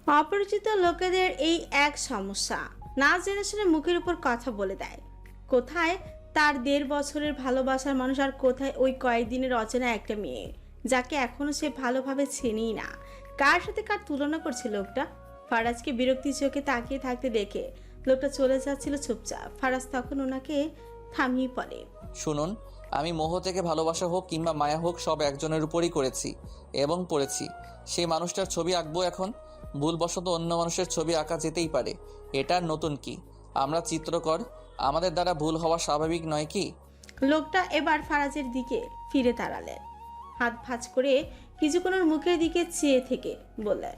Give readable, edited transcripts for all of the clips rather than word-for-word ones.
অপরিচিত লোকেদের এই এক সমস্যা, না জেনে শুনে মুখের উপর কথা বলে দেয়। কোথায় তার ১.৫ বছরের ভালোবাসার মানুষ, আর কোথায় ওই কয়েকদিনের অচেনা একটা মেয়ে যাকে এখনো সে ভালোভাবে চেনেই না। কার সাথে কার তুলনা করছে লোকটা? ফারাজকে বিরক্তি চোখে তাকিয়ে থাকতে দেখে লোকটা চলে যাচ্ছিল চুপচাপ। ফারাজ তখন ওনাকে থামিয়ে পড়ে, শুনুন, আমি মোহ থেকে ভালোবাসা হোক কিংবা মায়া হোক সব একজনের উপরই করেছি এবং পড়েছি। সেই মানুষটার ছবি আঁকবো এখন? ভুলবশত অন্য মানুষের ছবি আঁকা যেতেই পারে, এটার নতুন কি? আমরা চিত্রকর, আমাদের দ্বারা ভুল হওয়া স্বাভাবিক নয় কি? লোকটা এবার ফারাজের দিকে ফিরে দাঁড়ালেন, হাত ভাঁজ করে কিছুক্ষণ ওর মুখের দিকে চেয়ে থেকে বললেন,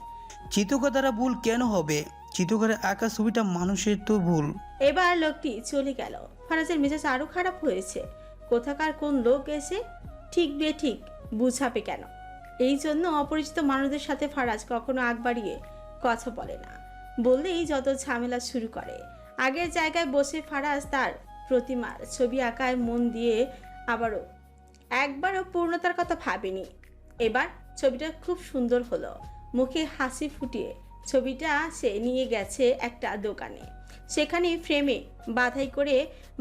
চিত্রকর দ্বারা ভুল কেন হবে? চিত্রকরের আঁকা ছবিটা মানুষের তো ভুল। এবার লোকটি চলে গেল। ফারাজের মেজাজ আরো খারাপ হয়েছে। কোথাকার কোন লোক এসে ঠিক বেঠিক বুঝাবে কেন? এই জন্য অপরিচিত মানুষদের সাথে ফারাজ কখনো আগ বাড়িয়ে কথা বলে না, বললেই যত ঝামেলা শুরু করে। আগের জায়গায় বসে ফারাজ তার প্রতিমার ছবি আঁকায় মন দিয়ে একবারও পূর্ণতার কথা ভাবেনি। এবার ছবিটা খুব সুন্দর হলো। মুখে হাসি ফুটিয়ে ছবিটা সে নিয়ে গেছে একটা দোকানে। সেখানে ফ্রেমে বাধাই করে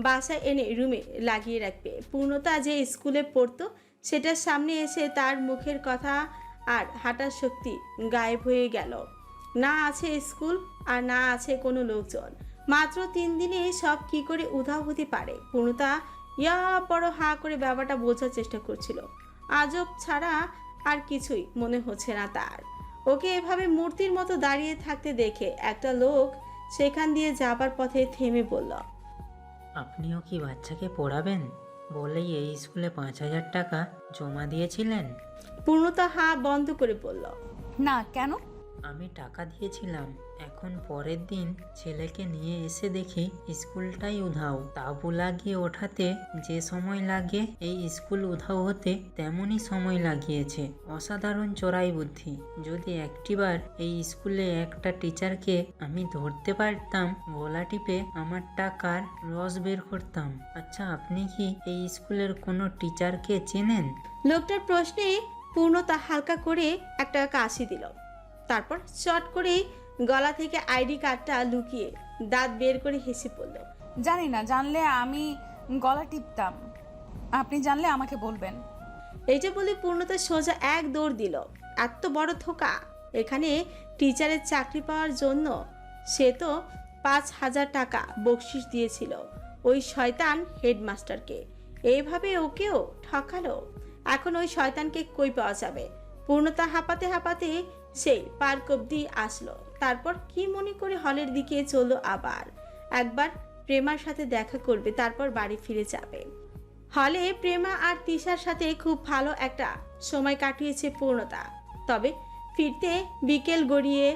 বাসায় এনে রুমে লাগিয়ে রাখবে। পূর্ণতা যে স্কুলে পড়তো সেটার সামনে এসে তার মুখের কথা আর হাঁটার শক্তি গায়েব হয়ে গেল। না আছে স্কুল আর না আছে কোনো লোকজন। মাত্র 3 দিনে সব কি করে উধাও হতে পারে? পূর্ণতা ইয়া বড় হা করে ব্যাপারটা বোঝার চেষ্টা করছিল। আজব ছাড়া আর কিছুই মনে হচ্ছে না তার। ওকে এভাবে মূর্তির মতো দাঁড়িয়ে থাকতে দেখে একটা লোক সেখান দিয়ে যাবার পথে থেমে বলল, আপনিও কি বাচ্চাকে পড়াবেন বলেই এই স্কুলে 5,000 টাকা জমা দিয়েছিলেন? পূর্ণতা হা বন্ধ করে বলল, না, কেন? আমি টাকা দিয়েছিলাম। এখন পরের দিন ছেলেকে নিয়ে এসে দেখি স্কুলটাই উধাও। তাঁবু লাগিয়ে ওঠাতে যে সময় লাগে এই স্কুল উধাও হতে তেমনই সময় লাগিয়েছে। অসাধারণ চোরাই বুদ্ধি। যদি একটিবার এই স্কুলে একটা টিচারকে আমি ধরতে পারতাম, গলা টিপে আমার টাকার রস বের করতাম। আচ্ছা, আপনি কি এই স্কুলের কোনো টিচারকে চেনেন? লোকটার প্রশ্নে পূর্ণতা হালকা করে একটা কাশি দিল। তারপর চট করে গলা থেকে আইডি কার্ডটা লুকিয়ে দাঁত বের করে হেসে পড়ল। জানি না, জানলে আমি গলা টিপতাম। আপনি জানলে আমাকে বলবেন। এইটা বলে পূর্ণতা সোজা এক দৌড় দিল। এত বড় ধোঁকা! এখানে টিচারের চাকরি পাওয়ার জন্য সে তো 5,000 টাকা বকশিশ দিয়েছিল ওই শয়তান হেডমাস্টারকে। এইভাবে ওকেও ঠকালো। এখন ওই শয়তানকে কই পাওয়া যাবে? পূর্ণতা হাঁপাতে হাঁপাতে সেই পার্ক অব্দি আসলো। তারপর কি মনে করে হলের দিকে চললো। আবার একবার প্রেমার সাথে দেখা করবে, তারপর বাড়ি ফিরে যাবে। হলে প্রেমা আর তিশার সাথে খুব ভালো একটা সময় কাটিয়েছে পূর্ণতা। তবে ফিরতে বিকেল গড়িয়ে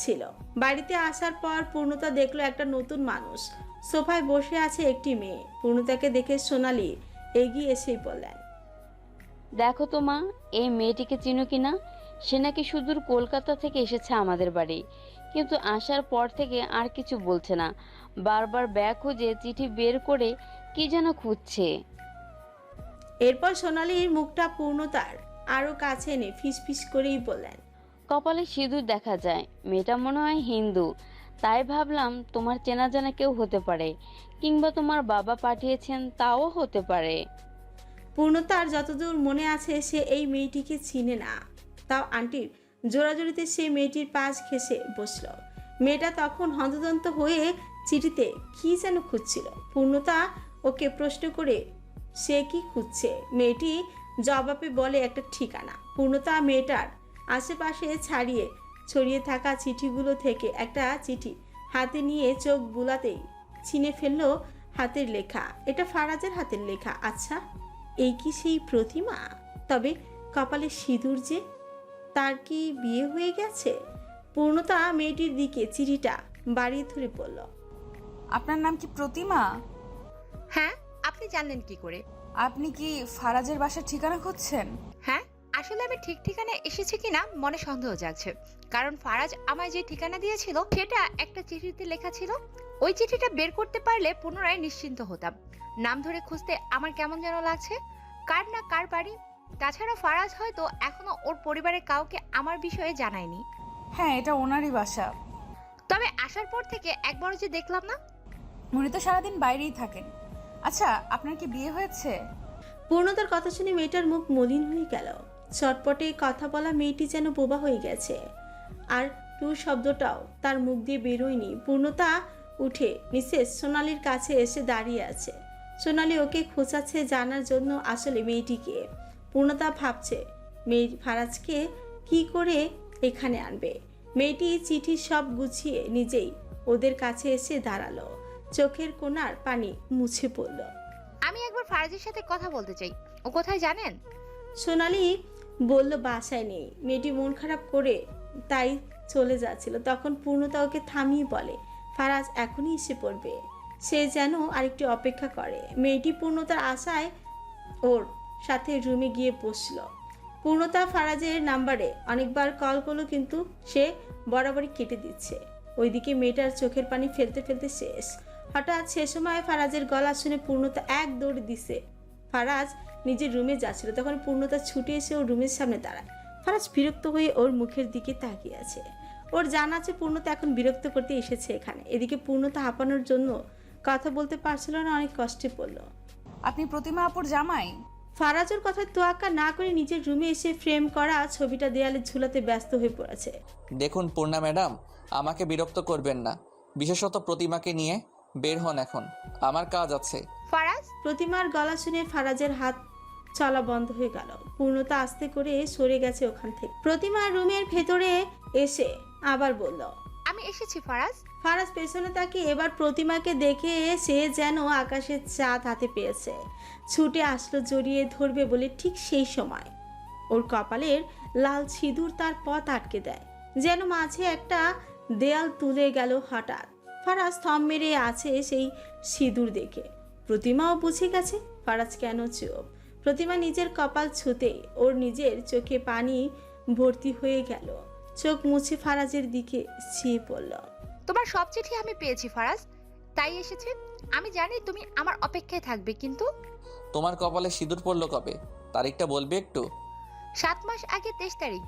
ছিল। বাড়িতে আসার পর পূর্ণতা দেখলো একটা নতুন মানুষ। সোফায় বসে আছে একটি মেয়ে। পূর্ণতাকে দেখে সোনালি এগিয়ে এসেই বললেন, দেখো তো মা, এই মেয়েটিকে চিনো কিনা? সে নাকি সুদূর কলকাতা থেকে এসেছে আমাদের বাড়ি, কিন্তু আসার পর থেকে আর কিছু বলছে না। বারবার ব্যাগ খুঁজে চিঠি বের করে কি যেন খুঁজছে। এরপর সোনালির মুখটা পূর্ণতার আরো কাছে এনে ফিসফিস করেই বললেন, কপালে সিঁদুর দেখা যায়। মেয়েটা মনে হয় হিন্দু, তাই ভাবলাম তোমার চেনা জানা কেউ হতে পারে, কিংবা তোমার বাবা পাঠিয়েছেন তাও হতে পারে। পূর্ণতার যতদূর মনে আছে সে এই মেয়েটিকে চিনে না। তাও আন্টির জোরাজোরিতে সে মেয়েটির পাশ ঘেঁষে বসল। মেয়েটা তখন হন্তদন্ত হয়ে চিঠিতে কি যেন খুঁজছিল। পূর্ণতা ওকে প্রশ্ন করে সে কি খুঁজছে। মেয়েটি জবাবে বলে একটা ঠিকানা। পূর্ণতা মেয়েটার আশেপাশে ছড়িয়ে থাকা চিঠিগুলো থেকে একটা চিঠি হাতে নিয়ে চোখ বুলাতেই ছিনে ফেললো হাতের লেখা। এটা ফারাজের হাতের লেখা। আচ্ছা, এই কি সেই প্রতিমা? তবে কপালে সিঁদুর যে, তার কি বিয়ে হয়ে গেছে? পূর্ণতা মেয়েটির দিকে চিঠিটা বাড়িয়ে ধরে বলল, আপনার নাম কি প্রতিমা? হ্যাঁ, আপনি জানলেন কি করে? আপনি কি ফারাজের বাসার ঠিকানা খুঁজছেন? হ্যাঁ, আসলে আমি ঠিক ঠিকানায় এসেছি কিনা মনে সন্দেহ জাগছে। কারণ ফারাজ আমায় যে ঠিকানা দিয়েছিল সেটা একটা চিঠিতে লেখা ছিল। ওই চিঠিটা বের করতে পারলে পুনরায় নিশ্চিন্ত হতাম। নাম ধরে খুঁজতে আমার কেমন যেন লাগছে। কার না কার বাড়ি। তাছাড়া ফারাজ হয়তো এখনো ওর পরিবারের কাউকে আমার বিষয়ে জানায়নি। হ্যাঁ, এটা ওনারই বাসা। তবে আসার পর থেকে একবারও যে দেখলাম না। উনি তো সারাদিন বাইরেই থাকেন। আচ্ছা, আপনার কি বিয়ে হয়েছে? পূর্ণতার কথা শুনে মেয়েটার মুখ মলিন হয়ে গেল। চটপটে কথা বলা মেয়েটি যেন বোবা হয়ে গেছে, আর টু শব্দটাও তার মুখ দিয়ে বেরোয়নি। পূর্ণতা উঠে মিসেস সোনালির কাছে এসে দাঁড়িয়ে আছে। সোনালি ওকে খোঁচাচ্ছে জানার জন্য আসলে মেয়েটিকে। পূর্ণতা ভাবছে মেয়ে ফারাজকে কি করে এখানে আনবে। মেয়েটি চিঠি সব গুছিয়ে নিজেই ওদের কাছে এসে দাঁড়ালো। চোখের কোণার পানি মুছে পড়ল। আমি একবার ফারাজের সাথে কথা বলতে চাই। ও কোথায় জানেন? সোনালি বলল বাসায় নেই। মেয়েটি মন খারাপ করে তাই চলে যাচ্ছিল। তখন পূর্ণতা ওকে থামিয়ে বলে ফারাজ এখনই এসে পড়বে। সে যেন আরেকটু অপেক্ষা করে। মেয়েটি পূর্ণতার আশায় ওর সাথে রুমে গিয়ে বসল। পূর্ণতা ফারাজের নাম্বারে অনেকবার কল করলো, কিন্তু সে বরাবরই কেটে দিচ্ছে। ওইদিকে মেয়েটার চোখের পানি ফেলতে ফেলতে শেষ। হঠাৎ সে সময় ফারাজের গলা শুনে পূর্ণতা এক দৌড় দিছে। ফারাজ নিজের রুমে যাচ্ছিল, তখন পূর্ণতা ছুটে এসে ওর রুমের সামনে দাঁড়ায়। ফারাজ বিরক্ত হয়ে ওর মুখের দিকে তাকিয়ে আছে। ওর জানা আছে পূর্ণতা এখন বিরক্ত করতে এসেছে এখানে। এদিকে পূর্ণতা হাঁপানোর জন্য কথা বলতে পারছিল না, অনেক কষ্টে পড়ল। আপনি প্রতিমা আপুর জামাই? ফারাজ ওর কথা তোয়াক্কা না করে নিজের রুমে এসে ফ্রেম করা ছবিটা দেয়ালে ঝুলাতে ব্যস্ত হয়ে পড়েছে। দেখুন পূর্ণা ম্যাডাম, আমাকে বিরক্ত করবেন না, বিশেষত প্রতিমাকে নিয়ে। বের হন এখন, আমার কাজ আছে। ফারাজ, প্রতিমার গলা শুনে ফারাজের হাত চলা বন্ধ হয়ে গেল। পূর্ণতা আস্তে করে সরে গেছে ওখান থেকে। প্রতিমা রুমের ভেতরে এসে আবার বলল, আমি এসেছি ফারাজ। ফারাজ পেছনে তাকে এবার প্রতিমাকে দেখে সে যেন আকাশের চাঁদ হাতে পেয়েছে। ছুটে আসলো জড়িয়ে ধরবে বলে। ঠিক সেই সময় ওর কপালের লাল সিঁদুর তার পথ আটকে দেয়, যেন মাঝে একটা দেয়াল তুলে গেল হঠাৎ। ফারাজ থম মেরে আছে সেই সিঁদুর দেখে। প্রতিমাও বুঝে গেছে ফারাজ কেন চুপ। প্রতিমা নিজের কপাল ছুঁতেই ওর নিজের চোখে পানি ভর্তি হয়ে গেল। চোখ মুছে ফারাজের দিকে চেয়ে পড়ল। তোমার সব চিঠি আমি পেয়েছি ফারাজ, তাই এসেছি। আমি জানি তুমি আমার অপেক্ষায় থাকবে, কিন্তু তোমার কপালে সিঁদুর পড়লো কবে? তারিখটা বলবে একটু? 7 মাস আগে 23 তারিখ।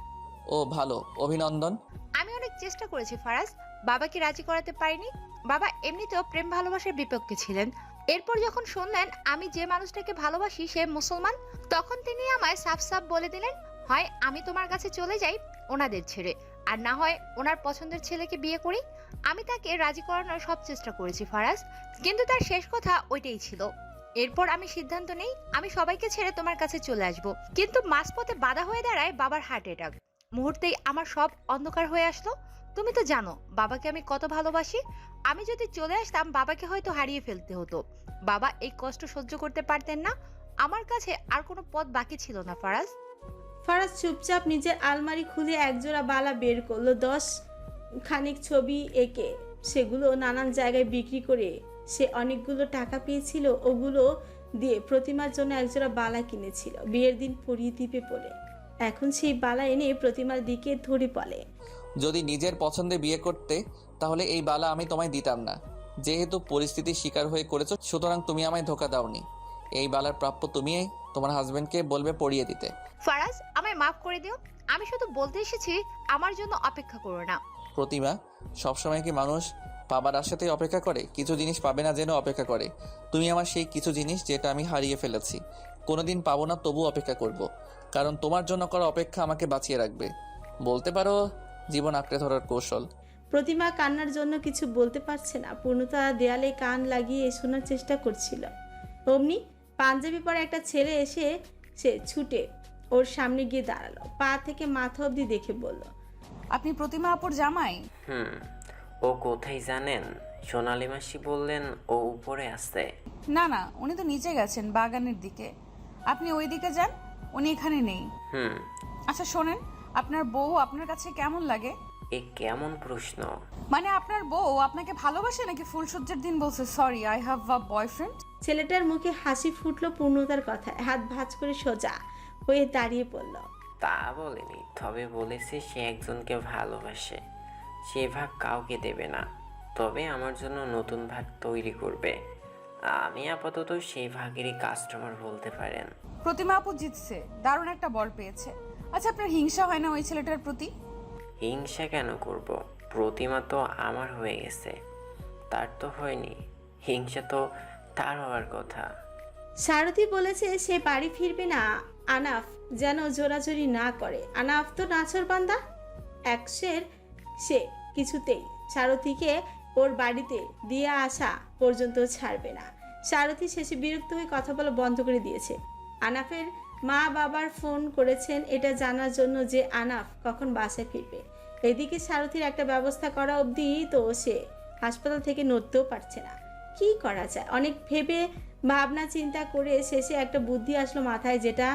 ও ভালো, অভিনন্দন। আমি অনেক চেষ্টা করেছি ফারাজ, বাবাকে রাজি করাতে পারিনি। বাবা এমনিতেও প্রেম ভালোবাসার বিপক্ষে ছিলেন। এরপর যখন শুনলেন আমি যে মানুষটাকে ভালোবাসি সে মুসলমান, তখন তিনি আমায় সাফ সাফ বলে দিলেন, হয় আমি তোমার কাছে চলে যাই ওনাদের ছেড়ে, আর না হয় ওনার পছন্দের ছেলেকে বিয়ে করি। আমি তাকে রাজি করানোর সব চেষ্টা করেছি ফারাজ, কিন্তু তার শেষ কথা ওইটাই ছিল। এরপর আমি সিদ্ধান্ত নেই আমি সবাইকে ছেড়ে তোমার কাছে চলে আসব, কিন্তু মাঝপথে বাধা হয়ে দাঁড়ায় বাবার হার্ট অ্যাটাক। মুহূর্তেই আমার সব অন্ধকার হয়ে আসলো। তুমি তো জানো বাবাকে আমি কত ভালোবাসি। আমি যদি চলে আসতাম বাবাকে হয়তো হারিয়ে ফেলতে হতো। বাবা এই কষ্ট সহ্য করতে পারতেন না। আমার কাছে আর কোনো পথ বাকি ছিল না ফারাজ। ফারাজ চুপচাপ নিজের আলমারি খুলে একজোড়া বালা বের করলো। 10 খানিক ছবি এঁকে সেগুলো নানান জায়গায় বিক্রি করে সে অনেকগুলো টাকা পেয়েছিল। ওগুলো দিয়ে প্রতিমার জন্য একজোড়া বালা কিনেছিল, বিয়ের দিন পরিয়ে দিবে বলে। এখন সেই বালা এনে প্রতিমার দিকে ধরে বলে, যদি নিজের পছন্দে বিয়ে করতে তাহলে এই বালা আমি তোমায় দিতাম না। যেহেতু পরিস্থিতির শিকার হয়ে করেছো, সুতরাং তুমি আমায় ধোকা দাওনি। এই বালার প্রাপ্য তুমি তোমার হাজবেন্ডকে বলবে পরিয়ে দিতে। ফারাজ, আমায় মাফ করে দিও। আমি শুধু বলতে এসেছি আমার জন্য অপেক্ষা করো না। প্রতিমা, সবসময় কি মানুষ পাবার আশাতেই অপেক্ষা করে? কিছু জিনিস পাবে না যেন অপেক্ষা করে। তুমি আমার সেই কিছু জিনিস যেটা আমি হারিয়ে ফেলেছি। কোনোদিন পাবো না, তবু অপেক্ষা করব, কারণ তোমার জন্য করা অপেক্ষা আমাকে বাঁচিয়ে রাখবে। বলতে পারো জীবন আঁকড়ে ধরার কৌশল। প্রতিমা কান্নার জন্য কিছু বলতে পারছে না। পূর্ণতা দেয়ালে কান লাগিয়ে শোনার চেষ্টা করছিল। অমনি পাঞ্জাবি পরা একটা ছেলে এসে সে ছুটে ওর সামনে গিয়ে দাঁড়ালো। পা থেকে মাথা অবধি দেখে বলল, আপনি প্রতিমা আপুর জামাই? ও কোথায় জানেন? সোনালী মাসি বললেন ও উপরে আছে। না না, উনি তো নিচে গেছেন বাগানের দিকে। আপনি ওই দিকে যান, উনি এখানে নেই। আচ্ছা শোনেন, আপনার বউ আপনার কাছে কেমন লাগে? এ কেমন প্রশ্ন? মানে আপনার বউ আপনাকে ভালোবাসে নাকি ফুলসজ্জার দিন বলছে sorry I have a boyfriend? ছেলেটার মুখে হাসি ফুটলো পূর্ণতার কথায়। হাত ভাঁজ করে সোজা হয়ে দাঁড়িয়ে পড়ল। তা বলেনি, তবে বলেছে সে একজনকে ভালোবাসে। সে ভাগ কাউকে দেবে না, তবে আমার জন্য নতুন ভাগ তৈরি করবে। আমি আপাতত সেই ভাগেরই কাস্টমার বলতে পারেন। প্রতিমা আপু জিতছে, দারুণ একটা বর পেয়েছে। আচ্ছা আপনার হিংসা হয় না ওই ছেলেটার প্রতি? হিংসা কেন করব? প্রতিমা তো আমার হয়ে গেছে, তার তো হয়নি। হিংসা তো তার হওয়ার কথা। সারথি বলেছে সে বাড়ি ফিরবে না। আনাফ যেন জোরাজোরি না করে। আনাফ তো নাছোড়বান্দা। একশের সে কিছুতেই সারথিকে ওর বাড়িতে দিয়ে আসা পর্যন্ত ছাড়বে না। সারথি শেষে বিরক্ত হয়ে কথা বলা বন্ধ করে দিয়েছে। আনাফের মা বাবার ফোন করেছেন এটা জানার জন্য যে আনাফ কখন বাসায় ফিরবে। এদিকে সারথির একটা ব্যবস্থা করা অবধি তো সে হাসপাতাল থেকে নড়তেও পারছে না। কি করা যায় অনেক ভেবে ভাবনা চিন্তা করে শেষে একটা বুদ্ধি আসলো মাথায়, যেটা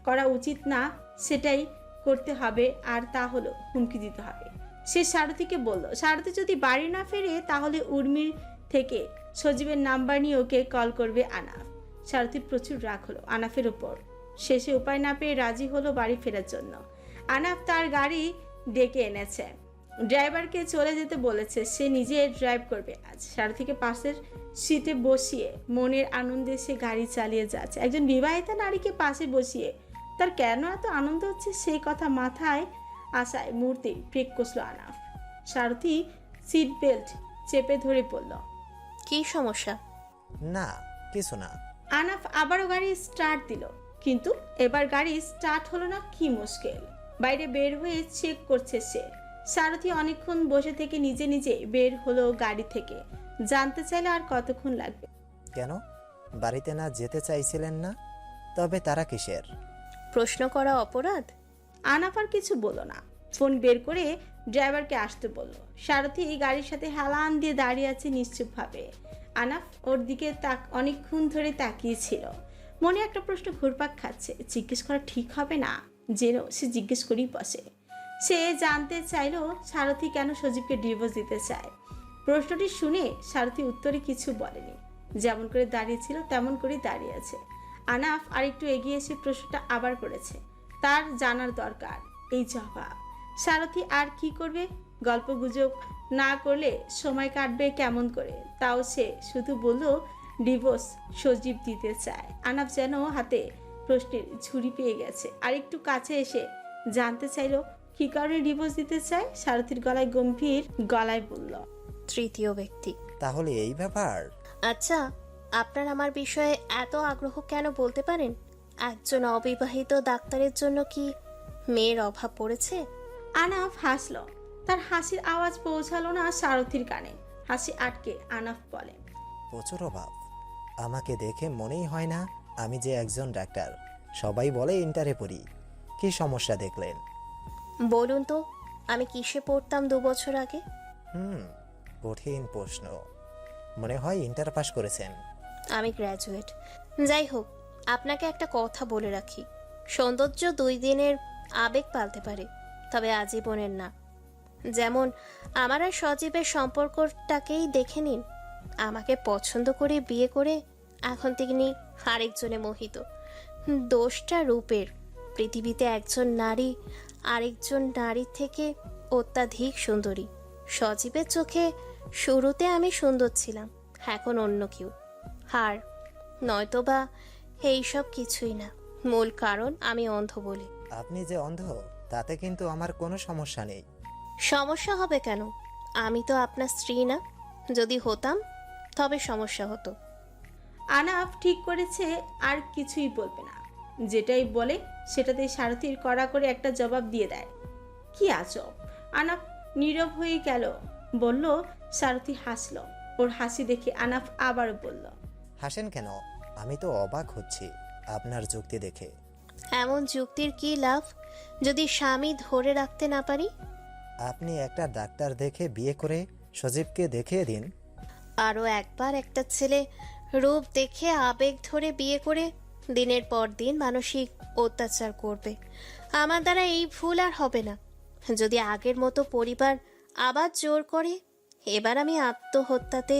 করা উচিত না সেটাই করতে হবে, আর তা হলো হুমকি দিতে হবে। সে সারথিকে বলল সারথি যদি বাড়ি না ফেরে তাহলে উর্মির থেকে সজীবের নাম্বার নিয়ে ওকে কল করবে আনাফ। সারথির প্রচুর রাগ হলো আনাফের উপর। শেষে উপায় না পেয়ে রাজি হলো বাড়ি ফেরার জন্য। আনাফ তার গাড়ি ডেকে এনেছে, ড্রাইভারকে চলে যেতে বলেছে, সে নিজে ড্রাইভ করবে আজ। সারথিকে পাশের সিটে বসিয়ে মনের আনন্দে সে গাড়ি চালিয়ে যাচ্ছে। একজন বিবাহিতা নারীকে পাশে বসিয়ে তার কেন এত আনন্দ হচ্ছে সেই কথা মাথায় আসায় মুহূর্তে ব্রেক কষল আনাফ। সারথি সিট বেল্ট চেপে ধরে পড়ল। কি সমস্যা? না কিছু না। আনাফ আবারও গাড়ি স্টার্ট দিল, কিন্তু এবার গাড়ি স্টার্ট হলো না। কি মুশকিল। বাইরে বের হয়ে চেক করছে সে। সারথি অনেকক্ষণ বসে থেকে নিজে নিজে বের হলো গাড়ি থেকে। জানতে চাইলে আর কতক্ষণ লাগবে। কেন বাড়িতে না যেতে চাইছিলেন না? তবে তারা কিসের? প্রশ্ন করা অপরাধ? আনাফ আর কিছু বলল না। ফোন বের করে ড্রাইভারকে আসতে বলল। সারথি গাড়ির সাথে হেলান দিয়ে দাঁড়িয়ে আছে নিশ্চুপভাবে। আনাফ ওর দিকে অনেকক্ষণ ধরে তাকিয়েছিল। মনে একটা প্রশ্ন ঘুরপাক খাচ্ছে, জিজ্ঞেস করা ঠিক হবে না যেন সে জিজ্ঞেস করেই বসে। সে জানতে চাইল সারথি কেন সজীবকে ডিভোর্স দিতে চায়। প্রশ্নটি শুনে সারথি উত্তরে কিছু বলেনি। যেমন করে দাঁড়িয়েছিল তেমন করেই দাঁড়িয়ে আছে। আনাফ আরেকটু এগিয়ে এসে প্রশ্নটা আবার করেছে। তার জানার দরকার এই জবাব। সারথি আর কি করবে? গল্প গুজব না করলে সময় কাটবে কেমন করে? তাও সে শুধু বলল ডিভোর্স সজীব দিতে চায়। আনাফ যেন হাতে প্রশ্নের ঝুড়ি পেয়ে গেছে। আরেকটু কাছে এসে জানতে চাইল কি কারণে ডিভোর্স দিতে চায়। সারথির গলায় গম্ভীর গলায় বলল, তৃতীয় ব্যক্তি। তাহলে এই ব্যাপার। আচ্ছা, আপনার আমার বিষয়ে এত আগ্রহ কেন বলতে পারেন? একজন অবিবাহিত ডাক্তারের জন্য কি মেয়ের অভাব পড়েছে? আনাফ হাসল। তার হাসির আওয়াজ পৌঁছালো না সারথির কানে। হাসি আটকে আনাফ বলে, প্রচুর অভাব। আমাকে দেখে মনেই হয় না আমি যে একজন ডাক্তার। সবাই বলে ইন্টারে পড়ি। কি সমস্যা দেখলেন? বলুন তো, আমি কিসে পড়তাম 2 বছর আগে? কঠিন প্রশ্ন। মনে হয় ইন্টার পাস করেছেন। আমি গ্র্যাজুয়েট। যাই হোক, আপনাকে একটা কথা বলে রাখি, সৌন্দর্য 2 দিনের আবেগ পালতে পারে, তবে আজীবনের না। যেমন আমার আর সজীবের সম্পর্কটাকেই দেখে নিন। আমাকে পছন্দ করে বিয়ে করে এখন তিনি আরেকজনে মোহিত। দোষটা রূপের। পৃথিবীতে একজন নারী আরেকজন নারীর থেকে অত্যাধিক সুন্দরী। সজীবের চোখে শুরুতে আমি সুন্দর ছিলাম, এখন অন্য কেউ। হার নয়তোবা এইসব কিছুই না, মূল কারণ আমি অন্ধ বলে। আপনি যে অন্ধ তাতে কিন্তু আমার কোনো সমস্যা নেই। সমস্যা হবে কেন? আমি তো আপনার স্ত্রী না। যদি হতাম তবে সমস্যা হতো। আনাফ ঠিক করেছে আর কিছুই বলবে না। যেটাই বলে সেটাতেই সারথির কড়া করে একটা জবাব দিয়ে দেয়। কি আজব। আনাফ নীরব হয়ে গেল। বলল সারথি হাসল। ওর হাসি দেখে আনাফ আবার বলল, হাসেন কেন? আমি তো অবাক হচ্ছি আপনার যুক্তি দেখে। এমন যুক্তির কি লাভ যদি স্বামী ধরে রাখতে না পারি? আপনি একটা ডাক্তার দেখে বিয়ে করে সজীবকে দেখিয়ে দিন। আরও একবার একটা ছেলে রূপ দেখে আবেগ ধরে বিয়ে করে দিনের পর দিন মানসিক অত্যাচার করবে। আমার দ্বারা এই ভুল আর হবে না। যদি আগের মতো পরিবার আবার জোর করে, এবার আমি আত্মহত্যাতে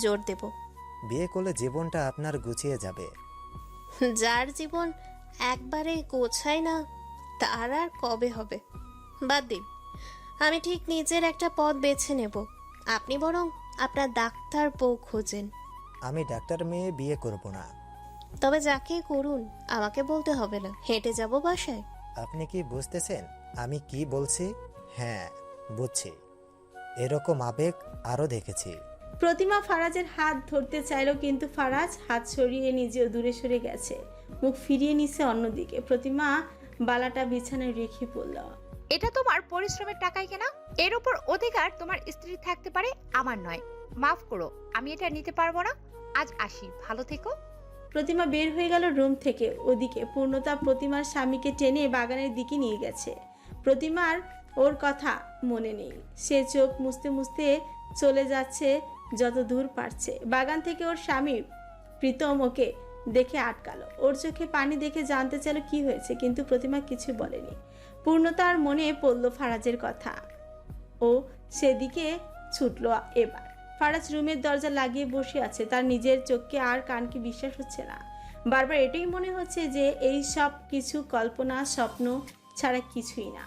জোর দেব। বিয়ে করলে জীবনটা আপনার গুছিয়ে যাবে। যার জীবন একবারে গোছায় না তার আর কবে হবে? বাদ দিন, আমি ঠিক নিজের একটা পথ বেছে নেব। আপনি বরং আপনার ডাক্তার বউ খোঁজেন। আমি ডাক্তার মেয়ে বিয়ে করব না। তবে যাকে করুন আমাকে বলতে হবে না, হেঁটে যাব বাসায়। আপনি কি বুঝতেছেন আমি কি বলছি? হ্যাঁ, বুঝছি, এরকম আবেগ আরও দেখেছি। প্রতিমা ফারাজের হাত ধরতে চাইল, কিন্তু ফারাজ হাত সরিয়ে নিজেও দূরে সরে গেছে, মুখ ফিরিয়ে নিছে অন্যদিকে। প্রতিমা বালাটা বিছানায় রেখে পড়ল। এটা তোমার পরিশ্রমের টাকায় কেনা, এর উপর অধিকার তোমার স্ত্রী থাকতে পারে, আমার নয়। মাফ করো, আমি এটা নিতে পারবো না। আজ আসি, ভালো থেকো। প্রতিমা বের হয়ে গেল রুম থেকে। ওদিকে পূর্ণতা প্রতিমার স্বামীকে টেনে বাগানের দিকে নিয়ে গেছে। প্রতিমার ওর কথা মনে নেই, সে চোখ মুছতে মুছতে চলে যাচ্ছে যত দূর পারছে। বাগান থেকে ওর স্বামী প্রীতম ওকে দেখে আটকালো, ওর চোখে পানি দেখে জানতে চাইল কি হয়েছে, কিন্তু প্রতিমা কিছু বলেনি। পূর্ণতার মনে পড়ল ফারাজের কথা, ও সেদিকে ছুটলো। এবার ফারাজ রুমের দরজা লাগিয়ে বসে আছে, তার নিজের চোখকে আর কানকে বিশ্বাস হচ্ছে না। বারবার এটাই মনে হচ্ছে যে এই সব কিছু কল্পনা, স্বপ্ন ছাড়া কিছুই না।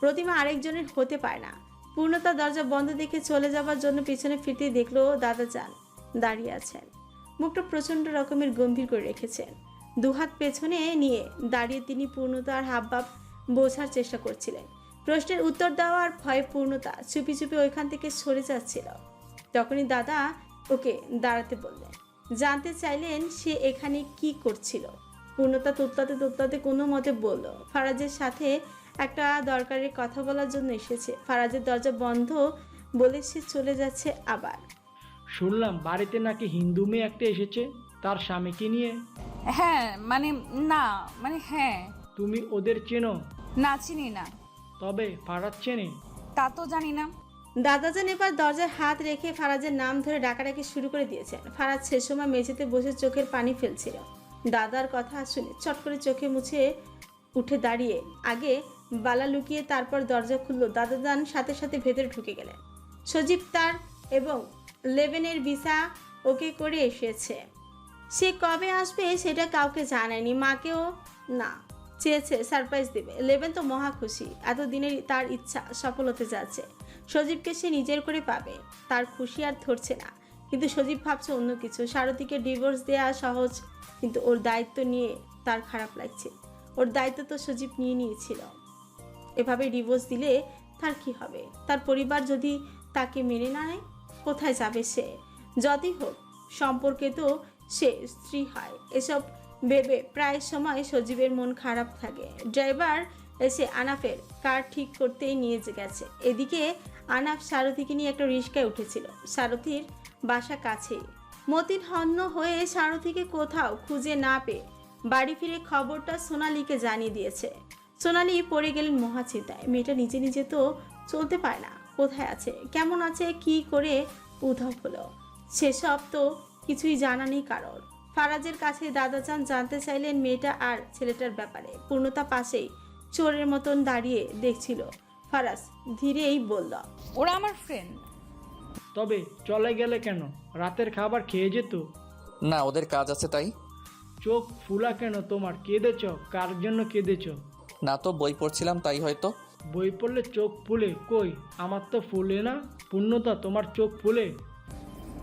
প্রতিমা আরেকজনের হতে পারে না। পূর্ণতা দরজা বন্ধ দেখে চলে যাবার জন্য পিছনে ফিরতে দেখলো দাদাজান দাঁড়িয়ে আছেন, মুখটা প্রচন্ড রকমের গম্ভীর করে রেখেছেন। দুহাত পেছনে নিয়ে দাঁড়িয়ে তিনি পূর্ণতার হাবভাব বোঝার চেষ্টা করছিলেন। প্রশ্নের উত্তর দেওয়ার ভয়ে পূর্ণতা চুপি চুপি ওইখান থেকে সরে যাচ্ছিল। তখনই দাদা ওকে দাঁড়াতে বললেন, জানতে চাইলেন সে এখানে কি করছিল। পূর্ণতা তোতলাতে কোনো মতে বলল, ফারাজের সাথে একটা দরকারের কথা বলার জন্য এসেছে। ফারাজের দরজা বন্ধ বলে সে চলে যাচ্ছে। আবার শুনলাম বাড়িতে নাকি হিন্দু মেয়ে একটা এসেছে তার স্বামীকে নিয়ে। হ্যাঁ হ্যাঁ। তুমি ওদের চেনো? না, চিনি না। তবে ফারাজ চেনে? তা তো জানি না। দাদাজান এবার দরজায় হাত রেখে ফারাজের নাম ধরে ডাকাডাকি শুরু করে দিয়েছেন। ফারাজ সে সময় মেঝেতে বসে চোখের পানি ফেলছিল। দাদার কথা শুনে চট করে চোখে মুছে উঠে দাঁড়িয়ে আগে বালা লুকিয়ে তারপর দরজা খুলল। দাদাজান সাথে সাথে ভেতরে ঢুকে গেলেন। সজীব তার এবং লেভেনের ভিসা ওকে করে এসেছে। সে কবে আসবে সেটা কাউকে জানায়নি, মাকেও না। চেয়েছে সারপ্রাইজ দেবে। লেভেন তো মহা খুশি, এতদিনের তার ইচ্ছা সফল হতে যাচ্ছে। সজীবকে সে নিজের করে পাবে, তার খুশি আর ধরছে না। কিন্তু সজীব ভাবছে অন্য কিছু। সারথীকে ডিভোর্স দেওয়া সহজ, কিন্তু ওর দায়িত্ব নিয়ে তার খারাপ লাগছে। ওর দায়িত্ব তো সজীব নিয়ে নিয়েছিল, এভাবে ডিভোর্স দিলে তার কি হবে? তার পরিবার যদি তাকে মেনে না নেয়, কোথায় যাবে সে? যতই হোক সম্পর্কে তো সে স্ত্রী হয়। এসব ভেবে প্রায় সময় সজীবের মন খারাপ থাকে। ড্রাইভার এসে আনাফের কার ঠিক করতেই নিয়ে গেছে। এদিকে আনাফ সারথীকে নিয়ে একটা রিস্কায় উঠেছিল। সারথীর বাসা কাছেই। মতিন হন্য হয়ে সারথীকে কোথাও খুঁজে না পেয়ে বাড়ি ফিরে খবরটা সোনালীকে জানিয়ে দিয়েছে। সোনালী পড়ে গেলেন মহাচিন্তায়। মেয়েটা নিজে নিজে তো চলতে পারে না, কোথায় আছে, কেমন আছে, কি করে উধাও হলো, সেসব তো কিছুই জানা নেই কারোর। ফারাজের কাছে দাদাজান জানতে চাইলেন মেয়েটা আর ছেলেটার ব্যাপারে। পূর্ণতা পাশেই চোরের মতন দাঁড়িয়ে দেখছিল। ফারাজ ধীরেই বলল, ওরা আমার ফ্রেন্ড। তবে চলে গেলে কেন? রাতের খাবার খেয়ে যেত। না, ওদের কাজ আছে তাই। চোখ ফুলা কেন তোমার? কেঁদেছ? কার জন্য কেঁদেছ? না তো, বই পড়ছিলাম তাই হয়তো। বই পড়লে চোখ ফুলে? কই, আমার তো ফুলে না। পূর্ণতা, তোমার চোখ ফুলে?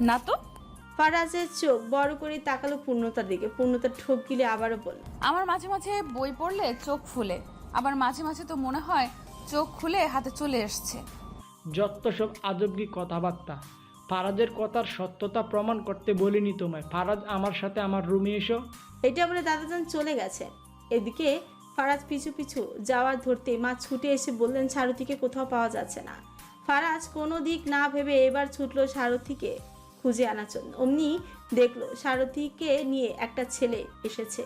না তো। ফারাজের চোখ বড় করে তাকালো পূর্ণতার দিকে। পূর্ণতা ঠোক গিলে আবারও বলল, আমার মাঝে মাঝে বই পড়লে চোখ ফুলে, আবার মাঝে মাঝে তো মনে হয় চোখ খুলে হাতে চলে এসছে। যত সব আজবগি কথাবার্তা। ফারাজের কথার সত্যতা প্রমাণ করতে বলিনি তোমায়? ফারাজ, আমার সাথে আমার রুমে এসো। এটা বলে দাদাজান চলে গেছেন। এদিকে ফারাজ পিছু পিছু যাওয়ার ধরতে মা ছুটে এসে বললেন সারথীকে কোথাও পাওয়া যাচ্ছে না। ফারাজ কোনো দিক না ভেবে এবার ছুটলো সারথীকে খুঁজে আনার জন্য। অমনি দেখলো সারথীকে নিয়ে একটা ছেলে এসেছে।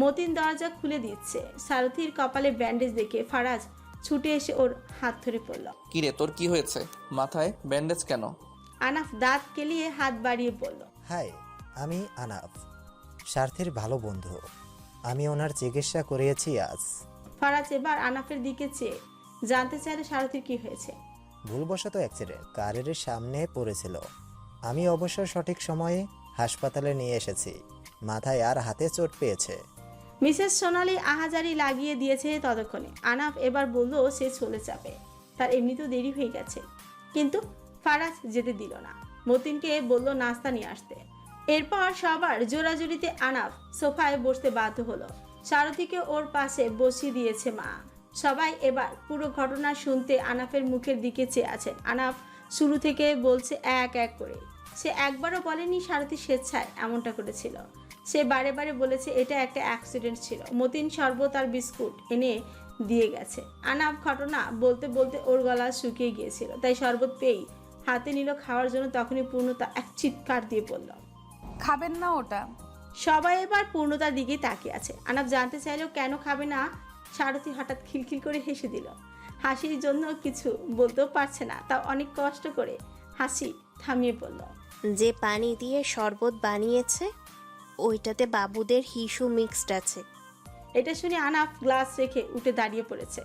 মতিন দরজা খুলে দিচ্ছে। সারথীর কপালে ব্যান্ডেজ দেখে ফারাজ ছুটে এসে ওর হাত ধরে পড়ল। কিরে, তোর কি হয়েছে? মাথায় ব্যান্ডেজ কেন? আনাফ দাঁত কেলিয়ে হাত বাড়িয়ে বলল, হাই, আমি আনাফ, স্বার্থের ভালো বন্ধু। আমি ওনার চিকিৎসা করিয়েছি আজ। ফারাজ এবার আনাফের দিকে চেয়ে জানতে চাইলে সারথীর কি হয়েছে। ভুলবশত অ্যাক্সিডেন্ট, কারের সামনে পড়েছিল। আমি অবশ্য সঠিক সময়ে হাসপাতালে নিয়ে এসেছি। মাথায় আর হাতে চোট পেয়েছে। মিসেস সোনালী আহাজারি লাগিয়ে দিয়েছে ততক্ষণে। আনাফ এবার বলল সে চলে যাবে, তার এমনিতেও দেরি হয়ে গেছে। কিন্তু ফারাজ যেতে দিল না। মতিনকে বলল নাস্তা নিয়ে আসতে। এরপর সবার জোরাজুরিতে আনাফ সোফায় বসতে বাধ্য হলো। সারথীকে ওর পাশে বসিয়ে দিয়েছে মা। সবাই এবার পুরো ঘটনা শুনতে আনাফের মুখের দিকে চেয়ে আছেন। আনাফ শুরু থেকে বলছে এক এক করে। সে একবারও বলেনি সারথি স্বেচ্ছায় এমনটা করেছিল। সে বারে বারে বলেছে এটা একটা অ্যাক্সিডেন্ট ছিল, মতিন শরবত আর বিস্কুট এনে দিয়ে গেছে। আনাফ ঘটনা বলতে বলতে ওর গলা শুকিয়ে গিয়েছিল, তাই শরবত পেয়েই হাতে নিল খাওয়ার জন্য। তখনই পূর্ণতা এক চিৎকার দিয়ে পড়ল, খাবেন না ওটা? সবাই এবার পূর্ণতার দিকে তাকিয়ে আছে। আনাফ জানতে চাইলেও কেন খাবে না। সারথি হঠাৎ খিলখিল করে হেসে দিল। হাসির জন্য কিছু বলতেও পারছে না, তাও অনেক কষ্ট করে হাসি থামিয়ে পড়ল। যে পানি দিয়ে শরবত বানিয়েছে ওইটাতে বাবুদের হিসু মিক্সড আছে। এটা শুনে আনাফ গ্লাস রেখে উঠে দাঁড়িয়ে পড়েছে।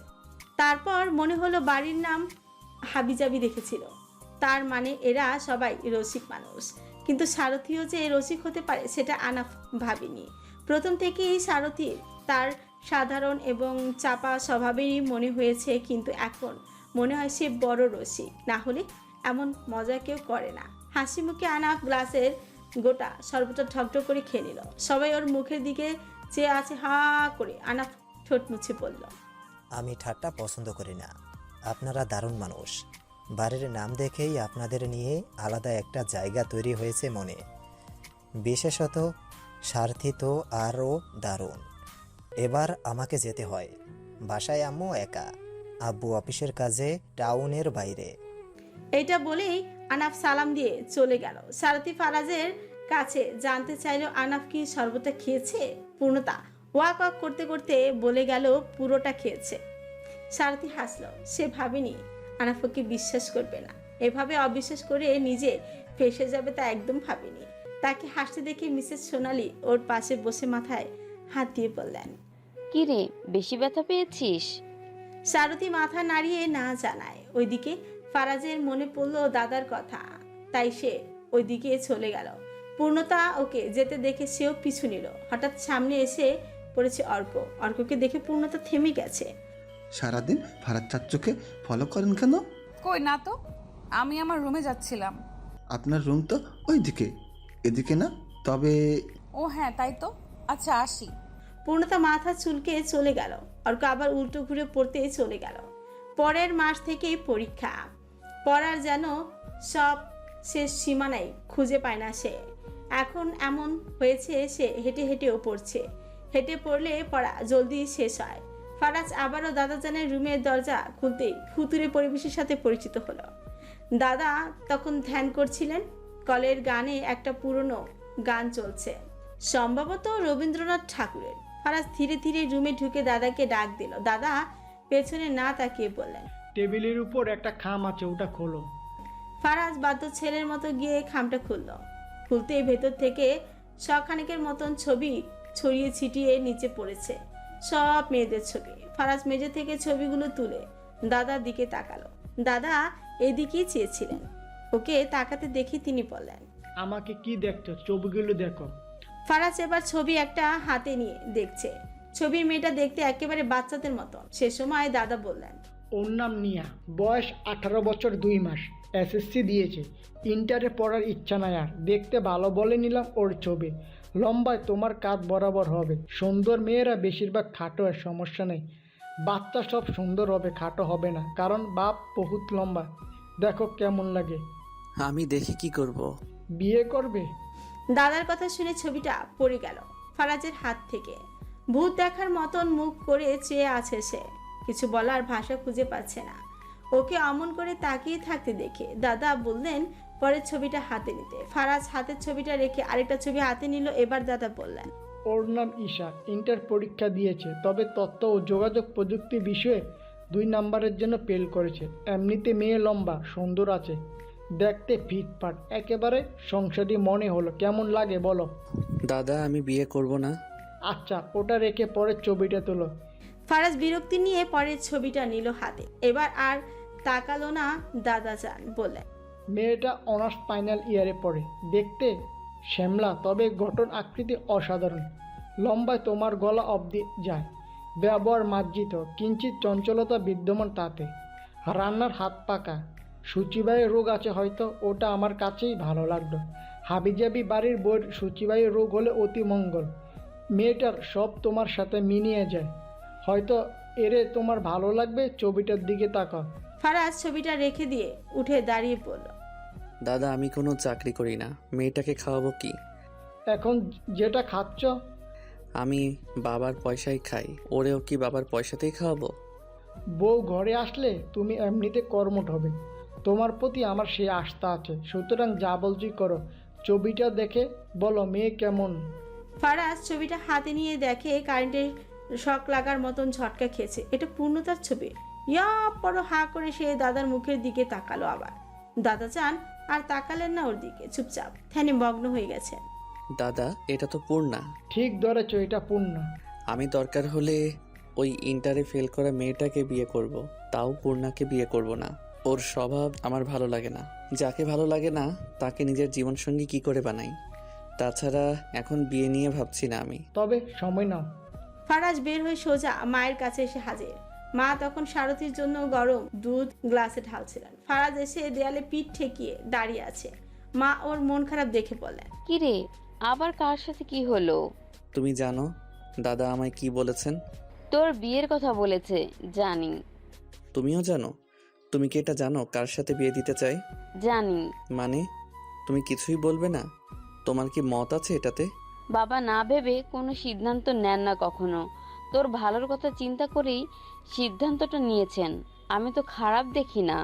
তারপর মনে হলো বাড়ির নাম হাবিজাবি রেখেছিল, তার মানে এরা সবাই রসিক মানুষ। কিন্তু সারথিও যে রসিক হতে পারে সেটা আনাফ ভাবেনি। প্রথম থেকেই সারথি তার সাধারণ এবং চাপা স্বভাবেরই মনে হয়েছে, কিন্তু এখন মনে হয় সে বড় রসিক, না হলে এমন মজা কেউ করে না। হাসি মুখে আনাফ গ্লাসের গোটা শরবতটা ঢকঢক করে খেয়ে নিল। সবাই ওর মুখের দিকে চেয়ে আছে হা করে। আনাফ ঠোঁট মুছে পড়ল, আমি ঠাট্টা পছন্দ করি না। আপনারা দারুণ মানুষ। বাড়ির নাম দেখেই আপনাদের নিয়ে আলাদা একটা জায়গা তৈরি হয়েছে মনে। বিশেষত সারথি তো আরও দারুণ। এবার আমাকে যেতে হয়। বাসায় আম্মু একা, আব্বু অফিসের কাজে টাউনের বাইরে। এইটা বলেই আনাফ সালাম দিয়ে চলে গেল। সারথি ফারাজের কাছে জানতে চাইলো আনাফ কি শরবতটা খেয়েছে। পূর্ণতা ওয়াক ওয়াক করতে করতে বলে গেল পুরোটা খেয়েছে। সারথি হাসলো। সে ভাবেনি আনাফ ওকে বিশ্বাস করবে না, এভাবে অবিশ্বাস করে নিজে ফেসে যাবে তা একদম ভাবেনি। তাকে হাসতে দেখে মিসেস সোনালি ওর পাশে বসে মাথায় হাত দিয়ে বললেন, কি রে, বেশি ব্যথা পেয়েছিস? সারথি মাথা নাড়িয়ে না জানায়। ওইদিকে ফারাজের মনে পড়লো দাদার কথা, তাই সে ওইদিকে চলে গেল। পূর্ণতা ওকে যেতে দেখে সেও পিছু নিল। হঠাৎ সামনে এসে পড়েছে অর্ক। অর্ককে দেখে পূর্ণতা থেমে গেছে। সারাদিন ফারাজ চাচ্চুকে ফলো করেন কেন? কই না তো, আমি আমার রুমে যাচ্ছিলাম। আপনার রুম তো ওইদিকে, এদিকে না। তবে ও হ্যাঁ তাই তো, আচ্ছা আসি। পূর্ণতা মাথা চুলকে চলে গেল। অর্ক আবার উল্টো ঘুরে পড়তে চলে গেল। পরের মাস থেকেই পরীক্ষা। পড়ার যেন সব শেষ সীমানায় খুঁজে পায় না সে। এখন এমন হয়েছে সে হেঁটে হেঁটেও পড়ছে। হেঁটে পড়লে পড়া জলদি শেষ হয়। ফারাজ আবারও দাদাজানের রুমের দরজা খুলতেই ফুতুরে পরিবেশের সাথে পরিচিত হলো। দাদা তখন ধ্যান করছিলেন। কলের গানে একটা পুরনো গান চলছে, সম্ভবত রবীন্দ্রনাথ ঠাকুরের। ফারাজ ধীরে ধীরে রুমে ঢুকে দাদাকে ডাক দিল। দাদা পেছনে না তাকিয়ে বললেন, টেবিলের উপর একটা খাম আছে, ওটা খোলো। ফারাজ বাধ্য ছেলের মতো গিয়ে খামটা খুলল। খুলতেই ভেতর থেকে শখানেকের মতন ছবি ছড়িয়ে ছিটিয়ে নিচে পড়েছে, সব মেয়েদের ছবি। ফারাজ মেঝে থেকে ছবিগুলো তুলে দাদার দিকে তাকালো। দাদা এদিকেই চেয়েছিলেন। ওকে তাকাতে দেখে তিনি বললেন, আমাকে কি দেখছো? ছবিগুলো দেখো। ফারাজ এবার ছবি একটা হাতে নিয়ে দেখছে। ছবির মেয়েটা দেখতে একেবারে বাচ্চাদের মতো। সে সময় দাদা বললেন, ওর নাম নিয়া, বয়স 18 বছর 2 মাস, এসএসসি দিয়েছে, ইন্টারে পড়ার ইচ্ছা নাই আর। দেখতে ভালো বলে নিলাম ওর ছবি। লম্বায় তোমার কাঁধ বরাবর হবে। সুন্দর মেয়েরা বেশিরভাগ খাটো হয়, সমস্যা নেই। বাচ্চা সব সুন্দর হবে, খাটো হবে না, কারণ বাপ বহুত লম্বা। দেখো কেমন লাগে। আমি দেখে কি করব? বিয়ে করবে? দাদার কথা শুনে ছবিটা পড়ে গেল ফারাজের হাত থেকে। ভূত দেখার মতন মুখ করে চেয়ে আছে সে। কিছু বলার ভাষা খুঁজে পাচ্ছে না। ওকে অমন করে তাকিয়ে থাকতে দেখে দাদা বললেন পরের ছবিটা হাতে নিতে। ফারাজ হাতের ছবিটা রেখে আরেকটা ছবি হাতে নিল। এবার দাদা বললেন, ওর নাম ঈশা, ইন্টার পরীক্ষা দিয়েছে, তবে তথ্য ও যোগাযোগ প্রযুক্তি বিষয়ে 2 নাম্বারের জন্য ফেল করেছে। এমনিতে মেয়ে লম্বা, সুন্দর আছে, দেখতে ফিটফাট, একেবারে সংসারী মনে হলো। কেমন লাগে বলো? দাদা আমি বিয়ে করব না। আচ্ছা ওটা রেখে পরের ছবিটা তোলো। ফারাজ বিরক্তি নিয়ে পরের ছবিটা নিল হাতে। এবার আর তাকালো না। দাদা যান বললেন, মেয়েটা অনার্স ফাইনাল ইয়ারে পড়ে, দেখতে শ্যামলা, তবে গঠন আকৃতি অসাধারণ। লম্বায় তোমার গলা অবধি যায়, ব্যবহার মার্জিত, কিঞ্চিত চঞ্চলতা বিদ্যমান তাতে। রান্নার হাত পাকা, সূচিবায়ু রোগ আছে হয়তো, ওটা আমার কাছেই ভালো লাগলো। হাবিজাবি বাড়ির বইয়ের সূচিবায়ু রোগ হলে অতি মঙ্গল। মেয়েটার সব তোমার সাথে মিলিয়ে যায়, হয়তো এরে তোমার ভালো লাগবে, ছবিটার দিকে তাকাও। ফারাজ ছবিটা রেখে দিয়ে উঠে দাঁড়িয়ে পড়ল। দাদা আমি কোনো চাকরি করি না, মেয়েটাকে খাওয়াবো কি? এখন যেটা খাচ্ছ, আমি বাবার পয়সায় খাই, ওরেও কি বাবার পয়সাতেই খাওয়াবো? বউ ঘরে আসলে তুমি এমনিতে কর্মঠ হবে। তোমার প্রতি আমার সেই আস্থা আছে, সুতরাং যা বলছি করো। ছবিটা দেখে বলো মেয়ে কেমন। ফারাজ ছবিটা হাতে নিয়ে দেখে কারেন্টের শক লাগার মতন ঝটকা খেয়েছে। এটা পূর্ণতার ছবি। ইয়া পড়ো হা করে সে দাদার মুখের দিকে তাকালো। আবার দাদা চান আর তাকালেন না ওর দিকে, চুপচাপ ধ্যানে মগ্ন হয়ে গেছেন। দাদা এটা তো পূর্ণা। ঠিক ধরেছ, এটা পূর্ণা। আমি দরকার হলে ওই ইন্টারে ফেল করা মেয়েটাকে বিয়ে করব, তাও পূর্ণাকে বিয়ে করব না। ওর স্বভাব আমার ভালো লাগে না। যাকে ভালো লাগে না তাকে নিজের জীবনসঙ্গী কি করে বানাই? তাছাড়া এখন বিয়ে নিয়ে ভাবছি না আমি। তবে সময় নাও। ফারাজ বের হয়ে সোজা মায়ের কাছে এসে হাজির। মা তখন সারথীর জন্য গরম দুধ গ্লাসে ঢালছিলেন। ফারাজ এসে দেয়ালে পিঠ ঠেকিয়ে দাঁড়িয়ে আছে। মা ওর মন খারাপ দেখে বললেন, কিরে আবার কার সাথে কি হলো? তুমি জানো দাদা আমায় কি বলেছেন? তোর বিয়ের কথা বলেছে, জানি। তুমিও জানো? তুমি কি এটা জানো কার সাথে বিয়ে দিতে চাই? জানি। মানে তুমি কিছুই বলবে না? তোমার কি মত আছে এটাতে? বাবা না ভেবে কোনো সিদ্ধান্ত নেন না কখনো। তোর ভালোর কথা চিন্তা করেই সিদ্ধান্তটা নিয়েছেন। আমি তো খারাপ দেখি না।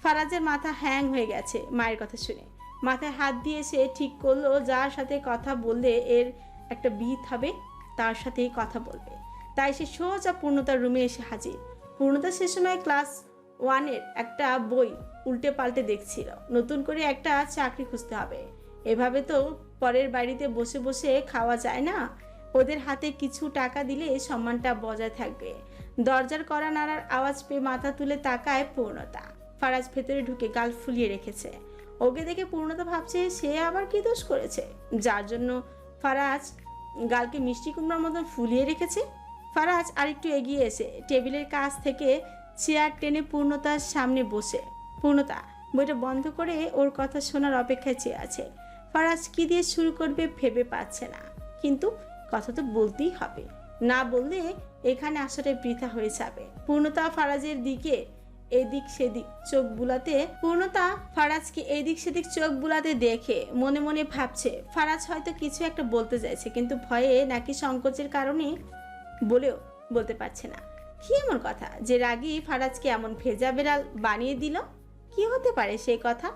ফারাজের মাথা হ্যাং হয়ে গেছে মায়ের কথা শুনে। মাথায় হাত দিয়ে সে ঠিক করলো যার সাথে কথা বললে এর একটা বিহিত হবে তার সাথেই কথা বলবে। তাই সে সোজা পূর্ণতার রুমে এসে হাজির। পূর্ণতা সে সময় ক্লাস 1-এর একটা বই উল্টে পাল্টে দেখছিল। নতুন করে একটা চাকরি খুঁজতে হবে। এভাবে তো পরের বাড়িতে বসে বসে খাওয়া যায় না। ওদের হাতে কিছু টাকা দিলে সম্মানটা বজায় থাকবে। দরজার কড়া নাড়ার আওয়াজ পেয়ে মাথা তুলে তাকায় পূর্ণতা। ফারাজ ভেতরে ঢুকে গাল ফুলিয়ে রেখেছে। ওকে দেখে পূর্ণতা ভাবছে সে আবার কি দোষ করেছে যার জন্য ফারাজ গালকে মিষ্টি কুমড়ার মতন ফুলিয়ে রেখেছে। ফারাজ আরেকটু এগিয়ে এসে টেবিলের কাছ থেকে চেয়ার টেনে পূর্ণতার সামনে বসে। পূর্ণতা বইটা বন্ধ করে ওর কথা শোনার অপেক্ষায় চেয়ে আছে। ফারাজ কি দিয়ে শুরু করবে ভেবে পাচ্ছে না, কিন্তু কথা তো বলতেই হবে। না বললে এখানে আসাটাই বৃথা হয়ে যাবে। পূর্ণতা ফারাজের দিকে এদিক সেদিক চোখ বুলাতে পূর্ণতা ফারাজকে এদিক সেদিক চোখ বুলাতে দেখে মনে মনে ভাবছে ফারাজ হয়তো কিছু একটা বলতে চাইছে, কিন্তু ভয়ে নাকি সংকোচের কারণে বলেও বলতে পারছে না। কি এমন কথা যে রাগী ফারাজকে এমন ভেজা বেড়াল বানিয়ে দিল? কি হতে পারে সেই কথা?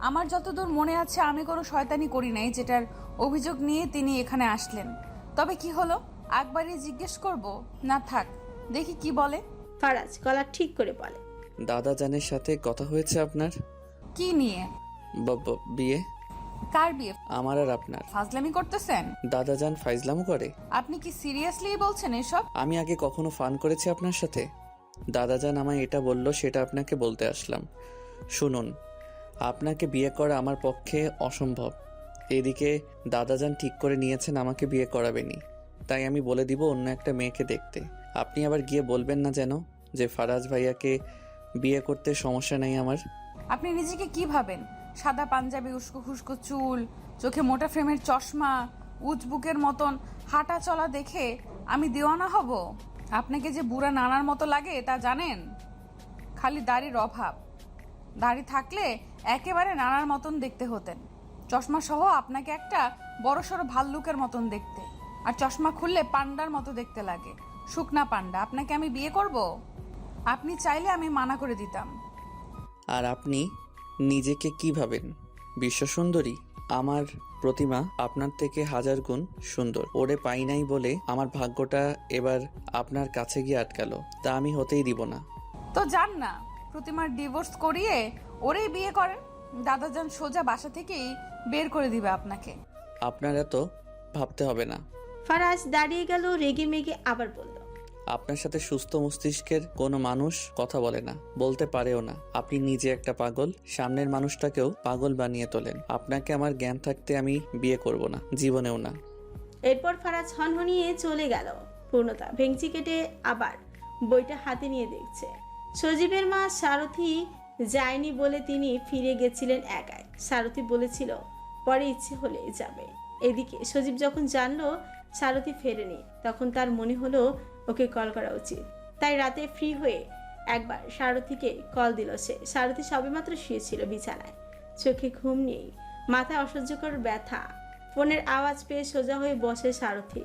আমার যতদূর মনে আছে আমি কোনো শয়তানি করি নাই, যেটার অভিযোগ নিয়ে তিনি এখানে আসলেন। তবে কি হলো একবারই জিজ্ঞেস করব? না থাক, দেখি কি বলে। ফারাজ গলা ঠিক করে বলে, দাদা জানের সাথে কথা হয়েছে আপনার? কি নিয়ে? বিয়ে। কার বিয়ে? আমার আর আপনার। ফাজলামি করতেছেন? দাদা জান ফাইজলামও করে? আপনি কি সিরিয়াসলি বলছেন এসব? আমি আগে কখনো ফান করেছি আপনার সাথে? দাদা জান আমায় এটা বলল, সেটা আপনাকে বলতে আসলাম। শুনুন, আপনাকে বিয়ে করা আমার পক্ষে অসম্ভব। এদিকে দাদাজান ঠিক করে নিয়েছেন আমাকে বিয়ে করাবেনি, তাই আমি বলে দিব অন্য একটা মেয়েকে দেখতে। আপনি আবার গিয়ে বলবেন না যেন যে ফারাজ ভাইয়াকে বিয়ে করতে সমস্যা নেই আমার। আপনি নিজেকে কি ভাবেন? সাদা পাঞ্জাবি, উস্কো খুস্কো চুল, চোখে মোটা ফ্রেমের চশমা, উজবুকের মতন হাঁটা চলা দেখে আমি দেওয়ানা হব? আপনাকে যে বুড়া নানার মতো লাগে তা জানেন? খালি দাড়ির অভাব। দাড়ি থাকলে একেবারে নানার মতন দেখতে হতেন। চশমা সহ আপনাকে একটা বড়সড় ভাল্লুকের মতন দেখতে, আর চশমা খুললে পান্ডার মতো দেখতে লাগে, শুকনা পান্ডা। আপনাকে আমি বিয়ে করব? আপনি চাইলে আমি মানা করে দিতাম। আর আপনি নিজেকে কি ভাবেন? বিশ্বসুন্দরী? আমার প্রতিমা আপনার থেকে 1000 গুণ সুন্দর। ওরে পাই নাই বলে আমার ভাগ্যটা এবার আপনার কাছে গিয়ে আটকালো, তা আমি হতেই দিব না। তো যান না, প্রতিমার ডিভোর্স করিয়ে ওরেই বিয়ে করেন। দাদাজান সোজা বাসা থেকেই বের করে দিবে আপনাকে। আপনার এত ভাবতে হবে না। ফারাজ দাঁড়িয়ে গেল রেগে মেগে, আবার বলল, আপনার সাথে সুস্থ মস্তিষ্কের কোনো মানুষ কথা বলে না, বলতে পারেও না। আপনি নিজে একটা পাগল, সামনের মানুষটাকেও পাগল বানিয়ে তোলেন। আপনাকে আমার জ্ঞান থাকতে আমি বিয়ে করব না, জীবনেও না। এরপর ফারাজ হনহনিয়ে চলে গেল। পূর্ণতা ভেঙচি কেটে আবার বইটা হাতে নিয়ে দেখছে। সজীবের মা সারথী যায়নি বলে তিনি ফিরে গেছিলেন একাই। সারথী বলেছিল পরে ইচ্ছে হলে যাবে। এদিকে সজীব যখন জানলো সারথী ফেরেনি, তখন তার মনে হলো ওকে কল করা উচিত। তাই রাতে ফ্রি হয়ে একবার সারথীকে কল দিল সে। সারথী সবেমাত্র শুয়েছিল বিছানায়, চোখে ঘুম নেই, মাথায় অসহ্যকর ব্যথা। ফোনের আওয়াজ পেয়ে সোজা হয়ে বসে সারথী।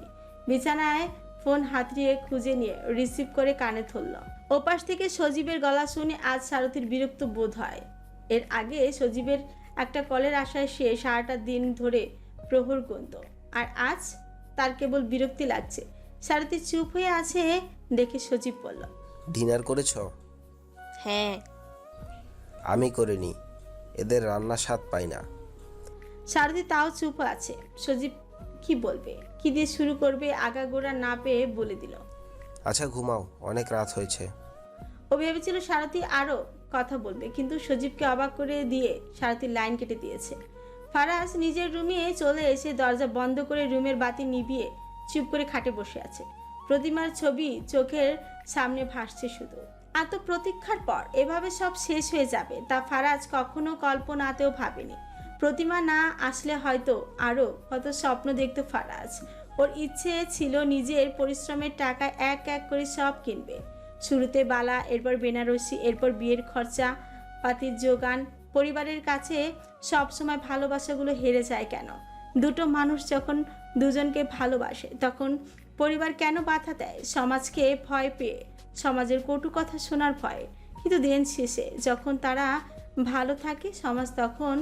বিছানায় ফোন হাতড়িয়ে খুঁজে নিয়ে রিসিভ করে কানে ধরল। ওপাশ থেকে সজীবের গলা শুনে আজ সারথীর বিরক্ত বোধ হয়। এর আগে সজীবের একটা কলের আশায় সে সারাটা দিন ধরে প্রহর গুনত, আর আজ তার কেবল বিরক্তি লাগছে। সারথী চুপ হয়ে আছে দেখে সজীব বলল, ডিনার করেছ? হ্যাঁ। আমি করিনি, এদের রান্না স্বাদ পাই না। সারথী তাও চুপ আছে। সজীব কি বলবে, কি দিয়ে শুরু করবে, আগাগোড়া না পেয়ে বলে দিল, আচ্ছা ঘুমাও, অনেক রাত হয়েছে। ও ভেবেছিল সারথী আরো কথা বলবে, কিন্তু সজীবকে অবাক করে দিয়ে সারথীর লাইন কেটে দিয়েছে। ফারাজ নিজের রুমে চলে এসে দরজা বন্ধ করে রুমের বাতি নিভিয়ে চুপ করে খাটে বসে আছে। প্রতিমার ছবি চোখের সামনে ভাসছে শুধু। এত প্রতীক্ষার পর এভাবে সব শেষ হয়ে যাবে তা ফারাজ কখনো কল্পনাতেও ভাবেনি। প্রতিমা না আসলে হয়তো আরও কত স্বপ্ন দেখত ফারাজ। ওর ইচ্ছে ছিল নিজের পরিশ্রমের টাকা এক এক করে সব কিনবে। শুরুতে বালা, এরপর বেনারসি, এরপর বিয়ের খরচা পাতির জোগান। পরিবারের কাছে সব সময় ভালোবাসাগুলো হেরে যায় কেন? দুটো মানুষ যখন দুজনকে ভালোবাসে তখন পরিবার কেন বাধা দেয়? সমাজকে ভয় পেয়ে, সমাজের কটু কথা শোনার ভয়ে। কিন্তু দিন শেষে যখন তারা ভালো থাকে সমাজ তখন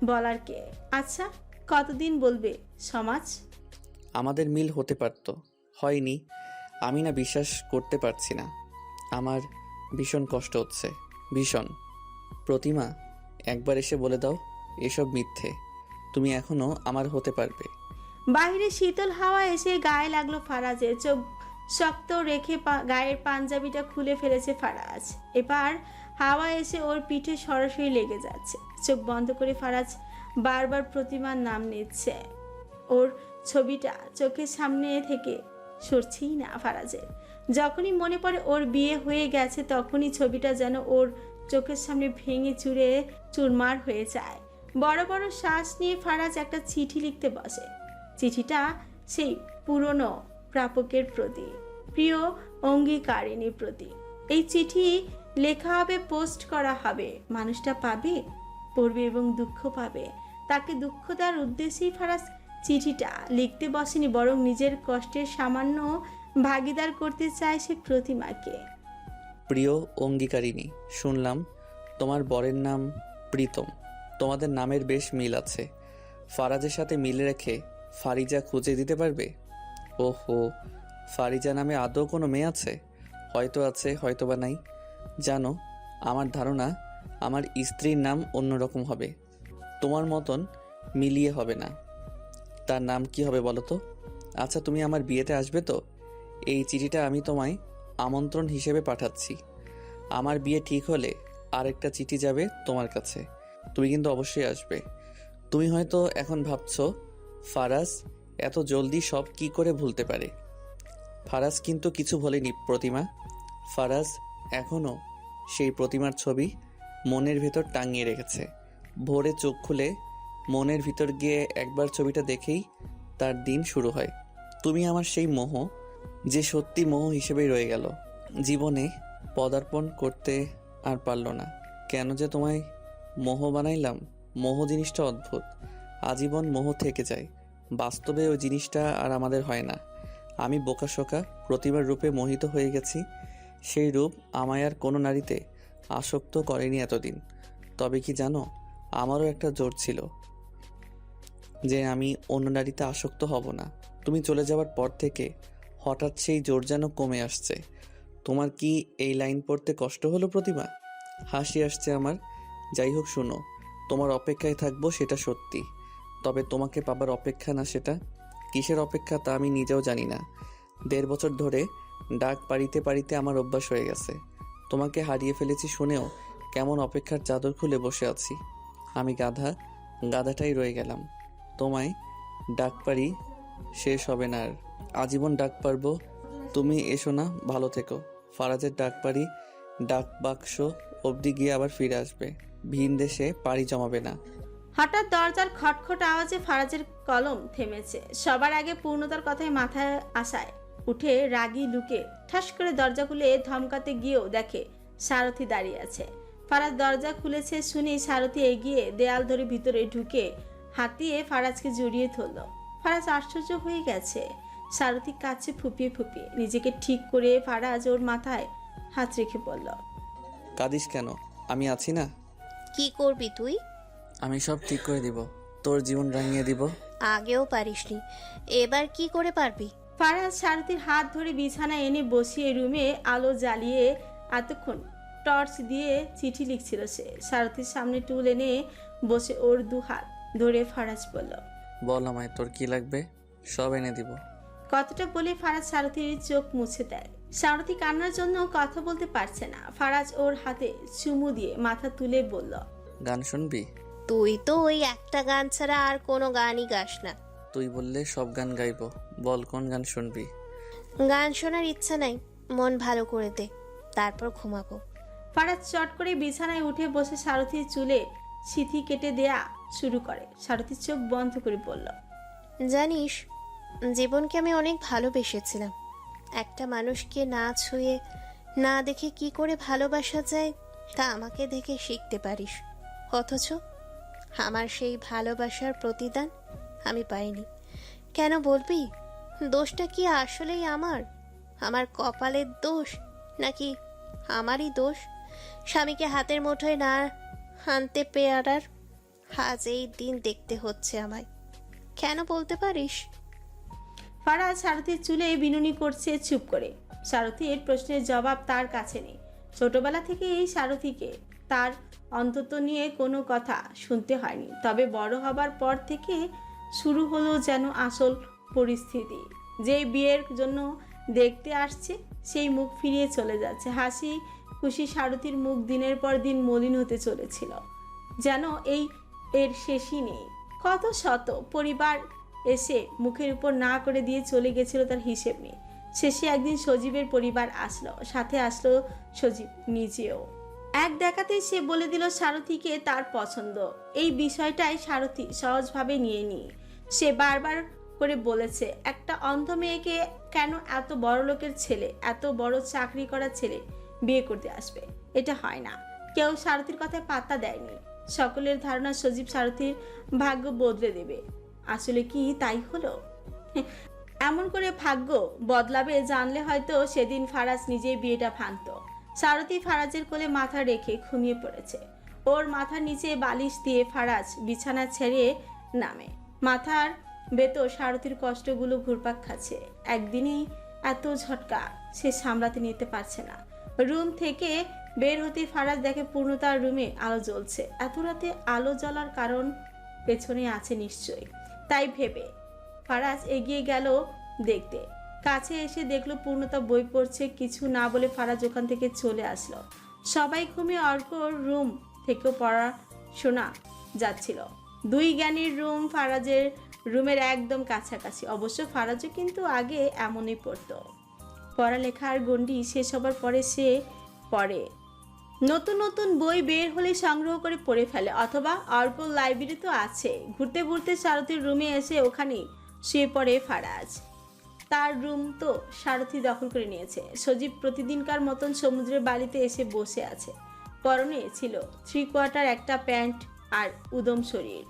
বলার কে? আচ্ছা, কতদিন বলবে সমাজ? আমাদের মিল হতে পারত, হয়নি। আমি না বিশ্বাস করতে পারছি না, আমার ভীষণ কষ্ট হচ্ছে, ভীষণ। প্রতিমা, একবার এসে বলে দাও এসব মিথ্যে, তুমি এখনো আমার হতে পারবে। বাইরে শীতল হাওয়া এসে গায়ে লাগলো ফারাজের। চোখ শক্ত রেখে গায়ের পাঞ্জাবিটা খুলে ফেলেছে ফারাজ। এবার হাওয়া এসে ওর পিঠে সরাসরি লেগে যাচ্ছে। চোখ বন্ধ করে ফারাজ বারবার প্রতিমার নাম নিচ্ছে। ওর ছবিটা চোখের সামনে থেকে সরছেই না ফারাজের। যখনই মনে পড়ে ওর বিয়ে হয়ে গেছে তখনই ছবিটা যেন ওর চোখের সামনে ভেঙে চুরে চুরমার হয়ে যায়। বড় বড় শ্বাস নিয়ে ফারাজ একটা চিঠি লিখতে বসে। চিঠিটা সেই পুরনো প্রাপকের প্রতি, প্রিয় অঙ্গীকারিণীর প্রতি। এই চিঠি লেখা হবে, পোস্ট করা হবে, মানুষটা পাবে, পড়বে এবং দুঃখ পাবে। তাকে দুঃখ দেওয়ার উদ্দেশ্যেই ফারাজ চিঠিটা লিখতে বসেনি, বরং নিজের কষ্টের সামান্য ভাগিদার করতে চায় সে প্রতিমাকে। প্রিয় অঙ্গীকারিণী, শুনলাম তোমার বরের নাম প্রীতম। তোমাদের নামের বেশ মিল আছে। ফারাজের সাথে মিলে রেখে ফারিজা খুঁজে দিতে পারবে? ওহো, ফারিজা নামে আদৌ কোনো মেয়ে আছে? হয়তো আছে, হয়তো বা নাই। জানো, আমার ধারণা আমার স্ত্রীর নাম অন্যরকম হবে, তোমার মতন মিলিয়ে হবে না। তার নাম কি হবে বলো তো? আচ্ছা, তুমি আমার বিয়েতে আসবে তো? এই চিঠিটা আমি তোমায় আমন্ত্রণ হিসেবে পাঠাচ্ছি। আমার বিয়ে ঠিক হলে আরেকটা চিঠি যাবে তোমার কাছে, তুমি কিন্তু অবশ্যই আসবে। তুমি হয়তো এখন ভাবছো ফারাজ এত জলদি সব কি করে ভুলতে পারে। ফারাজ কিন্তু কিছু বলেনি প্রতিমা। ফারাজ এখনও সেই প্রতিমার ছবি মনের ভেতর টাঙিয়ে রেখেছে। ভোরে চোখ খুলে মনের ভিতর গিয়ে একবার ছবিটা দেখেই তার দিন শুরু হয়। তুমি আমার সেই মোহ, যে সত্যি মোহ হিসেবেই রয়ে গেল। জীবনে পদার্পণ করতে আর পারল না। কেন যে তোমায় মোহ বানাইলাম। মোহ জিনিসটা অদ্ভুত, আজীবন মোহ থেকে যায়। বাস্তবে ওই জিনিসটা আর আমাদের হয় না। আমি বোকাশোকা প্রতিমার রূপে মোহিত হয়ে গেছি। সেই রূপ আমায় আর কোনো নারীতে আসক্ত করেনি এতদিন। তবে কি জানো, আমারও একটা জোর ছিল যে আমি অন্য নারীতে আসক্ত হব না। তুমি চলে যাওয়ার পর থেকে হঠাৎ সেই জোর যেন কমে আসছে। তোমার কি এই লাইন পড়তে কষ্ট হলো প্রতিমা? হাসি আসছে আমার। যাই হোক, শুনো, তোমার অপেক্ষায় থাকবো সেটা সত্যি, তবে তোমাকে পাবার অপেক্ষা না। সেটা কিসের অপেক্ষা তা আমি নিজেও জানি না। 1.5 বছর ধরে ডাক পাড়িতে পাড়িতে আমার অভ্যাস হয়ে গেছে। তোমাকে হারিয়ে ফেলেছি শুনেও কেমন অপেক্ষার চাদর খুলে বসে আছি। আমি গাধাটাই রয়ে গেলাম। তোমায় ডাক পাড়ি শেষ হবে না, আর আজীবন ডাক পারবো। তুমি এসো না, ভালো থেকো। ফারাজের ডাক পাড়ি ডাক বাক্স অবধি গিয়ে আবার ফিরে আসবে, ভিন দেশে পাড়ি জমাবে না। হঠাৎ দরজার খটখট আওয়াজে ফারাজের কলম থেমেছে। সবার আগে পূর্ণতার কথাই মাথায় আসায় উঠে রাগী লুকে ঠাস করে দরজা খুলে ধমকাতে গিয়েও দেখে সারথি দাঁড়িয়ে আছে। ফারাজ দরজা খুলেছে শুনে সারথি এগিয়ে দেয়াল ধরে ভিতরে ঢুকে হাতিয়ে ফারাজকে জড়িয়ে ধরল। ফারাজ আশ্চর্য হয়ে গেছে। সারথি কাছে ফুপিয়ে ফুপিয়ে নিজেকে ঠিক করে ফারাজ ওর মাথায় হাত রেখে বলল, কাঁদিস কেন? আমি আছি না? কি করবি তুই? আমি সব ঠিক করে দিব, তোর জীবন রাঙিয়ে দিব। আগেও পারিসনি, এবার কি করে পারবি? ফারাজ সারথির হাত ধরে বিছানায় এনে বসিয়ে রুমে আলো জ্বালিয়ে এতক্ষণ টর্চ দিয়ে চিঠি লিখছিল সে। সারথির সামনে টুল এনে বসে ওর দু হাত ধরে ফারাজ বলল, বল আমায় তোর কি লাগবে, সব এনে দিব। কথাটা বলে ফারাজ সারথির চোখ মুছে দেয়। সারথি কান্নার জন্য কথা বলতে পারছে না। ফারাজ ওর হাতে চুমু দিয়ে মাথা তুলে বলল, গান শুনবি? তুই তো ওই একটা গান ছাড়া আর কোনো গানই গাস না। তুই বললে সব গান গাইবো, বল কোন গান শুনবি? গান শোনার ইচ্ছা নাই, মন ভালো করে দে, তারপর ঘুমাবো। ফারাজ চট করে বিছানায় উঠে বসে সারথির চুলে সিথি কেটে দেয়া শুরু করে। সারথির চোখ বন্ধ করে বলল, জানিস, জীবনকে আমি অনেক ভালোবেসেছিলাম। একটা মানুষকে না ছুঁয়ে না দেখে কি করে ভালোবাসা যায় তা আমাকে দেখে শিখতে পারিস। অথচ আমার সেই ভালোবাসার প্রতিদান আমি পাইনি। কেন বলবি? দোষটা কি আসলেই আমার কপালের দোষ, নাকি আমারই দোষ স্বামীকে হাতের মুঠোয় না আনতে পেয়ারার আজ এই দিন দেখতে হচ্ছে আমায়? কেন বলতে পারিস? ফারাজ সারথির চুলে বিনুনি করছে চুপ করে। সারথির প্রশ্নের জবাব তার কাছে নেই। ছোটবেলা থেকে এই সারথিকে তার অন্তত নিয়ে কোনো কথা শুনতে হয়নি, তবে বড় হবার পর থেকে শুরু হলো যেন আসল পরিস্থিতি। যে বিয়ের জন্য দেখতে আসছে সেই মুখ ফিরিয়ে চলে যাচ্ছে। হাসি খুশি সারথির মুখ দিনের পর দিন মলিন হতে চলেছিল, যেন এর শেষই নেই। কত শত পরিবার এসে মুখের উপর না করে দিয়ে চলে গেছিল তার হিসেব নেই। শেষে একদিন সজীবের পরিবার আসলো, সাথে আসলো সজীব নিজেও। এক দেখাতেই সে বলে দিল সারথিকে তার পছন্দ। এই বিষয়টাই সারথি সহজভাবে নিয়ে নি। সে বারবার করে বলেছে, একটা অন্ধ মেয়েকে কেন এত বড় লোকের ছেলে, এত বড় চাকরি করা ছেলে বিয়ে করতে আসবে? এটা হয় না। কেউ সারথির কথায় পাত্তা দেয়নি। সকলের ধারণা সজীব সারথির ভাগ্য বদলে দেবে। আসলে কি তাই হলো? এমন করে ভাগ্য বদলাবে জানলে হয়তো সেদিন ফারাজ নিজেই বিয়েটা ভাঙত। সারথি ফারাজের কোলে মাথা রেখে ঘুমিয়ে পড়েছে। ওর মাথার নিচে বালিশ দিয়ে ফারাজ বিছানা ছেড়ে নামে। মাথার ভেতর সারথির কষ্টগুলো ঘুরপাক খাচ্ছে। একদিনেই এত ঝটকা সে সামলাতে নিতে পারছে না। রুম থেকে বের হতে ফারাজ দেখে পূর্ণতার রুমে আলো জ্বলছে। এত রাতে আলো জ্বলার কারণ পেছনে আছে নিশ্চয়ই। তাই ভেবে ফারাজ এগিয়ে গেল দেখতে। কাছে এসে দেখলো পূর্ণতা বই পড়ছে। কিছু না বলে ফারাজ ওখান থেকে চলে আসলো। সবাই ঘুমিয়ে অর্কর রুম থেকেও পড়াশোনা যাচ্ছিল। দুই জ্ঞানীর রুম ফারাজের রুমের একদম কাছাকাছি। অবশ্য ফারাজও কিন্তু আগে এমনই পড়তো। পড়ালেখার গণ্ডি শেষ হবার পরে সে পড়ে। নতুন নতুন বই বের হলে সংগ্রহ করে পড়ে ফেলে, অথবা অর্ক লাইব্রেরি তো আছে। ঘুরতে ঘুরতে সারথির রুমে এসে ওখানেই শুয়ে পড়ে ফারাজ। তার রুম তো সারথি দখল করে নিয়েছে। সজীব প্রতিদিনকার মতন সমুদ্রের বাড়িতে এসে বসে আছে। পরনে ছিল 3/4 একটা প্যান্ট আর উদম শরীর।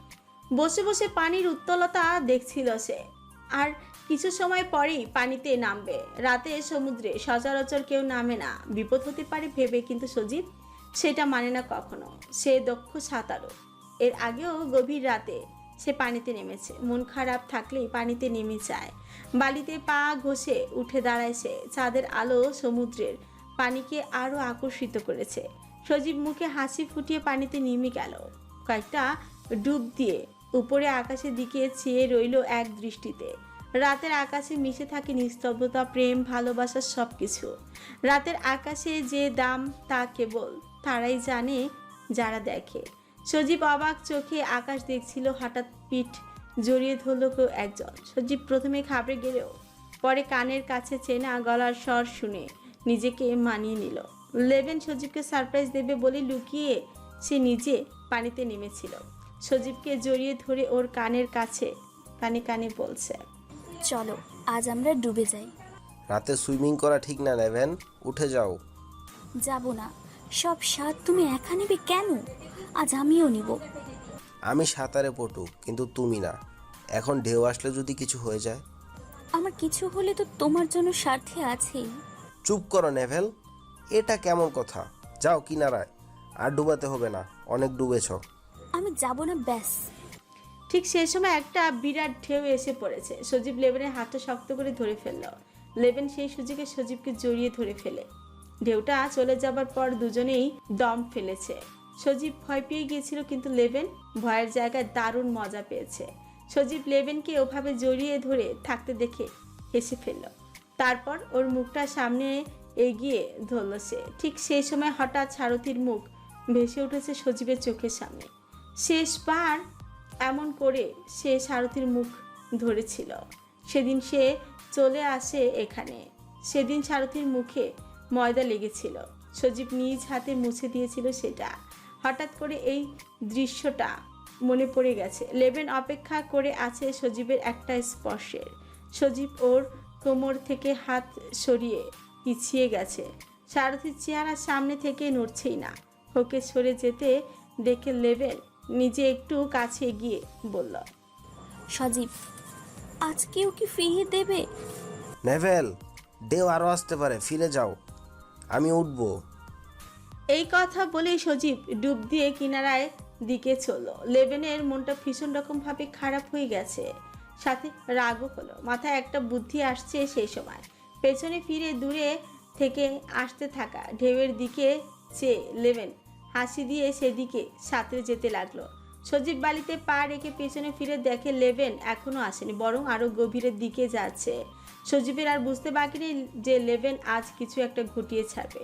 বসে বসে পানির উত্তলতা দেখছিল সে। আর কিছু সময় পরেই পানিতে নামবে। রাতে সমুদ্রে সচরাচর কেউ নামে না, বিপদ হতে পারে ভেবে, কিন্তু সজীব সেটা মানে না কখনো। সে দক্ষ সাঁতারু। এর আগেও গভীর রাতে সে পানিতে নেমেছে। মন খারাপ থাকলেই পানিতে নেমে যায়। বালিতে পা ঘষে উঠে দাঁড়ায় সে। চাঁদের আলো সমুদ্রের পানিকে আরো আকর্ষিত করেছে। সজীব মুখে হাসি ফুটিয়ে পানিতে নেমে গেল। কয়েকটা ডুব দিয়ে উপরে আকাশের দিকে চেয়ে রইল এক দৃষ্টিতে। রাতের আকাশে মিশে থাকে নিস্তব্ধতা, প্রেম, ভালোবাসার সবকিছু। রাতের আকাশে যে দাম তা কেবল তারাই জানে যারা দেখে। সজীব অবাক চোখে আকাশ দেখছিল। হঠাৎ পিঠ জড়িয়ে ধরল কেউ একজন। সজীব প্রথমে ঘাবড়ে গেলেও পরে কানের কাছে চেনা গলার স্বর শুনে নিজেকে মানিয়ে নিল। লেভেন সজীবকে সারপ্রাইজ দেবে বলে লুকিয়ে সে নিজে পানিতে নেমেছিল। সজীবকে জড়িয়ে ধরে ওর কানের কাছে কানে কানে বলছে, চলো আজ আমরা ডুবে যাই। রাতে সুইমিং করা ঠিক না নেভেন, উঠে যাও। যাব না, সব স্বাদ তুমি একা নেবে কেন? আজ আমিও নিব। আমি সাঁতারে পটু, কিন্তু তুমি না। এখন ঢেউ আসলে যদি কিছু হয়ে যায়? আমার কিছু হলে তো তোমার জন্য স্বার্থে আছেই। চুপ করো নেভেল, এটা কেমন কথা? যাও কিনারায়, আর ডুবাতে হবে না, অনেক ডুবেছ। আমি যাব না ব্যাস। ঠিক সেই সময় একটা বিরাট ঢেউ এসে পড়েছে। সজীব লেবেনের হাতটা শক্ত করে ধরে ফেলল। লেবেন সেই সুযোগে সজীবকে জড়িয়ে ধরে ফেলে। ঢেউটা চলে যাবার পর দুজনেই দম ফেলেছে। সজীব ভয় পেয়ে গিয়েছিল, কিন্তু লেবেন ভয়ের জায়গায় দারুণ মজা পেয়েছে। সজীব লেবেনকে ওভাবে জড়িয়ে ধরে থাকতে দেখে হেসে ফেলল। তারপর ওর মুখটা সামনে এগিয়ে ধরল সে। ঠিক সেই সময় হঠাৎ সারথীর মুখ ভেসে উঠেছে সজীবের চোখের সামনে। শেষবার এমন করে সে সারথীর মুখ ধরেছিল সেদিন সে চলে আসে এখানে। সেদিন সারথীর মুখে ময়দা লেগেছিল, সজীব নিজ হাতে মুছে দিয়েছিল সেটা। হঠাৎ করে এই দৃশ্যটা মনে পড়ে গেছে। লেবেন অপেক্ষা করে আছে সজীবের একটা স্পর্শের। সজীব ওর কোমর থেকে হাত সরিয়ে পিছিয়ে গেছে। সারথীর চেহারা সামনে থেকে নড়ছেই না। ওকে সরে যেতে দেখে লেবেন নিজে একটু কাছে গিয়ে বলল, সজীব, আজকেও কি ফিরিয়ে দেবে? নেভেল, ঢেউ আরও আসতে পারে, ফিরে যাও, আমি উঠবো। এই কথা বলেই সজীব ডুব দিয়ে কিনারায় দিকে চলল। লেবেনের মনটা ভীষণ রকমভাবে খারাপ হয়ে গেছে, সাথে রাগও হলো। মাথায় একটা বুদ্ধি আসছে সেই সময়। পেছনে ফিরে দূরে থেকে আসতে থাকা ঢেউয়ের দিকে চেয়ে লেবেন হাসি দিয়ে সেদিকে সাঁতরে যেতে লাগলো। সজীব বালিতে পা রেখে পেছনে ফিরে দেখে লেবেন এখনো আসেনি, বরং আরো গভীরের দিকে যাচ্ছে। সজীবের আর বুঝতে বাকি নেই যে লেবেন আজ কিছু একটা ঘটিয়ে ছাড়বে।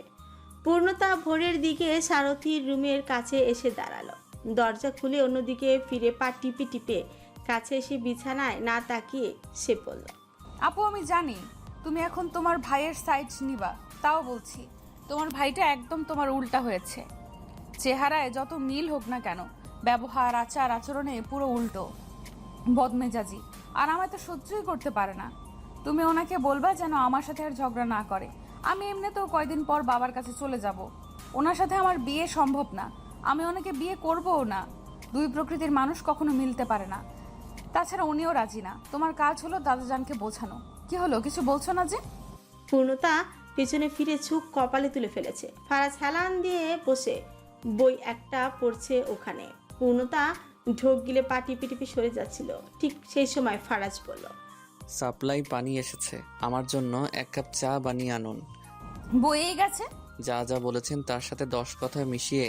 পূর্ণতা ভোরের দিকে সারথীর রুমের কাছে এসে দাঁড়ালো। দরজা খুলে অন্যদিকে ফিরে পা টিপে টিপে কাছে এসে বিছানায় না তাকিয়ে সে বলল, আপু আমি জানি তুমি এখন তোমার ভাইয়ের সাইড নিবা, তাও বলছি তোমার ভাইটা একদম তোমার উল্টা হয়েছে। চেহারায় যত মিল হোক না কেন, ব্যবহার আচার আচরণে পুরো উল্টো, বদমেজাজি। আর আমায় তো সহ্যই করতে পারে না। তুমি ওনাকে বলবা যেন আমার সাথে আর ঝগড়া না করে। আমি এমনিতেও কয়দিন পর বাবার কাছে চলে যাব। ওনার সাথে আমার বিয়ে সম্ভব না, আমি ওনাকে বিয়ে করবও না। দুই প্রকৃতির মানুষ কখনো মিলতে পারে না। তাছাড়া উনিও রাজি না। তোমার কাজ হলো দাদাজানকে বোঝানো। কি হলো, কিছু বলছো না যে? পূর্ণতা পেছনে ফিরে চুপ কপালে তুলে ফেলেছে। ফারাজ হেলান দিয়ে বসে বই একটা পড়ছে ওখানে। পূর্ণতা ঢোক গিলে পা টিপে টিপে সরে যাচ্ছিল। ঠিক সেই সময় ফারাজ বলল, সাপ্লাই পানি এসেছে, আমার জন্য 1 কাপ চা বানিয়ে আনুন। বইয়েই গেছে। যা যা বলেছেন তার সাথে 10 কথা মিশিয়ে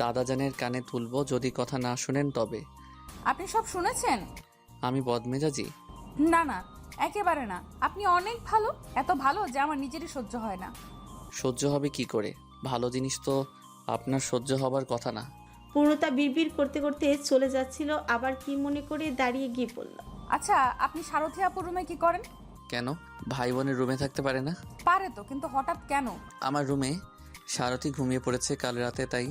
দাদাজানের কানে তুলবো, যদি কথা না শুনেন তবে। আপনি সব শুনেছেন? আমি বদমেজাজি? না না, একেবারে না। আপনি অনেক ভালো, এত ভালো যে আমার নিজেরই সহ্য হয় না। সহ্য হবে কি করে? ভালো জিনিস তো আপনার সহ্য হবার কথা না। পূর্ণতা বিড়বিড় করতে করতে চলে যাচ্ছিল, আবার কি মনে করে দাঁড়িয়ে গিয়ে বলল, আচ্ছা আপনি সারথী আপুর রুমে কি করেন? কেন, ভাই বোনের রুমে থাকতে পারে না? পারে তো, কিন্তু হঠাৎ কেন? আমার রুমে সারথী ঘুমিয়ে পড়েছে কাল রাতে, তাই।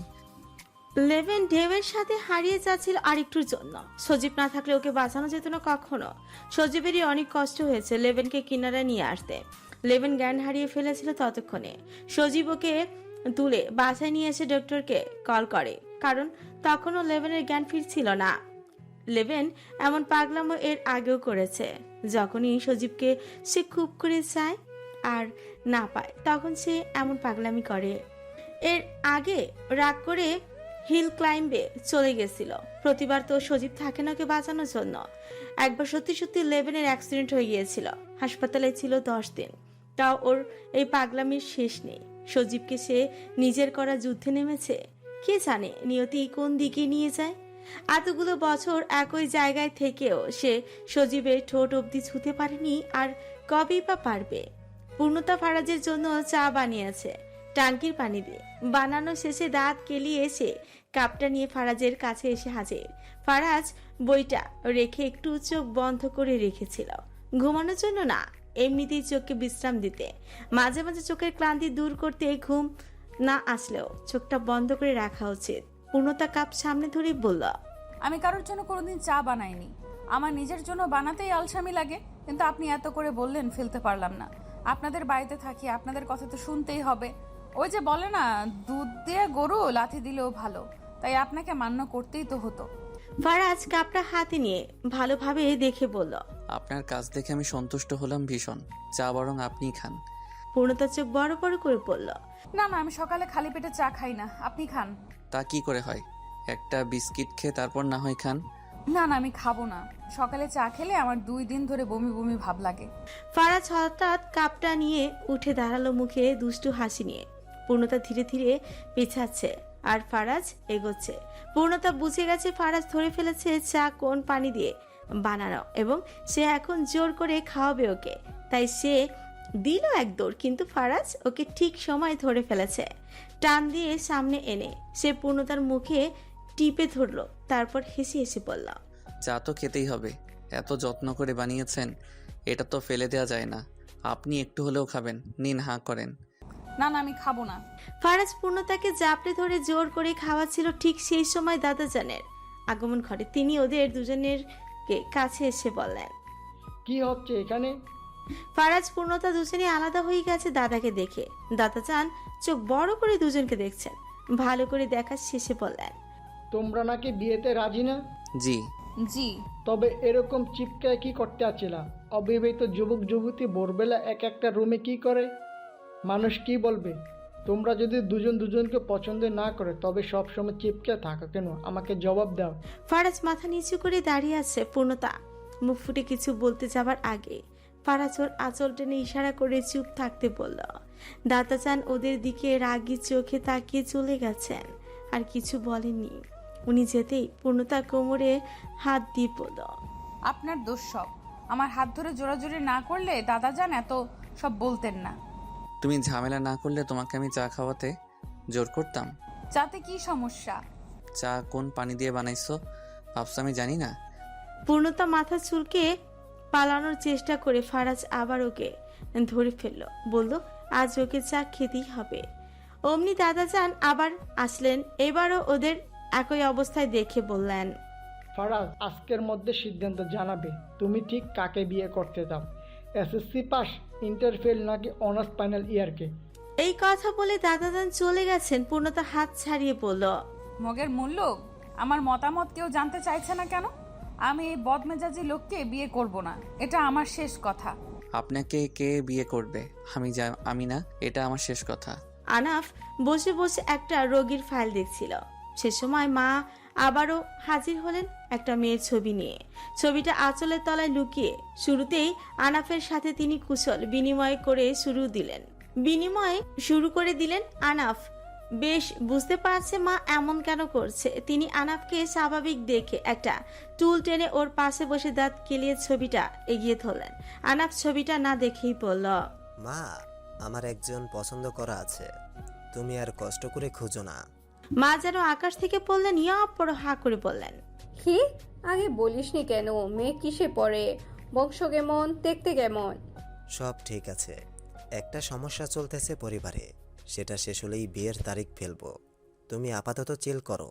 লেবেন ঢেউয়ের সাথে হারিয়ে যাচ্ছিল আরেকটুর জন্য। সজীব না থাকলে ওকে বাঁচানো যেত না কখনো। সজীবেরই অনেক কষ্ট হয়েছে লেবেনকে কিনারায় নিয়ে আসতে। লেবেন জ্ঞান হারিয়ে ফেলেছিল ততক্ষণে। সজীব ওকে তুলে বাসায় নিয়ে এসে ডক্টরকে কল করে, কারণ তখনও লেবেনের জ্ঞান ফিরছিল না। লেবেন এমন পাগলামো এর আগেও করেছে। যখনই সজীবকে সে খুব করে চায় আর না পায়, তখন সে এমন পাগলামি করে। এর আগে রাগ করে হিল ক্লাইম্বে চলে গেছিল। প্রতিবার তো সজীব থাকে না ওকে বাঁচানোর জন্য। একবার সত্যি সত্যি লেবেনের অ্যাক্সিডেন্ট হয়ে গিয়েছিল, হাসপাতালে ছিল 10 দিন। তাও ওর এই পাগলামির শেষ নেই। সজীবকে সে নিজের করা যুদ্ধে নেমেছে। কে জানে নিয়তি কোন দিকে নিয়ে যায়। এতগুলো বছর একই জায়গায় থেকেও সে সজীবের ঠোঁট অবধি ছুঁতে পারেনি, আর কবেই বা পারবে। পূর্ণতা ফারাজের জন্য চা বানিয়েছে টাঙ্কির পানি দিয়ে। বানানো শেষে দাঁত কেলিয়ে এসে কাপটা নিয়ে ফারাজের কাছে এসে হাজির। ফারাজ বইটা রেখে একটু চোখ বন্ধ করে রেখেছিল, ঘুমানোর জন্য না, এমনিতেই চোখকে বিশ্রাম দিতে। মাঝে মাঝে চোখের ক্লান্তি দূর করতে ঘুম না আসলেও চোখটা বন্ধ করে রাখা উচিত। পূর্ণতা কাপ সামনে ধরেই বলল, আমি কারোর জন্য কোনোদিন চা বানাইনি। আমার নিজের জন্য বানাতেই আলসামি লাগে, কিন্তু আপনি এত করে বললেন ফেলতে পারলাম না। আপনাদের বাড়িতে থাকি, আপনাদের কথা তো শুনতেই হবে। ওই যে বলে না, দুধ দিয়ে গরু লাথি দিলেও ভালো, তাই আপনাকে মান্য করতেই তো হতো। ফারাজ কাপটা হাতে নিয়ে ভালোভাবে দেখে বলল। আপনার কাজ দেখে আমি সন্তুষ্ট হলাম ভীষণ। চা বরং আপনিই খান। পূর্ণতা চোখ বড় বড় করে পড়ল। না না, আমি সকালে খালি পেটে চা খাই না, আপনি খান। তা কি করে হয়? একটা বিস্কিট খেয়ে তারপর না হয় খান। না না, আমি খাবো না। সকালে চা খেলে আমার 2 দিন ধরে বমি বমি ভাব লাগে। ফারাজ হঠাৎ কাপটা নিয়ে উঠে দাঁড়ালো, মুখে দুষ্টু হাসি নিয়ে। পূর্ণতা ধীরে ধীরে পিছাচ্ছে আর ফারাজ এগোচ্ছে। পূর্ণতা বুঝে গেছে ফারাজ ধরে ফেলেছে চা কোন পানি দিয়ে বানানো এবং সে এখন জোর করে খাওয়াবে ওকে। তাই সে দিল এক দৌড়, কিন্তু ফারাজ ওকে ঠিক সময় ধরে ফেলেছে। টান দিয়ে সামনে এনে সে পূর্ণতার মুখে টিপে ধরলো, তারপর হেসে হেসে বলল, চা তো খেতেই হবে। এত যত্ন করে বানিয়েছেন, এটা তো ফেলে দেওয়া যায় না। আপনি একটু হলেও খাবেন, নিন, হাঁ করেন। না না, আমি খাবো না। ফারাজ পূর্ণতাকে জাপড়ে ধরে জোর করে খাওয়াচ্ছিল। ঠিক সেই সময় দাদাজানের আগমন ঘটে। তিনি ওদের দুজনের কাছে এসে বললেন, কি হচ্ছে এখানে? ফারাজ পূর্ণতা দুজনে আলাদা হয়ে গেছে দাদাকে দেখে। দাদাজান চোখ বড় করে দুজনকে দেখছেন। ভালো করে দেখার শেষে বললেন, তোমরা নাকি বিয়েতে রাজি না? জি জি। তবে এরকম চিপকায় কি করতে আছিলা? অবিবাহিত যুবক যুবতী ভোরবেলা এক একটা রুমে কি করে? মানুষ কি বলবে? তোমরা যদি দুজন দুজনকে পছন্দ না করে তবে সবসময় চিপকে থাকো কেন? আমাকে জবাব দাও। ফারাজ মাথা নিচু করে দাঁড়িয়ে আছে। পূর্ণতা মুখ ফুটে কিছু বলতে যাবার আগে ফারাজ ওর আঁচল টেনে ইশারা করে চুপ থাকতে বলল। দাদাজান ওদের দিকে রাগী চোখে তাকিয়ে চলে গেছেন, আর কিছু বলেননি। উনি যেতেই পূর্ণতা কোমরে হাত দিয়ে পড়ল। আপনার দোষ সব। আমার হাত ধরে জোরাজোরি না করলে দাদাজান এত সব বলতেন না। তুমি ঝামেলা না করলে তোমাকে আমি চা খাওয়াতে জোর করতাম। চাতে কি সমস্যা? চা কোন পানি দিয়ে বানাইছো ভাবছো আমি জানি না? পূর্ণতা মাথা চুলকে পালানোর চেষ্টা করে ফারাজ আবার ওকে ধরে ফেলল, বলল, আজ ওকে চা খেতেই হবে। অমনি দাদাজান আবার আসলেন। এবারও ওদের একই অবস্থায় দেখে বললেন, ফারাজ, আজকের মধ্যে সিদ্ধান্ত জানাবে তুমি ঠিক কাকে বিয়ে করতে চাও, এসএসসি পাস, ইন্টার ফেল নাকি অনার্স ফাইনাল ইয়ারকে? এই কথা বলে দাদাজান চলে গেছেন। পূর্ণতা হাত ছাড়িয়ে বলল, মগের মূল্য আমার মতামত কেউ জানতে চাইছে না কেন? আমি এই বদমেজাজি লোককে বিয়ে করব না, এটা আমার শেষ কথা। আপনাকে কে বিয়ে করবে? আমি না, এটা আমার শেষ কথা। আনাফ বসে বসে একটা রোগীর ফাইল দেখছিল। সে সময় মা আবারও হাজির হলেন একটা মেয়ের ছবি নিয়ে। ছবিটা আঁচলের তলায় লুকিয়ে শুরুতেই আনাফের সাথে তিনি কুশল বিনিময় শুরু করে দিলেন। আনাফ বেশ বুঝতে পারছে মা এমন কেন করছে। তিনি আনাফকে স্বাভাবিক দেখে একটা টুল টেনে ওর পাশে বসে দাঁত কেলিয়ে ছবিটা এগিয়ে ধরলেন। আনাফ ছবিটা না দেখেই বলল, মা, আমার একজন পছন্দ করা আছে, তুমি আর কষ্ট করে খুঁজো না। মা যেন আকাশ থেকে পড়লেন, পড়ো হা করে বললেন, কি? আগে বলিসনি কেন? মেয়ে কিসে পড়ে? বংশ কেমন? দেখতে কেমন? সব ঠিক আছে, একটা সমস্যা চলতেছে পরিবারে, সেটা শেষ হলেই বিয়ের তারিখ ফেলবো। তুমি আপাতত চিল করো।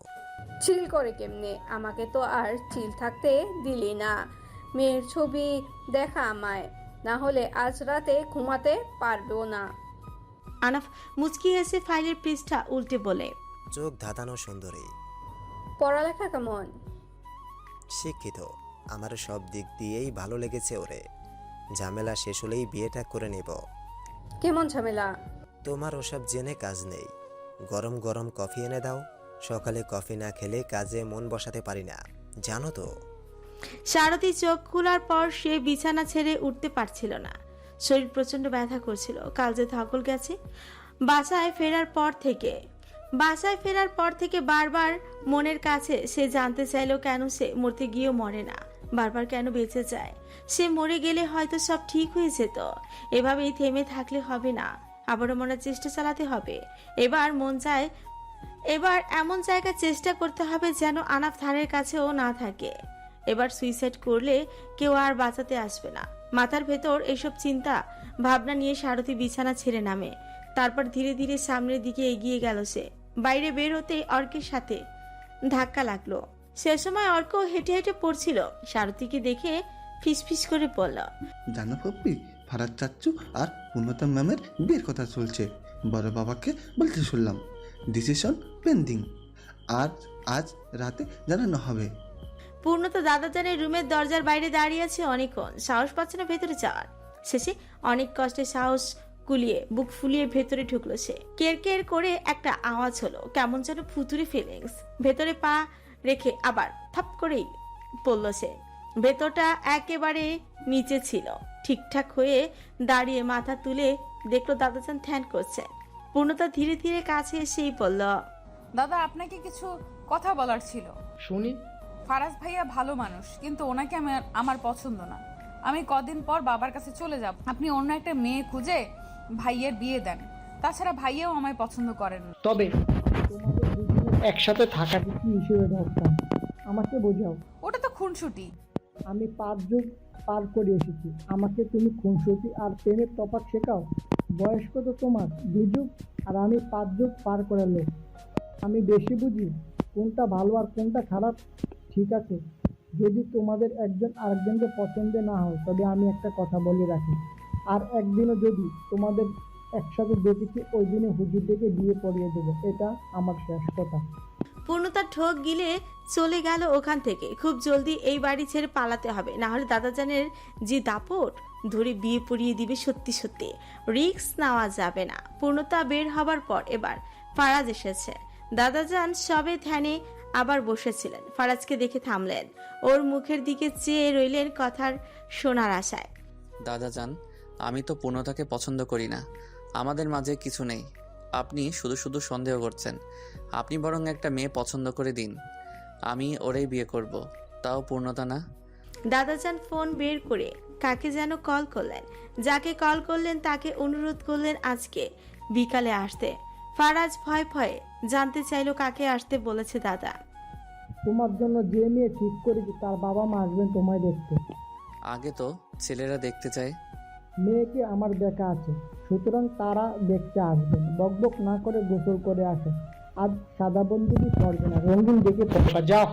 চিল করে কেমনে? আমাকে তো আর চিল থাকতে দিলি না। মেয়ের ছবি দেখা আমায়, না হলে আজ রাতে ঘুমাতে পারবো না। আনাফ মুচকি হেসে ফাইলের পৃষ্ঠা উল্টে বলে, চোখ ধাঁধানো সুন্দরী, পড়ালেখা কেমন? শিক্ষিত, আমার সব দিক দিয়েই ভালো লেগেছে ওরে। ঝামেলা শেষ হলেই বিয়েটা করে নেব। কেমন ঝামেলা? তোমার ওসব জেনে কাজ নেই। গরম গরম কফি এনে দাও। সকালে কফি না খেলে কাজে মন বসাতে পারি না, জানো তো। সারথী চোখ খোলার পর সে বিছানা ছেড়ে উঠতে পারছিল না। শরীর প্রচন্ড ব্যথা করছিল। কাল যে ধকল গেছে। বাসায় ফেরার পর থেকে বারবার মনের কাছে সে জানতে চাইল কেন সে মরতে গিয়েও মরে না, বারবার কেন বেঁচে যায়। সে মরে গেলে হয়তো সব ঠিক হয়ে যেত। এভাবেই থেমে থাকলে হবে না, আবারও মরার চেষ্টা চালাতে হবে। এবার এমন জায়গায় চেষ্টা করতে হবে যেন আনাফ ধারের কাছেও না থাকে। এবার সুইসাইড করলে কেউ আর বাঁচাতে আসবে না। মাথার ভেতর এসব চিন্তা ভাবনা নিয়ে সারথী বিছানা ছেড়ে নামে। তারপর ধীরে ধীরে সামনের দিকে এগিয়ে গেল সে। বাইরে বের হতেই অর্কের সাথে ধাক্কা লাগলো। সে সময় অর্ক হেঁটে হেঁটে পড়ছিল। সারথীকে দেখে ফিসফিস করে বলল, জানো পপ্পি, ফারাজ চাচ্চু আর পূর্ণতা ম্যামের বিয়ের কথা চলছে। বড় বাবাকে বলতে শুনলাম ডিসিশন পেন্ডিং, আর আজ রাতে জানানো হবে। পূর্ণতা দাদাজানের রুমের দরজার বাইরে দাঁড়িয়ে আছে অনেকক্ষণ, সাহস পাচ্ছে না ভেতরে যাওয়ার। শেষে অনেক কষ্টে সাহস কুলিয়ে বুক ফুলিয়ে ভেতরে ঢুকলো সে। কের কের করে একটা আওয়াজ হলো, কেমন যেন ফুতুরে ফিলিংস। ভেতরে পা রেখে আবার ঠপ করেই পড়লো সে। ভেতরটা একেবারে নিচে ছিল। ঠিকঠাক হয়ে দাঁড়িয়ে মাথা তুলে দেখলো দাদাজান ধ্যান করছে। পূর্ণতা ধীরে ধীরে কাছে এসেই বলল, দাদা আপনাকে কিছু কথা বলার ছিল। শুনি। ফারাজ ভাইয়া ভালো মানুষ, কিন্তু ওনাকে আমার পছন্দ না। আমি কদিন পর বাবার কাছে চলে যাব। আপনি অন্য একটা মেয়ে খুঁজে ভাইয়ের বিয়ে দেন। তাছাড়া ভাইয়াও আমায় পছন্দ করেন না। তবে তোমাদের দুজনের একসাথে থাকাটা কি হিসেবে ধরতাম? আমাকে বোঝাও। ওটা তো খুনসুটি। আমি 5 যুগ পার করে এসেছি, আমাকে তুমি খুনসুটি আর প্রেমের তফাৎ শেখাও? বয়স কত তোমার? 2 যুগ, আর আমি 5 যুগ পার করে লোক। আমি বেশি বুঝি কোনটা ভালো আর কোনটা খারাপ? ঠিক আছে, যদি তোমাদের একজন আরেকজনকে পছন্দ না হয় তবে আমি একটা কথা বলে রাখি, আর একদিনও যদি তোমাদের একসাথে দেখেছি ওই দিনে হুজুর ডেকে বিয়ে পড়িয়ে দেবো। এটা আমার শেষ কথা। পূর্ণতা ঠোক গিলে চলে গেল ওখান থেকে। খুব জলদি এই বাড়ি ছেড়ে পালাতে হবে, না হলে দাদাজানের যে দাপট ধরে বিয়ে পড়িয়ে দিবে। সত্যি সত্যি রিস্ক নেওয়া যাবে না। পূর্ণতা বের হবার পর এবার ফারাজ এসেছে। দাদাজান সবে ধ্যানে আবার বসেছিলেন। ফারাজকে দেখে থামলেন, ওর মুখের দিকে চেয়ে রইলেন কথার শোনার আশায়। দাদাজান, আমি তো পূর্ণতাকে পছন্দ করি না, আমাদের মাঝে কিছু নেই। আপনি শুধু শুধু সন্দেহ করছেন। আপনি বরং একটা মেয়ে পছন্দ করে দিন, আমি ওরেই বিয়ে করব, তাও পূর্ণতা না। দাদাজান ফোন বের করে কাকে যেন কল করলেন। যাকে কল করলেন তাকে অনুরোধ করলেন আজকে বিকালে আসতে। ফারাজ ভয়ে ভয়ে জানতে চাইলো কাকে আসতে বলেছে দাদা। তোমার জন্য যে মেয়ে ঠিক করেছি তার বাবা মা আসবেন তোমায় দেখতে। আগে তো ছেলেরা দেখতে চায়। মেয়েকে আমার দেখা আছে, সুতরাং তারা দেখতে আসবেন। বকবক না করে গোসল করে আসে। আজ সাদা বন্ধুটি পড়বে না, রঙিন দেখে পড়া যাও।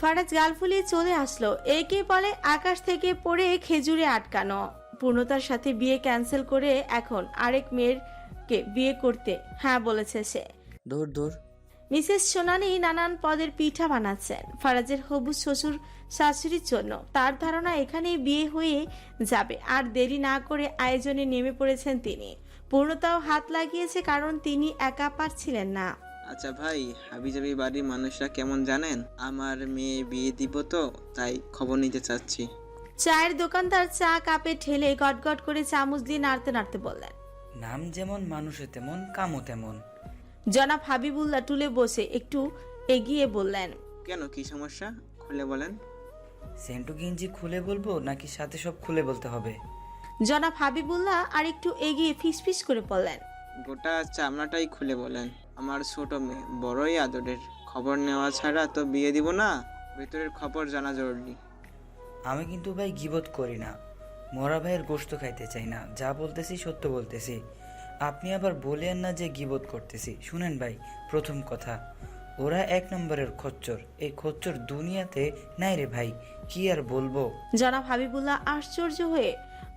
ফারাজ গাল ফুলিয়ে চলে আসলো। একে বলে আকাশ থেকে পড়ে খেজুরে আটকানো। পূর্ণতার সাথে বিয়ে ক্যান্সেল করে এখন আরেক মেয়েরকে বিয়ে করতে হ্যাঁ বলেছে সে। দূর দূর। মিসেস সোনালি নানান পদের পিঠা বানাচ্ছেন ফারাজের হবু শ্বশুর শাশুড়ির জন্য। তার ধারণা এখানেই বিয়ে হয়ে যাবে। আর দেরি না করে আয়োজনে নেমে পড়েছেন তিনি। পূর্ণতাও হাত লাগিয়েছে, কারণ তিনি একা পারছিলেন না। আচ্ছা ভাই, হাবিজাবি বাড়ির মানুষরা কেমন জানেন? আমার মেয়ে বিয়ে দিব, তো তাই খবর নিতে চাচ্ছি। চায়ের দোকানদার চা কাপে ঢেলে গটগট করে চামচ দিয়ে নাড়তে নাড়তে বললেন, নাম যেমন মানুষে তেমন কামও তেমন। জনাব হাবিবুল্লাহ টুলে বসে একটু এগিয়ে বললেন, কেন, কি সমস্যা? খুলে বলেন। সেন্টু গেঞ্জি খুলে বলবো নাকি সাথে সব খুলে বলতে হবে? জনাব হাবিবুল্লাহ আর একটু এগিয়ে ফিসফিস করে বললেন, গোটা চামড়াটাই খুলে বলেন। আমার ছোট মেয়ে বড়ই আদরের, খবর নেওয়া ছাড়া তো বিয়ে দিব না। ভেতরের খবর জানা জরুরি। আমি কিন্তু ভাই গিবত করি না, মরা ভাইয়ের গোশত খাইতে চাই না। যা বলতেছি সত্য বলতেছি। আপনি আবার বলেন না যে গিবত করতেছি। শুনেন ভাই, প্রথম কথা, ওরা 1 নম্বরের খচ্চর। এই খচ্চর দুনিয়াতে নাই রে ভাই, কি আর বলবো। জনাব হাবিবুল্লাহ আশ্চর্য হয়ে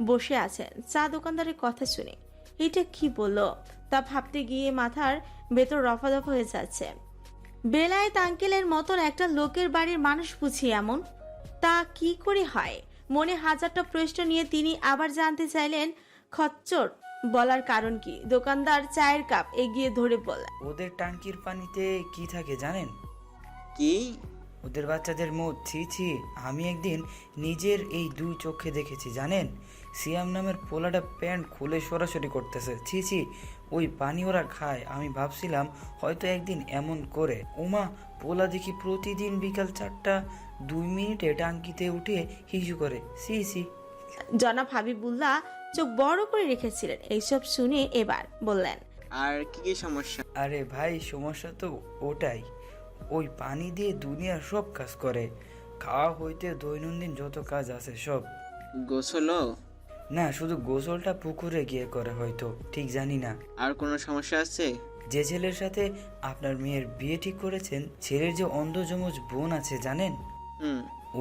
বসে আছেন চা দোকানদারের কথা শুনে। এটা কি বললো তা ভাবতে গিয়ে মাথার ভেতর রফাদফা হয়ে যাচ্ছে। বেলায়েত আঙ্কেলের মতন একটা লোকের বাড়ির মানুষ বুঝি এমন? তা কি করে হয়? মনে হাজারটা প্রশ্ন নিয়ে তিনি আবার জানতে চাইলেন খচ্চর বলার কারণ কি। দোকানদার চায়ের কাপ এগিয়ে ধরে বললেন, ওদের টাঙ্কির পানিতে কি থাকে জানেন? কি? ওদের বাচ্চাদের মুখ। ছি ছি, আমি একদিন নিজের এই 2 চোখে দেখেছি জানেন। সিয়াম নামের পোলাটা প্যান্ট খুলে সরাসরি করতেছে। ছি ছি, ওই পানি ওরা খায়। আমি ভাবছিলাম হয়তো একদিন এমন করে। ওমা, পোলা দেখি প্রতিদিন বিকাল 4টা 2 মিনিটে টাঙ্কিতে উঠে হিসু করে। ছি ছি। জনাব হাবিবুল্লাহ চোখ বড় করে রেখেছিলেন। এইসব শুনে এবার বললেন, আর কি কি সমস্যা? আরে ভাই, সমস্যা তো ওটাই, ওই পানি দিয়ে দুনিয়ার সব কাজ করে। খাওয়া হইতে দৈনন্দিন যত কাজ আছে সব। গোসলও? না, শুধু গোসলটা পুকুরে গিয়ে করে হয়তো, ঠিক জানি না। আর কোনো সমস্যা আছে? যে ছেলের সাথে আপনার মেয়ের বিয়ে ঠিক করেছেন, ছেলের যে অন্ধ যমজ বোন আছে জানেন,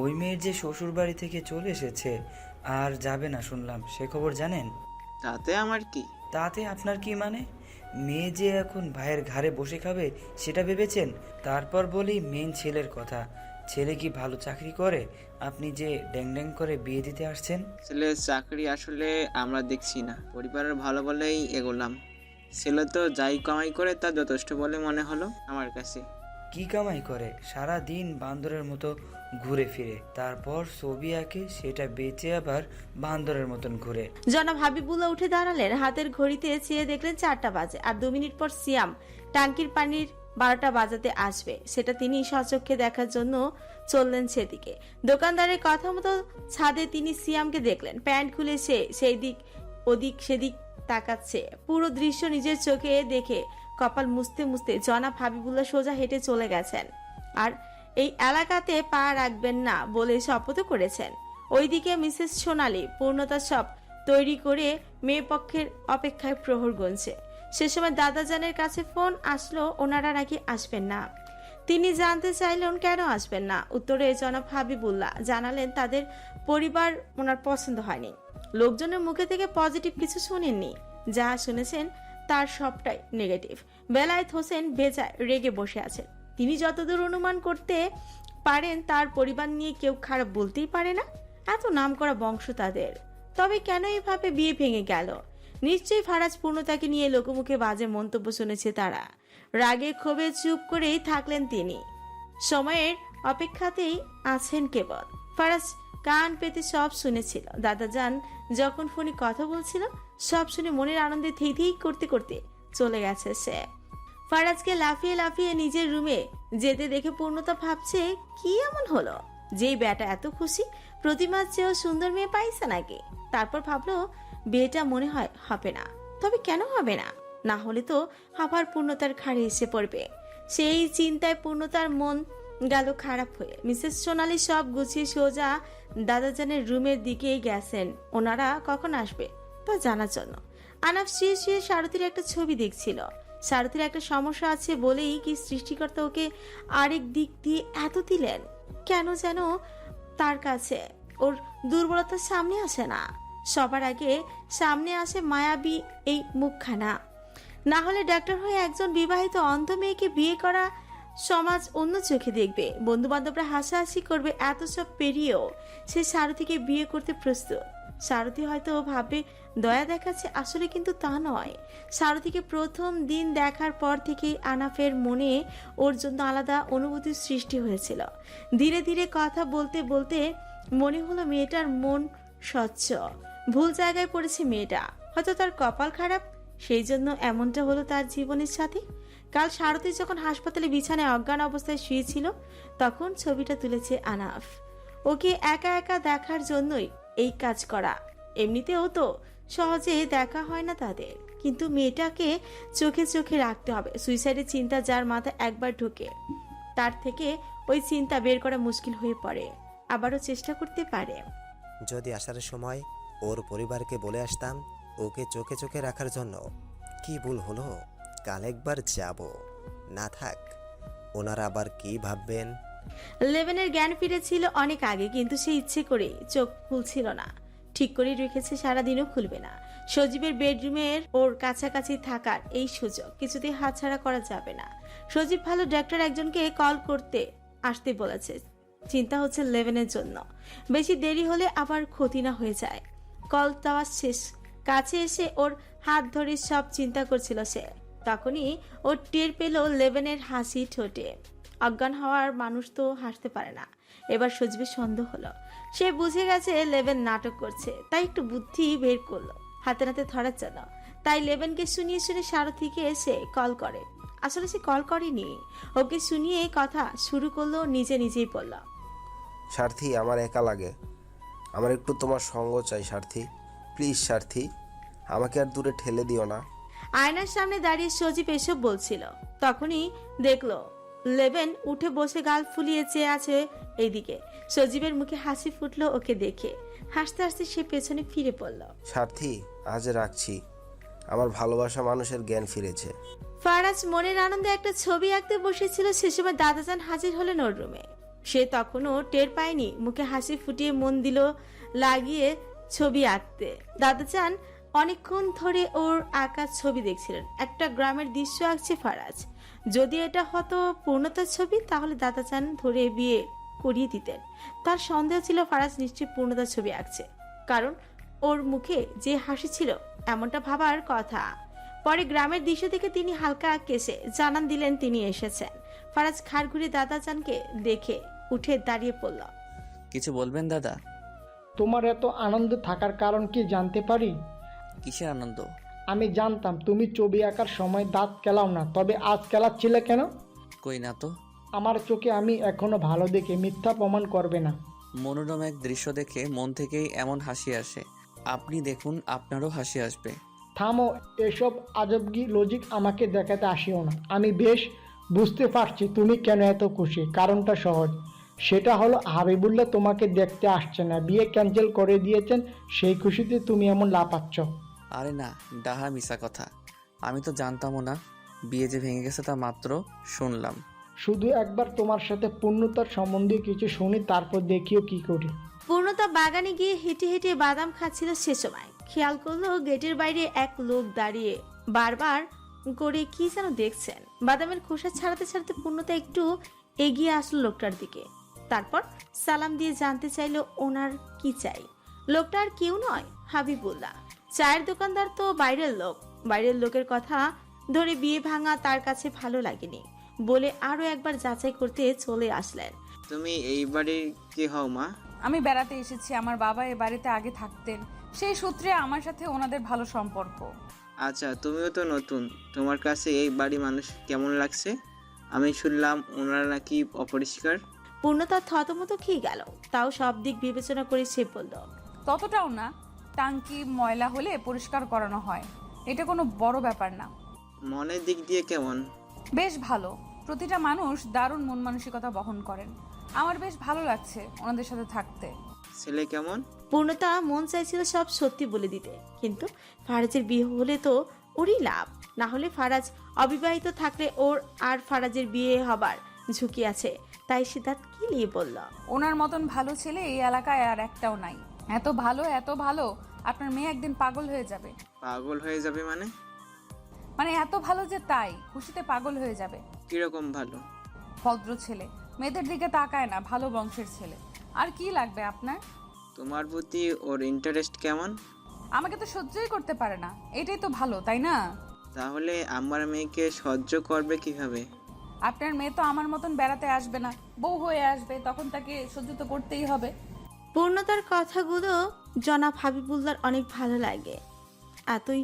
ওই ওই মেয়ের যে শ্বশুর বাড়ি থেকে চলে এসেছে আর যাবে না শুনলাম, সে খবর জানেন? তাতে আমার কি? তাতে আপনার কি মানে? মেয়ে যে এখন ভাইয়ের ঘাড়ে বসে খাবে সেটা ভেবেছেন? তারপর বলি মেন ছেলের কথা। ছেলে কি ভালো চাকরি করে? আপনি যে ড্যাং ড্যাং করে বিয়ে দিতে আসছেন। ছেলের চাকরি আসলে আমরা দেখছি না, পরিবারের ভালো বলেই এগোলাম। ছেলে তো যাই কামাই করে তা যথেষ্ট বলে মনে হলো আমার কাছে। কি কামাই করে? সারা দিন বান্দরের মতো ঘুরে ফিরে, তারপর ছবি আঁকে, সেটা বেচে আবার বান্দরের মতন ঘুরে। জনাব হাবিবুল্লাহ উঠে দাঁড়ালেন, হাতের ঘড়িতে চেয়ে দেখলেন 4টা বাজে, আর 2 মিনিট পর সিয়াম টাঙ্কির পানির 12টা বাজাতে আসবে। সেটা তিনি স্বচক্ষে দেখার জন্য চললেন সেদিকে। দোকানদারের কথা মতো ছাদে তিনি সিয়ামকে দেখলেন, প্যান্ট খুলে সে সেই দিক ওদিক সেদিক তাকাচ্ছে। পুরো দৃশ্য নিজের চোখে দেখে কপাল মুছতে মুছতে জনাব হাবিবুল্লাহ সোজা হেঁটে চলে গেছেন, আর এই এলাকাতে পা রাখবেন না বলে শপথও করেছেন। ওইদিকে মিসেস সোনালী পূর্ণতা সব তৈরি করে মেয়ে পক্ষের অপেক্ষায় প্রহর গুনছে। সে সময় দাদাজানের কাছে ফোন আসলো, ওনারা নাকি আসবেন না। তিনি জানতে চাইলেন কেন আসবেন না। উত্তরে জনাব হাবিবুল্লাহ জানালেন তাদের পরিবার ওনার পছন্দ হয়নি। লোকজনের মুখে থেকে পজিটিভ কিছু শুনেননি, যা শুনেছেন তার সবটাই নেগেটিভ। বেলায়েত হোসেন বেজায় রেগে বসে আছেন। তিনি যতদূর অনুমান করতে পারেন তার পরিবার নিয়ে কেউ খারাপ বলতেই পারে না, এত নামকরা বংশ তাদের। তবে কেন এভাবে বিয়ে ভেঙে গেল? নিশ্চয়ই ফারাজ পূর্ণতাকে নিয়ে লোকমুখে বাজে মন্তব্য শুনেছে তারা। রাগে ক্ষোভে চুপ করেই থাকলেন তিনি, সময়ের অপেক্ষাতেই আছেন কেবল। ফারাজ কান পেতে সব শুনেছিল। দাদাজান যখন ফোনে কথা বলছিল সব শুনে মনের আনন্দে থি থি করতে করতে চলে গেছে সে। ফারাজকে লাফিয়ে লাফিয়ে নিজের রুমে যেতে দেখে পূর্ণতা ভাবছে কি এমন হলো যেই বেটা এত খুশি, প্রতিমার চেয়েও সুন্দর মেয়ে পাইছে নাকি। তারপর ভাবলো বিয়েটা মনে হয় হবে না। তবে কেন হবে না? না হলে তো আবার পূর্ণতার ঘাড়ে এসে পড়বে। সেই চিন্তায় পূর্ণতার মন গেল খারাপ হয়ে। মিসেস সোনালী সব গুছিয়ে সোজা দাদাজানের রুমের দিকেই গেছেন। ওনারা কখন আসবে তা জানার জন্য। আনাফ শুয়ে শুয়ে সারথীর একটা ছবি দেখছিল। সারথীর একটা সমস্যা আছে বলেই কি সৃষ্টিকর্তা ওকে আরেক দিক দিয়ে এত দিলেন? কেন যেন তার কাছে ওর দুর্বলতার সামনে আসে না, সবার আগে সামনে আসে মায়াবী এই মুখখানা। না হলে ডাক্তার হয়ে একজন বিবাহিত অন্ধ মেয়েকে বিয়ে করা সমাজ অন্য চোখে দেখবে, বন্ধু বান্ধবরা হাসাহাসি করবে। এত সব পেরিয়েও সে সারথীকে বিয়ে করতে প্রস্তুত। সারথী হয়তো ভাববে দয়া দেখাচ্ছে, আসলে কিন্তু তা নয়। সারথীকে প্রথম দিন দেখার পর থেকেই আনাফের মনে ওর জন্য আলাদা অনুভূতির সৃষ্টি হয়েছিল। ধীরে ধীরে কথা বলতে বলতে মনে হলো মেয়েটার মন স্বচ্ছ। ভুল জায়গায় পড়েছে মেয়েটা, হয়তো তার কপাল খারাপ, সেই জন্য এমনটা হলো তার জীবনের সাথে। কাল সারথী যখন হাসপাতালে বিছানায় অজ্ঞান অবস্থায় শুয়েছিল তখন ছবিটা তুলেছে আনাফ। ওকে একা একা দেখার জন্যই এই কাজ করা। এমনিতেও তো সহজে দেখা হয় না তাদের, কিন্তু মেয়েটাকে চোখে চোখে রাখতে হবে। সুইসাইডের চিন্তা যার মাথায় একবার ঢোকে তার থেকে ওই চিন্তা বের করা মুশকিল হয়ে পড়ে। আবারও চেষ্টা করতে পারে। যদি আসার সময় ওর পরিবারকে বলে আসতাম ওকে চোখে চোখে রাখার জন্য। কি ভুল হলো? কাল একবার যাব। না থাক, ওনারা আবার কি ভাববেন। লেভেনের জ্ঞান ফিরেছিল অনেক আগে, কিন্তু সে ইচ্ছে করে চোখ খুলছিল না। ঠিক করে রেখেছে সারাদিনও খুলবে না। সজীবের বেডরুমের ওর কাছাকাছি থাকার এই সুযোগ কিছুতেই হাতছাড়া করা যাবে না। সজীব ভালো ডাক্তার একজনকে কল করতে আসতে বলেছে। চিন্তা হচ্ছে লেভেনের জন্য বেশি দেরি হলে আবার ক্ষতি না হয়ে যায়। কল দেওয়া শেষ, কাছে এসে ওর হাত ধরে সব চিন্তা করছিল সে। তখনই ও টের পেল লেভেনের হাসি ঠোঁটে। অজ্ঞান হওয়ার মানুষ তো হাসতে পারে না। এবার সজীবের সন্দেহ হলো, সে বুঝে গেছে লেভেন নাটক করছে, তাই একটু বুদ্ধি বের করলো হাতে নাতে ধরার জন্য। তাই লেভেনকে শুনিয়ে শুনে সারথীকে এসে কল করে। আসলে সে কল করেনি, ওকে শুনিয়ে কথা শুরু করলো, নিজে নিজেই বলল, সারথি আমার একা লাগে, আমার একটু তোমার সঙ্গ চাই সারথি, প্লিজ সারথি, আমাকে আর দূরে ঠেলে দিও না। আয়নার সামনে দাঁড়িয়ে সজীব এসব বলছিল। তখনই দেখলো লেভেন উঠে বসে গাল ফুলিয়ে চেয়ে আছে এইদিকে। সজীবের মুখে হাসি ফুটলো ওকে দেখে। হাসতে হাসতে সে পেছনে ফিরে পড়ল। সারথি আজ রাখছি, আমার ভালোবাসা মানুষের জ্ঞান ফিরেছে। ফারাজ মনের আনন্দে একটা ছবি আঁকতে বসেছিল। সে সময় দাদাজান হাজির হলেন ওর রুমে। সে তখনও টের পায়নি, মুখে হাসি ফুটিয়ে মন দিল লাগিয়ে ছবি আঁকতে। দাদাজান অনেকক্ষণ ধরে ওর আঁকা ছবি দেখছিলেন। একটা গ্রামের দৃশ্য আঁকছে ফারাজ। যদি এটা হতো পূর্ণতার ছবি তাহলে দাদাজান ধরে বিয়ে করিয়ে দিতেন। তার সন্দেহ ছিল ফারাজ নিশ্চয়ই পূর্ণতার ছবি আঁকছে, কারণ ওর মুখে যে হাসি ছিল এমনটা ভাবার কথা। পরে গ্রামের দৃশ্য থেকে তিনি হালকা কেসে জানান দিলেন তিনি এসেছেন। ফারাজ ঘাড় ঘুরে দাদাজানকে দেখে উঠে দাঁড়িয়ে পড়ল। কিছু বলবেন দাদা? তোমার এত আনন্দ থাকার কারণ কি জানতে পারি? কিসের আনন্দ? আমি জানতাম তুমি ছবি আঁকার সময় দাঁত কেলাও না, তবে আজ কেলাচ্ছিলে কেন? কই না তো। আমার চোখে আমি এখনো ভালো দেখে, মিথ্যা প্রমাণ করবে না। মনোরম এক দৃশ্য দেখে মন থেকেই এমন হাসি আসে। আপনি দেখুন, আপনারও হাসি আসবে। থামো, এসব আজবগি লজিক আমাকে দেখাতে আসিও না। আমি বেশ বুঝতে পারছি তুমি কেন এত খুশি। কারণটা সহজ, সেটা হলো হাবিবুল্লাহ তোমাকে দেখতে আসছে না, বিয়ে ক্যান্সেল করে দিয়েছেন। সেই খুশিতে তুমি এমন লাফাচ্ছ। আরে না, ডাহা মিশা কথা। আমি তো জানতামও না বিয়ে যে ভেঙে গেছে, তা মাত্র শুনলাম। শুধু একবার তোমার সাথে পূর্ণতার সম্বন্ধে কিছু শুনি, তারপর দেখিও কি করি। পূর্ণতা বাগানে গিয়ে হেঁটে হেঁটে বাদাম খাচ্ছিল। সে সময় খেয়াল করলো গেটের বাইরে এক লোক দাঁড়িয়ে বারবার করে কি যেন দেখছেন। বাদামের খোসা ছাড়াতে ছাড়াতে পূর্ণতা একটু এগিয়ে আসলো লোকটার দিকে। তারপর সালাম দিয়ে জানতে চাইলো ওনার কি চাই। লোকটা আর কেউ নয়, হাবিবুল্লাহ। চায়ের দোকানদার তো বাইরের লোক। বাইরের লোকের কথা ধরে বিয়ে ভাঙা তার কাছে ভালো লাগেনি বলে আরো একবার যাচাই করতে চলে আসলেন। তুমি এই বাড়ির কি হও মা? আমি বেড়াতে এসেছি, আমার বাবা এ বাড়িতে আগে থাকতেন, সেই সূত্রে আমার সাথে ওনাদের ভালো সম্পর্ক। আচ্ছা, তুমিও তো নতুন, তোমার কাছে এই বাড়ি মানুষ কেমন লাগছে? আমি শুনলাম ওনারা নাকি অপরিষ্কার। পূর্ণতা থতমত খেয়ে গেল, তাও সব দিক বিবেচনা করে সে বলল, ততটাও না, টাঙ্কি ময়লা হলে পরিষ্কার করানো হয়, এটা কোনো বড় ব্যাপার না। মনের দিক দিয়ে কেমন? বেশ ভালো, প্রতিটা মানুষ দারুণ মন মানসিকতা বহন করেন। আমার বেশ ভালো লাগছে ওনাদের সাথে থাকতে। ছেলে কেমন? পূর্ণতা মন চাইছিল সব সত্যি বলে দিতে, কিন্তু ফারাজের বিয়ে হলে তো ওরই লাভ। না হলে ফারাজ অবিবাহিত থাকলে ওর আর ফারাজের বিয়ে হবার ঝুঁকি আছে। তাই সিদ্ধার্থ কি নিয়ে বলল, ওনার মতন ভালো ছেলে এই এলাকায় আর একটাও নাই। এত ভালো এত ভালো, আপনার মেয়ে একদিন পাগল হয়ে যাবে। পাগল হয়ে যাবে মানে? মানে এত ভালো যে তাই খুশিতে পাগল হয়ে যাবে। কিরকম ভালো? ভদ্র ছেলে, মেয়েদের দিকে তাকায় না, ভালো বংশের ছেলে। আর কি লাগবে আপনার? তোমার প্রতি ওর ইন্টারেস্ট কেমন? আমাকে তো সহ্যই করতে পারে না, এটাই তো ভালো, তাই না? তাহলে আমার মেয়েকে সহ্য করবে কিভাবে? আপনার মেয়ে তো আমার মতন বেড়াতে আসবে না, বউ হয়ে আসবে, তখন তাকে সহ্য তো করতেই হবে। পূর্ণতার কথাগুলো জনাব হাবিবুল্লাহর অনেক ভালো লাগে। এতই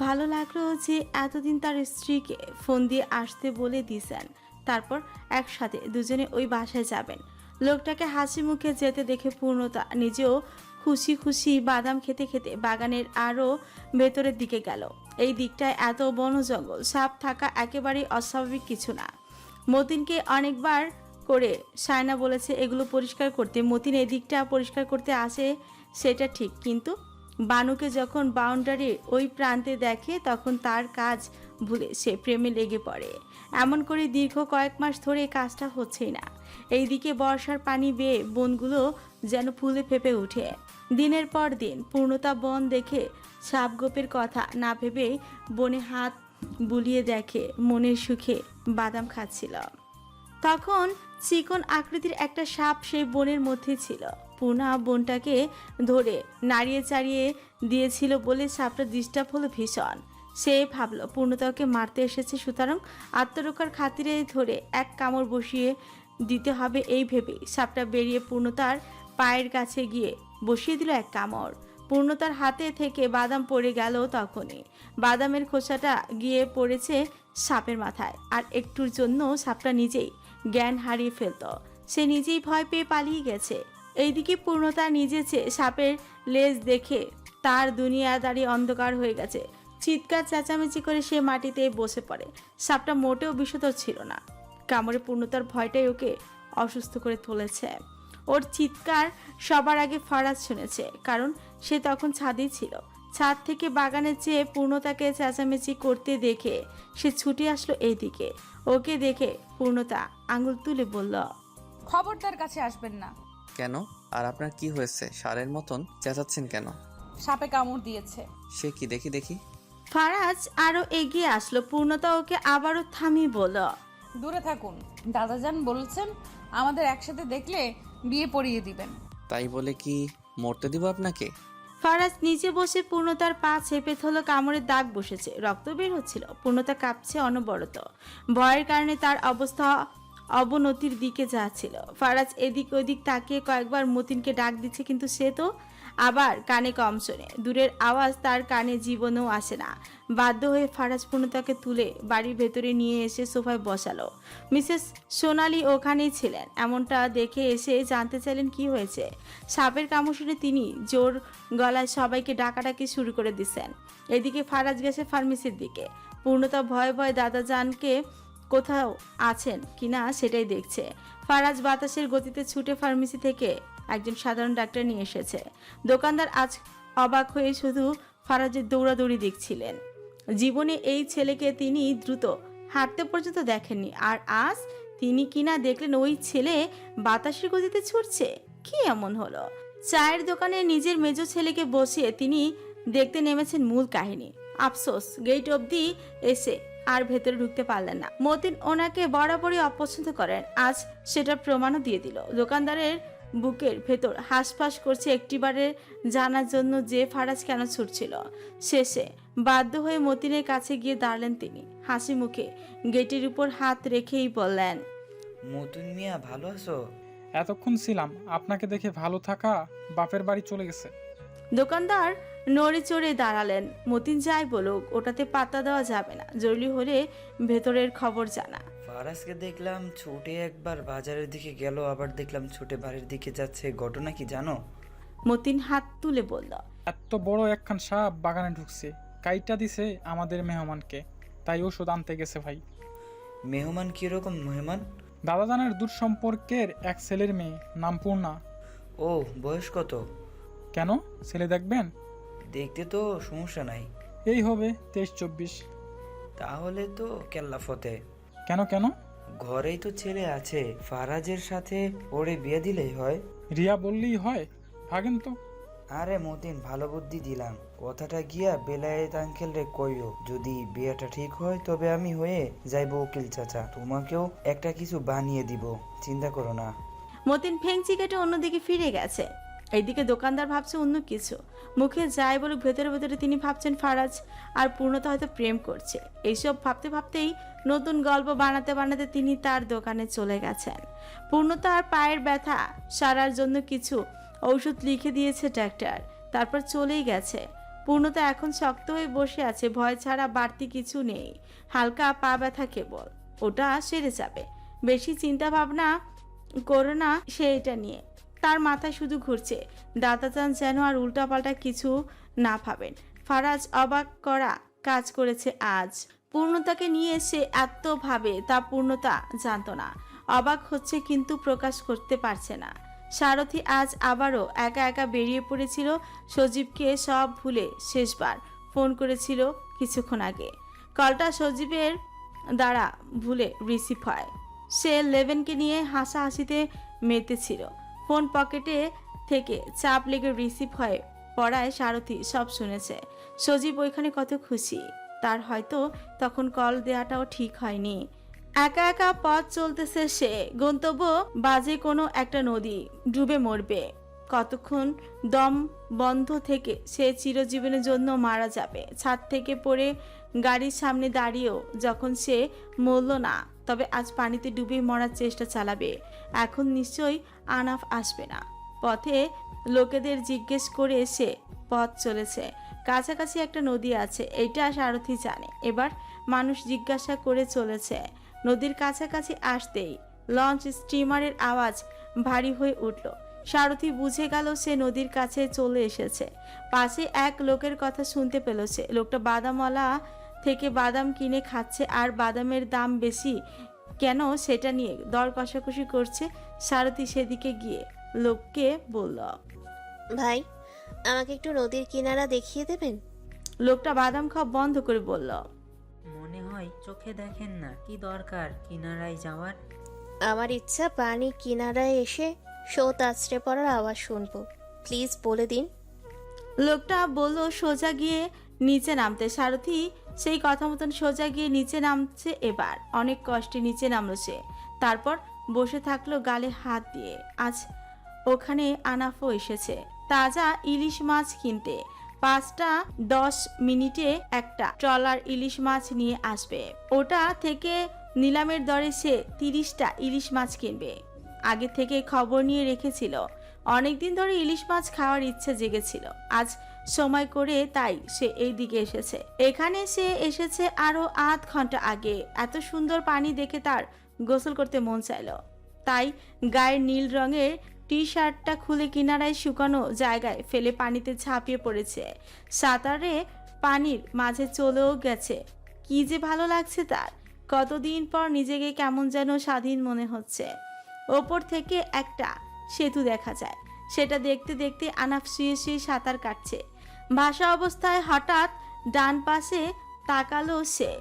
ভালো লাগলো যে এতদিন তার স্ত্রীকে ফোন দিয়ে আসতে বলে দিয়েছেন। তারপর একসাথে দুজনে ওই বাসায় যাবেন। লোকটাকে হাসি মুখে যেতে দেখে পূর্ণতা নিজেও খুশি খুশি বাদাম খেতে খেতে বাগানের আরও ভেতরের দিকে গেল। এই দিকটায় এত বন জঙ্গল সাপ থাকা একেবারেই অস্বাভাবিক কিছু না। মতিনকে অনেকবার করে সায়না বলেছে এগুলো পরিষ্কার করতে। মতিন এই দিকটা পরিষ্কার করতে আসে সেটা ঠিক, কিন্তু বানুকে যখন বাউন্ডারির ওই প্রান্তে দেখে তখন তার কাজ ভুলে সে প্রেমে লেগে পড়ে। এমন করে দীর্ঘ কয়েক মাস ধরে কাজটা হচ্ছেই না। এইদিকে বর্ষার পানি বেয়ে বনগুলো যেন ফুলে ফেপে উঠে। দিনের পর দিন পূর্ণতা বন দেখে সাপগোপের কথা না ভেবেই বনে হাত বুলিয়ে দেখে মনের সুখে বাদাম খাচ্ছিল। তখন চিকন আকৃতির একটা সাপ সেই বনের মধ্যে ছিল। পূর্ণা বনটাকে ধরে নাড়িয়ে চাড়িয়ে দিয়েছিল বলে সাপটা ডিস্টার্ব হলো ভীষণ। সে ভাবলো পূর্ণতাকে মারতে এসেছে, সুতরাং আত্মরক্ষার খাতিরে ধরে এক কামড় বসিয়ে দিতে হবে এই ভেবে সাপটা বেরিয়ে পূর্ণতার পায়ের কাছে গিয়ে বসিয়ে দিল এক কামড়। পূর্ণতার হাতে থেকে বাদাম পড়ে গেল। তখনই বাদামের খোসাটা গিয়ে পড়েছে সাপের মাথায়। আর একটুর জন্য সাপটা নিজেই জ্ঞান হারিয়ে ফেলত। সে নিজেই ভয় পেয়ে পালিয়ে গেছে। এইদিকে পূর্ণতা নিজে চেয়ে সাপের লেজ দেখে তার দুনিয়াদারি অন্ধকার হয়ে গেছে। চিৎকার চেঁচামেচি করে সে মাটিতে বসে পড়ে। সাপটা মোটেও বিষধর ছিল না, কামড়ে পূর্ণতার ভয়টাই ওকে অসুস্থ করে তুলেছে। ওর চিৎকার সবার আগে ফারাজ শুনেছে, কারণ সে তখন ছাদেই ছিল। ছাদ থেকে বাগানে চেয়ে পূর্ণতাকে চেঁচামেচি করতে দেখে সে ছুটে আসলো এইদিকে। ওকে দেখে পূর্ণতা আঙুল তুলে বলল, খবরদার কাছে আসবেন না। কেন? আর আপনার কি হয়েছে? সারের মতন চেঁচাচ্ছেন কেন? সাপে কামড় দিয়েছে। সে কি? দেখি দেখি। ফারাজ আরো এগিয়ে আসলো। পূর্ণতা ওকে আবারও থামিয়ে বলল, দূরে থাকুন। দাদাজান বলছেন আমাদের একসাথে দেখলে বিয়ে পড়িয়ে দিবেন। তাই বলে কি মরতে দিব আপনাকে? ফারাজ নিচে বসে পূর্ণতার পা চেপে ধরল। কামড়ের দাগ বসেছে, রক্ত বের হচ্ছিল। পূর্ণতা কাঁপছে অনবরত। ভয়ের কারণে তার অবস্থা অবনতির দিকে যাচ্ছিল। ফারাজ এদিক ওদিক তাকিয়ে কয়েকবার মতিনকে ডাক দিচ্ছে, কিন্তু সে তো আবার কানে কম শোনে। দূরের আওয়াজ তার কানে জীবনেও আসে না। বাধ্য হয়ে ফারাজ পূর্ণতাকে তুলে বাড়ির ভেতরে নিয়ে এসে সোফায় বসালো। মিসেস সোনালি ওখানেই ছিলেন। এমনটা দেখে এসে জানতে চাইলেন কি হয়েছে। সাপের কামড় শুনে তিনি জোর গলায় সবাইকে ডাকাডাকি শুরু করে দিচ্ছেন। এদিকে ফারাজ গেছে ফার্মেসির দিকে। পূর্ণতা ভয়ে ভয়ে দাদাজানকে কোথাও আছেন কিনা সেটাই দেখছে। ফারাজ বাতাসের গতিতে ছুটে ফার্মেসি থেকে একজন সাধারণ ডাক্তার নিয়ে এসেছে। দোকানদার আজ অবাক হয়ে শুধু ফারাজের দৌড়াদৌড়ি দেখছিলেন। জীবনে এই ছেলেকে তিনি দ্রুত হাঁটতে পর্যন্ত দেখেননি, আর আজ তিনি কিনা দেখলেন ওই ছেলে বাতাসের গতিতে ছুটছে। কি এমন হলো? চায়ের দোকানে নিজের মেজো ছেলেকে বসিয়ে তিনি দেখতে নেমেছেন মূল কাহিনী। আফসোস, গেট অবধি এসে আর ভেতরে ঢুকতে পারলেন না। মতিন ওনাকে বরাবরই অপছন্দ করেন, আজ সেটার প্রমাণও দিয়ে দিল। দোকানদারের বুকের ভেতর হাঁসফাঁস করছে একটিবারে জানার জন্য যে ফারাজ কেন ছুটছিল। শেষে বাধ্য হয়ে মতিনের কাছে গিয়ে দাঁড়ালেন তিনি। হাসি মুখে গেটের উপর হাত রেখেই বললেন, মতুন মিয়া ভালো আছো? এতক্ষণ ছিলাম, আপনাকে দেখে ভালো থাকা বাপের বাড়ি চলে গেছে। দোকানদার নড়ে চড়ে দাঁড়ালেন। মতিন যাই বলুক, ওটাতে পাত্তা দেওয়া যাবে না। জরুরি হলে ভেতরের খবর জানা। ফারাজকে দেখলাম ছুটে একবার বাজারের দিকে গেল, আবার দেখলাম ছুটে বাড়ির দিকে যাচ্ছে। ঘটনা কি জানো? মতিন হাত তুলে বলল, এত বড় একখান সাপ বাগানে ঢুকছে, কাইটা দিছে আমাদের মেহমানকে, তাই ওষুধ আনতে গেছে ভাই। মেহমান কিরকম মেহমান? দাদাজানের দূর সম্পর্কের এক ছেলের মেয়ে, নাম পূর্ণা। ও, বয়স কত? কেন, ছেলে দেখবেন? দেখতে তো সমস্যা নাই। এই হবে 23-24। তাহলে তো কেল্লা ফতে। কেন কেন? ঘরেই তো ছেলে আছে, ফারাজের সাথে ওরে বিয়ে দিলেই হয়। রিয়া বললেই হয়, ভাগেন তো। আরে মতিন, ভালো বুদ্ধি দিলাম। কথাটা গিয়া বেলায়েত আঙ্কেল রে কইও, যদি বিয়েটা ঠিক হয় তবে আমি হয়ে যাইব উকিল চাচা। তোমাকেও একটা কিছু বানিয়ে দিব, চিন্তা করো না। মতিন ফেংচি কেটে অন্যদিকে ফিরে গেছে। এইদিকে দোকানদার ভাবছে অন্য কিছু। মুখে যাই বলুক, ভেতরে ভেতরে তিনি ভাবছেন ফারাজ আর পূর্ণতা হয়তো প্রেম করছে। এইসব ভাবতে ভাবতেই নতুন গল্প বানাতে বানাতে তিনি তার দোকানে চলে গেছেন। পূর্ণতার পায়ের ব্যথা সারার জন্য কিছু ঔষধ লিখে দিয়েছে ডাক্তার, তারপর চলেই গেছে। পূর্ণতা এখন শক্ত হয়ে বসে আছে, ভয় ছাড়া বাড়তি কিছু নেই। হালকা পা ব্যথা কেবল, ওটা সেরে যাবে। বেশি চিন্তা ভাবনা করো না সে এটা নিয়ে। তার মাথায় শুধু ঘুরছে। দাদাজান যেন আর উল্টাপাল্টা কিছু না ভাবেন। ফারাজ অবাক করা কাজ করেছে আজ। পূর্ণতাকে নিয়ে সে এত ভাবে তা পূর্ণতা জানতো না। অবাক হচ্ছে কিন্তু প্রকাশ করতে পারছে না। সারথি আজ আবারও একা একা বেরিয়ে পড়েছিল। সজীবকে সব ভুলে শেষবার ফোন করেছিল কিছুক্ষণ আগে। কলটা সজীবের দ্বারা ভুলে রিসিভ হয়। সে লেভেনকে নিয়ে হাসাহাসিতে মেতেছিল। ফোন পকেটে থেকে চাপ লেগে রিসিভ হয়ে পড়ায় সারথি সব শুনেছে। সজীব ওইখানে কত খুশি। তার হয়তো তখন কল দেওয়াটাও ঠিক হয়নি। একা একা পথ চলতেছে সে। গন্তব্য বাজে কোনো একটা নদী, ডুবে মরবে। কতক্ষণ দম বন্ধ থেকে সে চিরজীবনের জন্য মারা যাবে। ছাদ থেকে পড়ে গাড়ির সামনে দাঁড়িয়েও যখন সে মরল না, তবে আজ পানিতে ডুবে মরার চেষ্টা চালাবে। এখন নিশ্চয়ই আনাফ আসবে না। পথে লোকেদের জিজ্ঞেস করে সে পথ চলেছে। কাছাকাছি একটা নদী আছে, এইটা সারথি জানে। এবার মানুষ জিজ্ঞাসা করে চলেছে। নদীর কাছাকাছি আসতেই লঞ্চ স্টিমারের আওয়াজ ভারী হয়ে উঠল। সারথি বুঝে গেল সে নদীর কাছে চলে এসেছে। পাশে এক লোকের কথা শুনতে পেল সে। লোকটা বাদামওয়ালা থেকে বাদাম কিনে খাচ্ছে, আর বাদামের দাম বেশি কেন সেটা নিয়ে দর কষাকষি করছে। সারথি সেদিকে গিয়ে লোককে বলল, ভাই, আমাকে একটু নদীর কিনারা দেখিয়ে দেবেন? লোকটা বাদাম খাওয়া বন্ধ করে বলল, মনে হয় চোখে দেখেন না, কি দরকার কিনারায় যাওয়ার? আমার ইচ্ছা পানি কিনারায় এসে স্রোত আছড়ে পড়ার আওয়াজ শুনবো। প্লিজ বলে দিন। লোকটা বলল সোজা গিয়ে নিচে নামতে। সারথি সেই কথা মতন সোজা গিয়ে নিচে নামছে। এবার অনেক কষ্টে নিচে নামলো সে। তারপর বসে থাকলো গালে হাত দিয়ে। আজ ওখানে আনাফও এসেছে তাজা ইলিশ মাছ কিনতে। 5টা 10 মিনিটে একটা ট্রলার ইলিশ মাছ নিয়ে আসবে। ওটা থেকে নিলামের দরে সে 30টা ইলিশ মাছ কিনবে। আগে থেকে খবর নিয়ে রেখেছিল। অনেকদিন ধরে ইলিশ মাছ খাওয়ার ইচ্ছা জেগেছিল। আজ সময় করে তাই সে এই দিকে এসেছে। এখানে সে এসেছে আরো আধ ঘন্টা আগে। এত সুন্দর পানি দেখে তার গোসল করতে মন চাইলো। তাই গায়ের নীল রঙের টি শার্টটা খুলে কিনারায় শুকানো জায়গায় ফেলে পানিতে ঝাঁপিয়ে পড়েছে। সাঁতারে পানির মাঝে চলেও গেছে। কি যে ভালো লাগছে তার। কতদিন পর নিজেকে কেমন যেন স্বাধীন মনে হচ্ছে। ওপর থেকে একটা সেতু দেখা যায়। সেটা দেখতে দেখতে আনাফ শুয়ে শুয়ে সাঁতার কাটছে। ভাসা অবস্থায় হঠাৎ ডান পাশে তাকালো সে।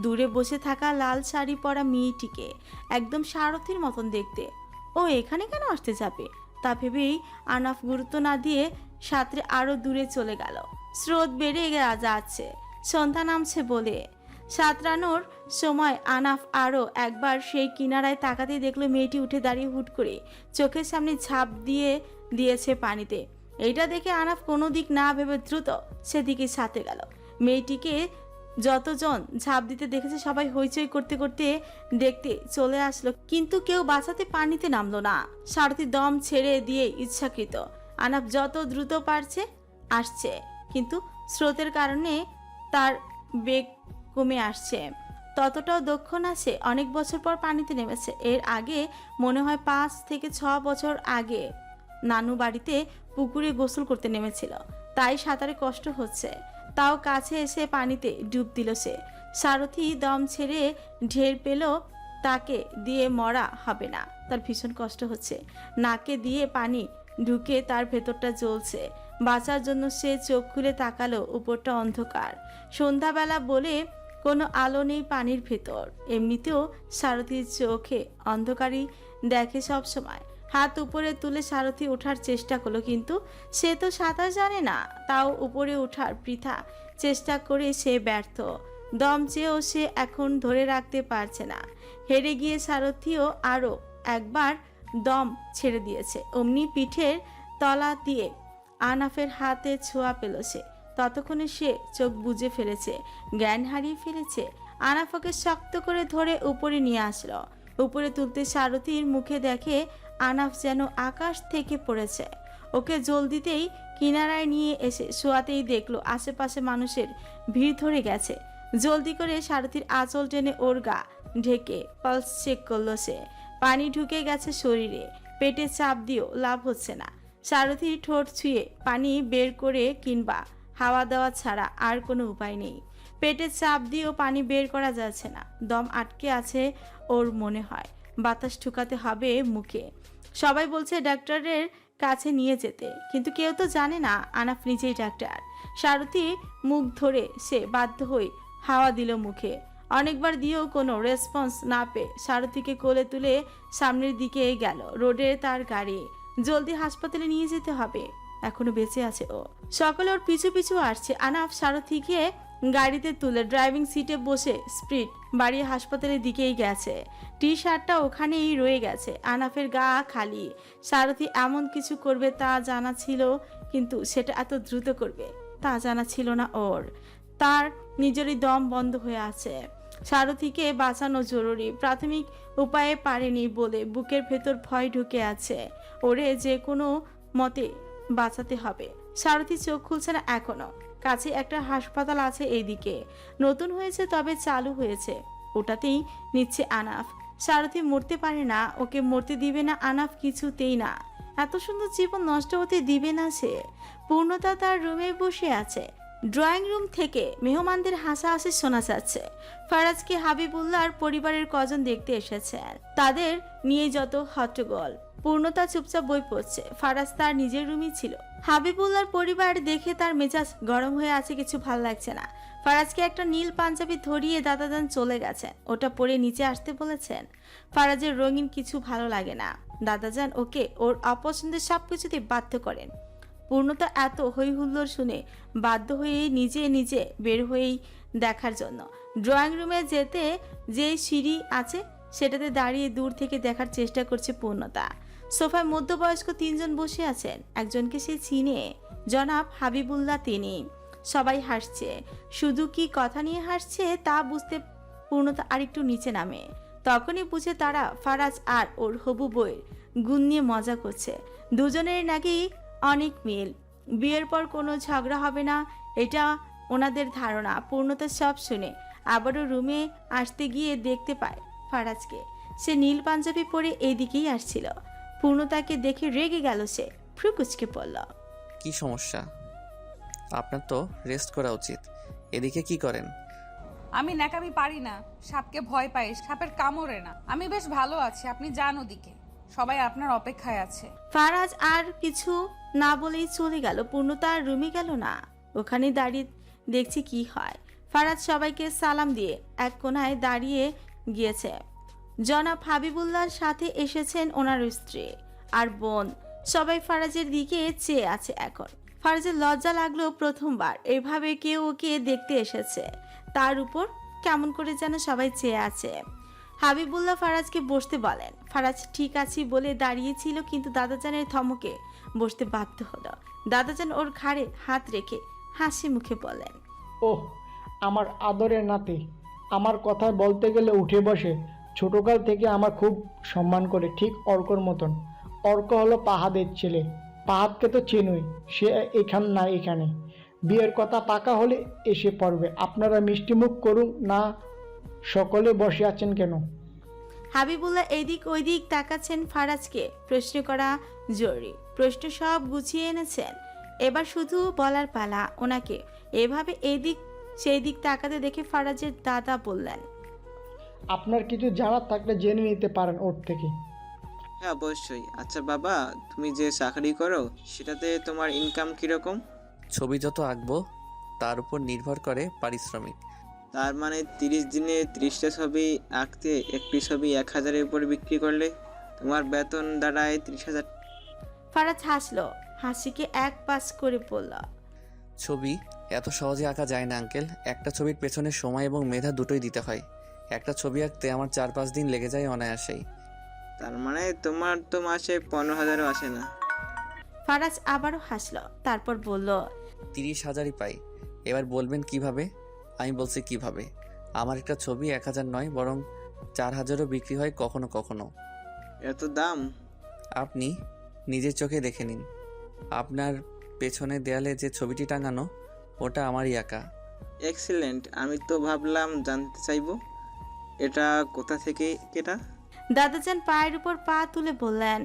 দূরে বসে থাকা লাল শাড়ি পরা মেয়েটিকে, একদম সারথীর মতন দেখতে। ও এখানে কেন আসতে যাবে তা ভেবেই আনাফ গুরুত্ব না দিয়ে সাঁতরে আরো দূরে চলে গেল। স্রোত বেড়ে যাচ্ছে, সন্ধ্যা নামছে বলে। সাঁতরানোর সময় আনাফ আরও একবার সেই কিনারায় তাকাতে দেখলো মেয়েটি উঠে দাঁড়িয়ে হুট করে চোখের সামনে ঝাঁপ দিয়েছে পানিতে। এইটা দেখে আনাফ কোনো দিক না ভেবে দ্রুত সেদিকে সাথে গেল। মেয়েটিকে যতজন ঝাঁপ দিতে দেখেছে সবাই হইচই করতে করতে দেখতে চলে আসলো, কিন্তু কেউ বাঁচাতে পানিতে নামলো না। সারথি দম ছেড়ে দিয়ে ইচ্ছাকৃত আনাফ যত দ্রুত পারছে আসছে, কিন্তু স্রোতের কারণে তার বেগ কমে আসছে। ততটাও দক্ষ না সে। অনেক বছর পর পানিতে নেমেছে। এর আগে মনে হয় 5 থেকে 6 বছর আগে নানু বাড়িতে পুকুরে গোসল করতে নেমেছিল। তাই সাঁতারে কষ্ট হচ্ছে। তাও কাছে এসে পানিতে ডুব দিল সে। সারথি দম ছেড়ে ঢের পেল। তাকে দিয়ে মরা হবে না, তার ভীষণ কষ্ট হচ্ছে। নাকে দিয়ে পানি ঢুকে তার ভেতরটা জ্বলছে। বাঁচার জন্য সে চোখ খুলে তাকালো। উপরটা অন্ধকার, সন্ধ্যাবেলা বলে কোনো আলো নেই পানির ভেতর। এমনিতেও সারথির চোখে অন্ধকারই দেখে সব সময়। হাত উপরে তুলে সারথি ওঠার চেষ্টা করলো, কিন্তু সে তো সাঁতার জানে না। তাও উপরে ওঠার বৃথা চেষ্টা করে সে ব্যর্থ। দম চেয়েও সে এখন ধরে রাখতে পারছে না। হেরে গিয়ে সারথিও আরও একবার দম ছেড়ে দিয়েছে। অমনি পিঠের তলা দিয়ে আনাফের হাতে ছোঁয়া পেল সে। ততক্ষণে সে চোখ বুজে ফেলেছে, জ্ঞান হারিয়ে ফেলেছে। আনাফকে শক্ত করে ধরে উপরে নিয়ে আসলো। উপরে তুলতে সারথির মুখে দেখে আনাফ যেন আকাশ থেকে পড়েছে। ওকে জল দিতেই কিনারায় নিয়ে এসে শোয়াতেই দেখলো আশেপাশে মানুষের ভিড় ধরে গেছে। জলদি করে সারথির আঁচল টেনে ওর গা ঢেকে পালস চেক করলো সে। পানি ঢুকে গেছে শরীরে। পেটে চাপ দিয়েও লাভ হচ্ছে না। সারথির ঠোঁট ছুঁয়ে পানি বের করে কিংবা হাওয়া দেওয়া ছাড়া আর কোনো উপায় নেই। পেটে চাপ দিয়েও পানি বের করা যাচ্ছে না। দম আটকে আছে ওর মনে হয়। বাতাস ঢুকাতে হবে মুখে। সবাই বলছে ডাক্তারের কাছে নিয়ে যেতে, কিন্তু কেউ তো জানে না আনাফ নিজেই ডাক্তার। সারথি মুখ ধরে সে বাধ্য হয়ে হাওয়া দিল মুখে। অনেকবার দিয়েও কোনো রেসপন্স না পেয়ে সারথিকে কোলে তুলে সামনের দিকে গেল। রোডে তার গাড়ি, জলদি হাসপাতালে নিয়ে যেতে হবে। এখনো বেঁচে আছে ও। সকলে ওর পিছু পিছু আসছে। আনাফ সারথিকে গাড়িতে তুলে ড্রাইভিং সিটে বসে স্পিড বাড়িয়ে হাসপাতালের দিকেই গেছে। টি শার্টটা ওখানেই রয়ে গেছে। আনাফের গা খালি। সারথি এমন কিছু করবে তা জানা ছিল, কিন্তু সেটা এত দ্রুত করবে তা জানা ছিল না ওর। তার নিজেরই দম বন্ধ হয়ে আছে। সারথিকে বাঁচানো জরুরি। প্রাথমিক উপায়ে পারেনি বলে বুকের ভেতর ভয় ঢুকে আছে। ওরে যে কোনো মতে বাঁচাতে হবে। সারথি চোখ খুলছে না এখনো। কাছে একটা হাসপাতাল আছে এইদিকে, নতুন হয়েছে তবে চালু হয়েছে। ওটাতেই নিচ্ছে আনাফ। সারথি মরতে পারে না, ওকে মরতে দিবে না আনাফ কিছুতেই না। এত সুন্দর জীবন নষ্ট হতে দিবে না সে। পূর্ণতা তার রুমে বসে আছে। ড্রয়িং রুম থেকে মেহমানদের হাসাহাসি শোনা যাচ্ছে। ফারাজকে হাবিবুল্লাহর পরিবারের কজন দেখতে এসেছেন। তাদের নিয়ে যত হট্টগোল। পূর্ণতা চুপচাপ বই পড়ছে। ফারাজ তার নিজের রুমই ছিল। হাবিবুল্লাহর পরিবার দেখে তার মেজাজ গরম হয়ে আছে, কিছু ভালো লাগছে না। ফারাজকে একটা নীল পাঞ্জাবি ধরিয়ে দাদাজান চলে গেছেন, ওটা পরে নিচে আসতে বলেছেন। ফারাজের রঙিন কিছু ভালো লাগে না। দাদাজান ওকে ওর অপছন্দের সব কিছুতে বাধ্য করেন। পূর্ণতা এত হই হুল্লোড় শুনে বাধ্য হয়ে নিজে নিজে বের হয়েই দেখার জন্য ড্রয়িং রুমে যেতে যে সিঁড়ি আছে সেটাতে দাঁড়িয়ে দূর থেকে দেখার চেষ্টা করছে পূর্ণতা। সোফায় মধ্যবয়স্ক 3 জন বসে আছেন, একজনকে সে চিনে, জনাব হাবিবুল্লাহ তিনি। সবাই হাসছে, শুধু কি কথা নিয়ে হাসছে তা বুঝতে পূর্ণতা আরেকটু নিচে নামে। তখনই বুঝে তারা ফারাজ আর ওর হবু বউয়ের গুণ নিয়ে মজা করছে। দুজনের নাকি অনেক মিল, বিয়ের পর কোনো ঝগড়া হবে না এটা ওনাদের ধারণা। পূর্ণতা সব শুনে আবারও রুমে আসতে গিয়ে দেখতে পায় ফারাজকে। সে নীল পাঞ্জাবি পরে এইদিকেই আসছিল। পূর্ণতাকে দেখে রেগে গেল, সে ফ্রুকুচকে পড়ল। কি সমস্যা? আপনার তো রেস্ট করা উচিত। এদিকে কি করেন? আমি ন্যাকামি পারি না, সাপকে ভয় পাই, সাপের কামড়ে না। আমি বেশ ভালো আছি, আপনি যান ওদিকে, সবাই আপনার অপেক্ষায় আছে। ফারাজ আর কিছু না বলেই চলে গেল। পূর্ণতা আর রুমে গেল না, ওখানে দাঁড়িয়ে দেখছি কি হয়। ফারাজ সবাইকে সালাম দিয়ে এক কোনায় দাঁড়িয়ে গিয়েছে। জনাব হাবিবুল্লাহর সাথে এসেছেন ওনার স্ত্রী আর বোন। সবাই ফারাজের দিকে চেয়ে আছে এখন। ফারাজের লজ্জা লাগলো, প্রথমবার এভাবে কেউ ওকে দেখতে এসেছে। তার উপর কেমন করে যেন সবাই চেয়ে আছে। হাবিবুল্লাহ ফারাজকে বসতে বলেন। ফারাজ ঠিক আছে বলে দাঁড়িয়েছিল, কিন্তু দাদাজানের ধমকে বসতে বাধ্য হলো। দাদাজান ওর ঘাড়ে হাত রেখে হাসি মুখে বলেন, ওহ আমার আদরের নাতি, আমার কথা বলতে গেলে উঠে বসে। ছোটকাল থেকে আমার খুব সম্মান করে, ঠিক অর্কর মতন। অর্ক হলো পাহাদের ছেলে, পাহাদকে তো চেনই, সে এখানে। বিয়ের কথা পাকা হলে এসে পড়বে। আপনারা মিষ্টিমুখ করুন না, সকলে বসে আছেন কেন? হাবিবুল্লাহ এদিক ওইদিক তাকাচ্ছেন। ফারাজকে প্রশ্ন করা জরুরি, প্রশ্ন সব গুছিয়ে এনেছেন, এবার শুধু বলার পালা ওনাকে। এভাবে এদিক সেই দিক তাকাতে দেখে ফারাজের দাদা বললেন, আপনার কিছু জানার থাকলে জেনে নিতে পারেন ওর থেকে। হ্যাঁ অবশ্যই। আচ্ছা বাবা, তুমি যে চাকরি করো সেটাতে তোমার ইনকাম কীরকম? ছবি যত আঁকবো তার উপর নির্ভর করে পারিশ্রমিক। তার মানে 30 দিনে 30টা ছবি আঁকতে একটি ছবি 1000-এর উপরে বিক্রি করলে তোমার বেতন দাঁড়ায় 30,000। ফারাজ হাসলো, হাসিকে এক পাশ করে বলল, ছবি এত সহজে আঁকা যায় না আঙ্কেল। একটা ছবির পেছনে সময় এবং মেধা দুটোই দিতে হয়। একটা ছবি আঁকতে আমার 4-5 দিন লেগে যায় অনায়াসেই। তার মানে তোমার তো মাসে 15,000ও আসে না। ফারাজ আবারও হাসলো, তারপর বলল, 30,000ই পাই। এবার বলবেন কিভাবে? আমি বলছি কিভাবে। আমার একটা ছবি 1000 নয় বরং 4000ও বিক্রি হয় কখনো কখনো। এত দাম? আপনি নিজের চোখে দেখে নিন। আপনার পেছনে দেয়ালে যে ছবিটি টাঙানো ওটা আমারই আঁকা। এক্সিলেন্ট। আমি তো ভাবলাম জানতে চাইবো এটা কোথা থেকে কেটা। দাদাজান পায়ের উপর পা তুলে বললেন,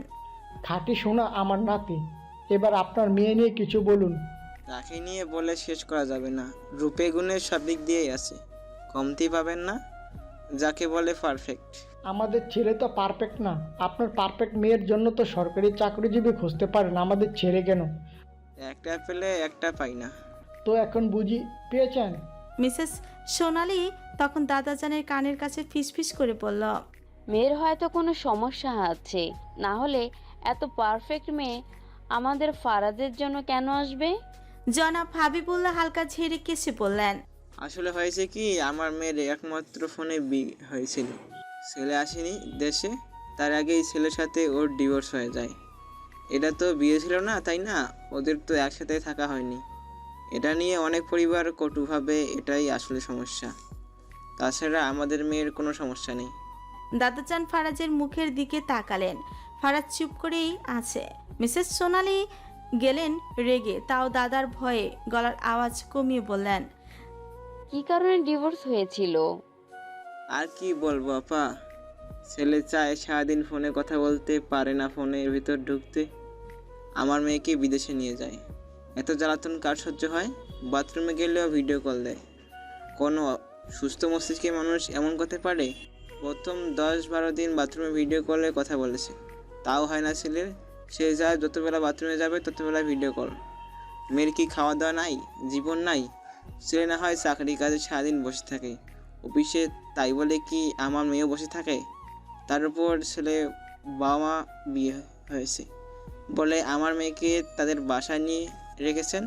খাঁটি সোনা আমার নাতি, এবার আপনার মেয়ে নিয়ে কিছু বলুন। তাকে নিয়ে বলে শেষ করা যাবে না। রূপে গুণে সব দিক দিয়েই আছে, কমতি পাবেন না। যাকে বলে পারফেক্ট। আমাদের ছেলে তো পারফেক্ট না। আপনার পারফেক্ট মেয়ের জন্য তো সরকারি চাকরিজীবী খুঁজতে পারেন, আমাদের ছেলে কেন? একটা পেলে একটা পাই না। তো এখন বুঝি পেয়েছেন? মিসেস সোনালি তখন দাদাজানের কানের কাছে ফিসফিস করে বলল, মেয়ের হয়তো কোনো সমস্যা আছে, না হলে এত পারফেক্ট মেয়ে আমাদের ফারাজের জন্য কেন আসবে? জনাব হাবিবুল্লাহ হালকা ঝেড়ে কেসে বললেন, আসলে হয়েছে কি, আমার মেয়ের একমাত্র ফোনে বিয়ে হয়েছিল, ছেলে আসেনি দেশে। তার আগেই ছেলের সাথে ওর ডিভোর্স হয়ে যায়। এটা তো বিয়ে ছিল না, তাই না? ওদের তো একসাথে থাকা হয়নি। এটা নিয়ে অনেক পরিবার কটুভাবে, এটাই আসলে সমস্যা। তাছাড়া আমাদের মেয়ের কোনো সমস্যা নেই। দাদাজান ফারাজের মুখের দিকে তাকালেন। ফারাজ চুপ করেই আছে। মিসেস সোনালি গেলেন রেগে, তাও দাদার ভয়ে গলার আওয়াজ কমিয়ে বললেন, কি কারণে ডিভোর্স হয়েছিল? আর কি বলবো আপা, ছেলে চায় সারাদিন ফোনে কথা বলতে পারে না, ফোনের ভিতর ঢুকতে। আমার মেয়েকে বিদেশে নিয়ে যায়। এত জ্বালাতন কার সহ্য হয়? বাথরুমে গেলেও ভিডিও কল দেয়। কোনো সুস্থ মস্তিষ্কে মানুষ এমন করতে পারে? প্রথম 10-12 দিন বাথরুমে ভিডিও কলে কথা বলেছে, তাও হয় না ছেলের। সে যায় যতবেলা বাথরুমে যাবে ততবেলা ভিডিও কল। মেয়ের কি খাওয়া দাওয়া নাই, জীবন নাই? ছেলে না হয় চাকরি কাজে সারাদিন বসে থাকে অফিসে, তাই বলে কি আমার মেয়েও বসে থাকে? তার উপর ছেলে বাবা মা বিয়ে হয়েছে বলে আমার মেয়েকে তাদের বাসায় নিয়ে রেখেছেন।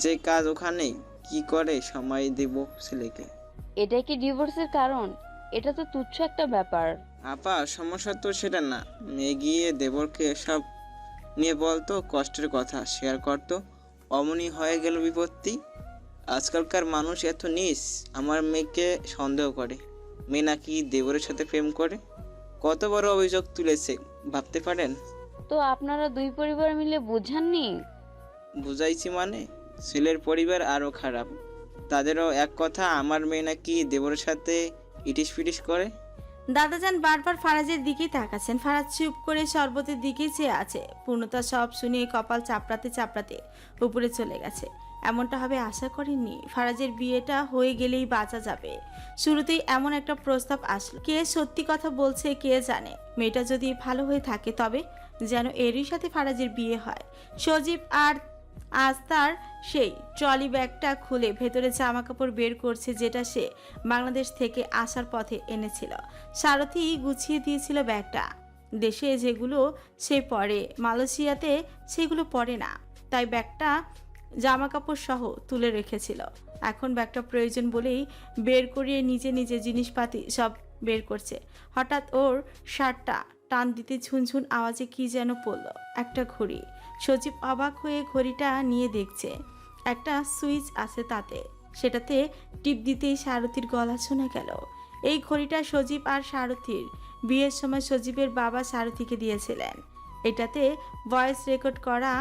যে কাজ ওখানে কি করে সময় দেব ছেলেকে? এটা কি ডিভোর্সের কারণ? এটা তো তুচ্ছ একটা ব্যাপার। আপা, সমস্যা তো সেটা না। মেয়ে গিয়ে দেবরকে সব নিয়ে বলতো, কষ্টের কথা শেয়ার করতো, অমনি হয়ে গেল বিপত্তি। আজকালকার মানুষ এত নীচ। আমার মেয়েকে সন্দেহ করে, মেয়ে নাকি দেবরের সাথে প্রেম করে। কত বড় অভিযোগ তুলেছে ভাবতে পারেন? তো আপনারা দুই পরিবার মিলে বুঝাননি? বুঝাইছি মানে? ছেলের পরিবার আরও খারাপ। তাদেরও এক কথা, আমার মেয়ে নাকি দেবরের সাথে ইটিস পিটিস করে। দাদাজান বারবার ফারাজের দিকেই তাকাচ্ছেন। ফারাজ চুপ করে শরবতের দিকেই চেয়ে আছে। পূর্ণতা সব শুনিয়ে কপাল চাপড়াতে চাপড়াতে উপরে চলে গেছে। এমনটা হবে আশা করেননি। ফারাজের বিয়েটা হয়ে গেলেই বাঁচা যাবে। শুরুতেই এমন একটা প্রস্তাব আসলো। কে সত্যি কথা বলছে কে জানে। মেয়েটা যদি ভালো হয়ে থাকে তবে যেন এরই সাথে ফারাজের বিয়ে হয়। সজীব আর আজ তার সেই ট্রলি ব্যাগটা খুলে ভেতরে জামা কাপড় বের করছে, যেটা সে বাংলাদেশ থেকে আসার পথে এনেছিল। সারথি গুছিয়ে দিয়েছিল ব্যাগটা। দেশে যেগুলো সে পরে মালয়েশিয়াতে সেগুলো পরে না, তাই ব্যাগটা জামা কাপড় সহ তুলে রেখেছিল। এখন ব্যাগটা প্রয়োজন বলেই বের করিয়ে নিজে নিজে জিনিসপাতি সব বের করছে। হঠাৎ ওর শার্টটা টান দিতে ঝুনঝুন আওয়াজে কি যেন পড়ল। একটা ঘড়ি। সজীব অবাক হয়ে ঘড়িটা নিয়ে দেখছে। একটা সুইচ আছে তাতে। সেটাতে টিপ দিতেই সারথীর গলা শোনা গেল। এই ঘড়িটা সজীব আর সারথীর বিয়ের সময় সজীবের বাবা সারথীকে দিয়েছিলেন। এটাতে ভয়েস রেকর্ড করা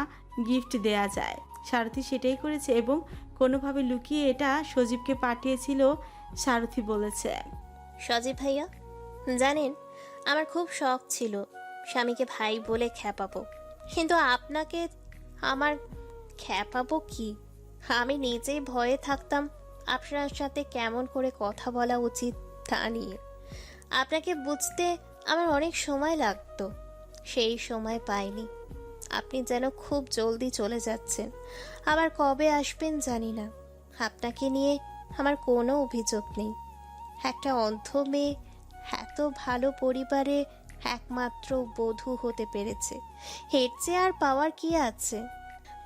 গিফট দেয়া যায়। সারথী সেটাই করেছে এবং কোনোভাবে লুকিয়ে এটা সজীবকে পাঠিয়েছিল, সারথী বলেছে। সজীব ভাইয়া, জানেন আমার খুব শখ ছিল স্বামীকে ভাই বলে খ্যাপাবো, কিন্তু আপনাকে আমার খ্যাপাবো কি? আমি নিজেই ভয়ে থাকতাম আপনার সাথে কেমন করে কথা বলা উচিত তা নিয়ে। আপনাকে বুঝতে আমার অনেক সময় লাগতো, সেই সময় পাইনি। আপনি যেন খুব জলদি চলে যাচ্ছেন, আবার কবে আসবেন জানি না। আপনাকে নিয়ে আমার কোনো অভিযোগ নেই। একটা অন্ধ মেয়ে এত ভালো পরিবারে একমাত্র বধূ হতে পেরেছে, এর চেয়ে আর পাওয়ার কি আছে?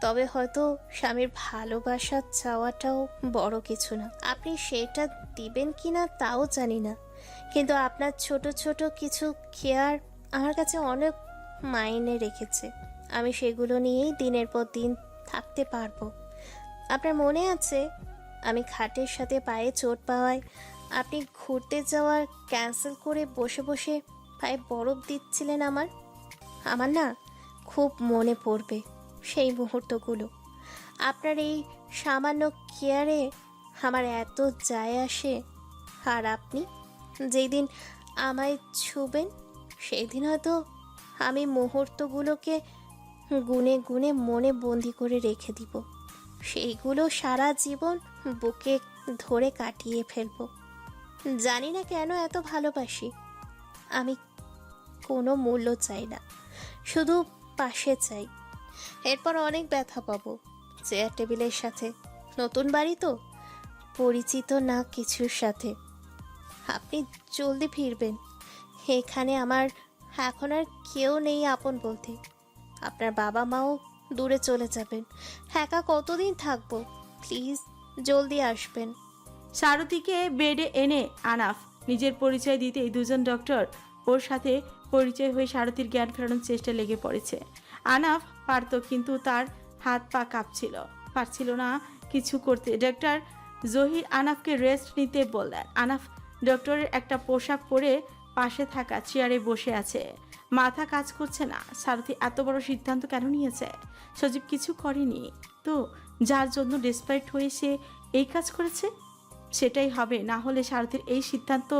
তবে হয়তো স্বামীর ভালোবাসা চাওয়াটাও বড় কিছু না। আপনি সেটা দিবেন কিনা তাও জানি না, কিন্তু আপনার ছোট ছোট কিছু কেয়ার আমার কাছে অনেক মাইনে রেখেছে। আমি সেগুলো নিয়েই দিনের পর দিন থাকতে পারবো। আপনার মনে আছে আমি খাটের সাথে পায়ে চোট পাওয়ায় আপনি ঘুরতে যাওয়ার ক্যান্সেল করে বসে বসে পায়ে বরফ দিচ্ছিলেন? আমার না খুব মনে পড়বে সেই মুহূর্তগুলো। আপনার এই সামান্য কেয়ারে আমার এত যায় আসে। আর আপনি যেদিন আমায় ছুবেন সেই দিন হয়তো আমি মুহূর্তগুলোকে গুনে গুনে মনে বন্দি করে রেখে দিব। সেইগুলো সারা জীবন বুকে ধরে কাটিয়ে ফেলবো। জানি না কেন এত ভালোবাসি। আমি কোনো মূল্য চাই না, শুধু পাশে চাই। এরপর অনেক ব্যথা পাবো চেয়ার টেবিলের সাথে। নতুন বাড়ি তো, পরিচিত না কিছুর সাথে। আপনি জলদি ফিরবেন। এখানে আমার এখন আর কেউ নেই আপন বলতে। আপনার বাবা মাও দূরে চলে যাবেন। একা কতদিন থাকবো? প্লিজ জলদি আসবেন। সারথীকে বেডে এনে আনাফ নিজের পরিচয় দিতেই দুজন ডক্টর ওর সাথে পরিচয় হয়ে সারথীর জ্ঞান ফেরানোর চেষ্টা লেগে পড়েছে। আনাফ পারত, কিন্তু তার হাত পা কাঁপছিল, পারছিল না কিছু করতে। ডক্টর জহির আনাফকে রেস্ট নিতে বললেন। আনাফ ডক্টরের একটা পোশাক পরে পাশে থাকা চেয়ারে বসে আছে। মাথা কাজ করছে না। সারথী এত বড় সিদ্ধান্ত কেন নিয়েছে? সজীব কিছু করেনি তো, যার জন্য ডেসপারেট হয়ে সে এই কাজ করেছে? সেটাই হবে, না হলে সারথীর এই সিদ্ধান্ত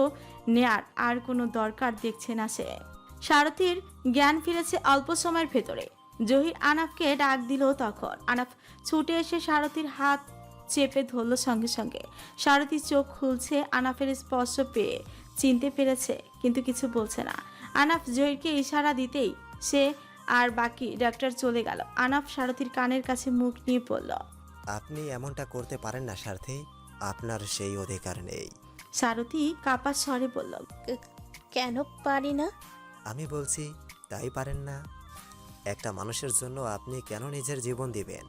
নেয়ার আর কোনো দরকার দেখছে না সে। সারথীর জ্ঞান ফিরেছে অল্প সময়ের ভেতরে। জহির আনাফকে ডাক দিল তখন। আনাফ ছুটে এসে সারথীর হাত চেপে ধরল সঙ্গে সঙ্গে। সারথীর চোখ খুলছে, আনাফের স্পর্শ পেয়ে চিনতে পেরেছে, কিন্তু কিছু বলছে না। আনাফ জহিরকে ইশারা দিতেই সে আর বাকি ডাক্তার চলে গেল। আনাফ সারথীর কানের কাছে মুখ নিয়ে পড়ল। আপনি এমনটা করতে পারেন না সারথি, আপনার সেই অধিকার নেই। সারথী কাপা স্বরে বলল, কেন পারি না? আমি বলছি তাই পারেন না। একটা মানুষের জন্য আপনি কেন নিজের জীবন দিবেন?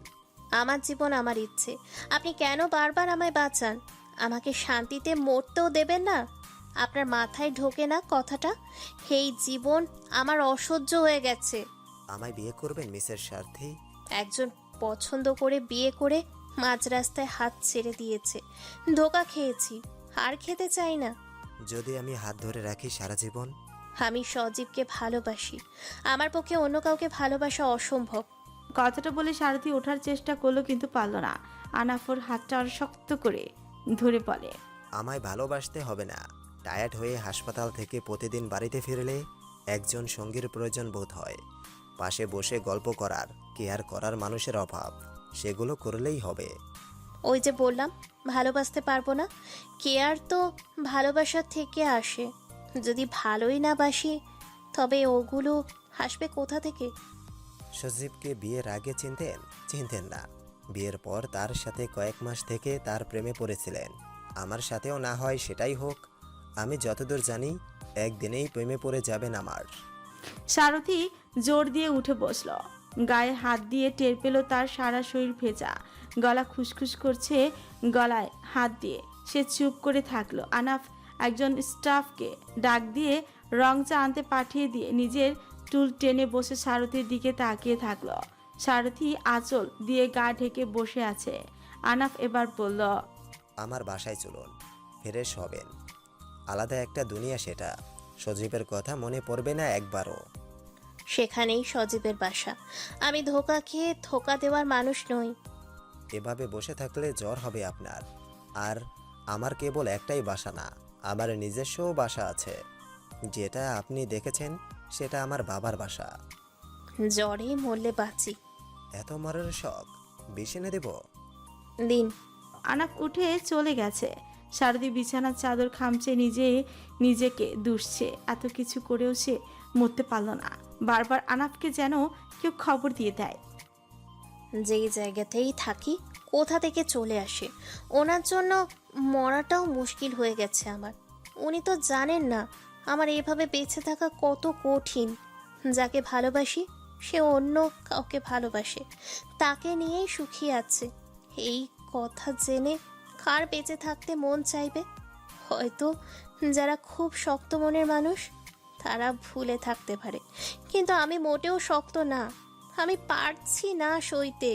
আমার জীবন আমার ইচ্ছে, আপনি কেন বারবার আমায় বাঁচান? আমাকে শান্তিতে মরতেও দেবেন না? আপনার মাথায় ঢোকে না কথাটা? এই জীবন আমার অসহ্য হয়ে গেছে। আমায় বিয়ে করবেন মিসেস সারথি? একজন পছন্দ করে বিয়ে করে মাঝ রাস্তায় হাত ছেড়ে দিয়েছে, ধোকা খেয়েছি, আর খেতে চাই না। যদি আমি হাত ধরে রাখি সারা জীবন? আমি সজীবকে ভালোবাসি, আমার পক্ষে অন্য কাউকে ভালোবাসা অসম্ভব। কথাটা বলে সারথী ওঠার চেষ্টা করলো কিন্তু পারল না। আনাফর হাতটা আরো শক্ত করে ধরে বলে, আমায় ভালোবাসতে হবে না। টায়ার্ড হয়ে হাসপাতাল থেকে প্রতিদিন বাড়িতে ফিরলে একজন সঙ্গীর প্রয়োজন বোধ হয়। পাশে বসে গল্প করার, কেয়ার করার মানুষের অভাব, সেগুলো করলেই হবে। ওই যে বললাম ভালোবাসতে পারবো না। কেয়ার তো ভালোবাসার থেকে আসে। যদি ভালোই না বাসি তবে ওগুলো আসবে কোথা থেকে? সজীবকে বিয়ের আগে চিনতেন না। বিয়ের পর তার সাথে কয়েক মাস থেকে তার প্রেমে পড়েছিলেন। আমার সাথেও না হয় সেটাই হোক। আমি যতদূর জানি একদিনেই প্রেমে পড়ে যাবেন আমার। সারথী জোর দিয়ে উঠে বসল, গায়ে হাত দিয়ে টের পেল তার সারা শরীর ভেজা, গলা খুসখুস করছে। গলায় হাত দিয়ে সে চুপ করে থাকলো। আনাফ একজন স্টাফকে ডাক দিয়ে রং চা আনতে পাঠিয়ে দিয়ে নিজের টুল টেনে বসে সারথীর দিকে তাকিয়ে থাকলো। সারথী আঁচল দিয়ে গা ঢেকে বসে আছে। আনাফ এবার বলল, আমার বাসায় চলুন, ফ্রেশ হবেন। আলাদা একটা দুনিয়া সেটা। সজীবের কথা মনে পড়বে না একবারও। সেখানেই সজীবের বাসা। আমি ধোকা খেয়ে ধোকা দেওয়ার মানুষ নই। এভাবে বসে থাকলে জ্বর হবে আপনার। আর আমার কেবল একটাই বাসা না, আমার নিজস্ব বাসা আছে। যেটা আপনি দেখেছেন সেটা আমার বাবার বাসা। জ্বরে মরলে বাঁচি। এত মরার শখ, বিষ এনে দেব? দিন। আনাফ উঠে চলে গেছে। সারথী বিছানার চাদর খামচে নিজেকে দুষছে। এত কিছু করেও সে মরতে পারল না। বারবার আনাফকে যেন কেউ খবর দিয়ে দেয়। যেই জায়গাতেই থাকি কোথা থেকে চলে আসে। ওনার জন্য মরাটাও মুশকিল হয়ে গেছে আমার। উনি তো জানেন না আমার এভাবে বেঁচে থাকা কত কঠিন। যাকে ভালোবাসি সে অন্য কাউকে ভালোবাসে, তাকে নিয়েই সুখী আছে। এই কথা জেনে কার বেঁচে থাকতে মন চাইবে? হয়তো যারা খুব শক্ত মনের মানুষ তারা ভুলে থাকতে পারে, কিন্তু আমি মোটেও শক্ত না। আমি পারছি না সইতে।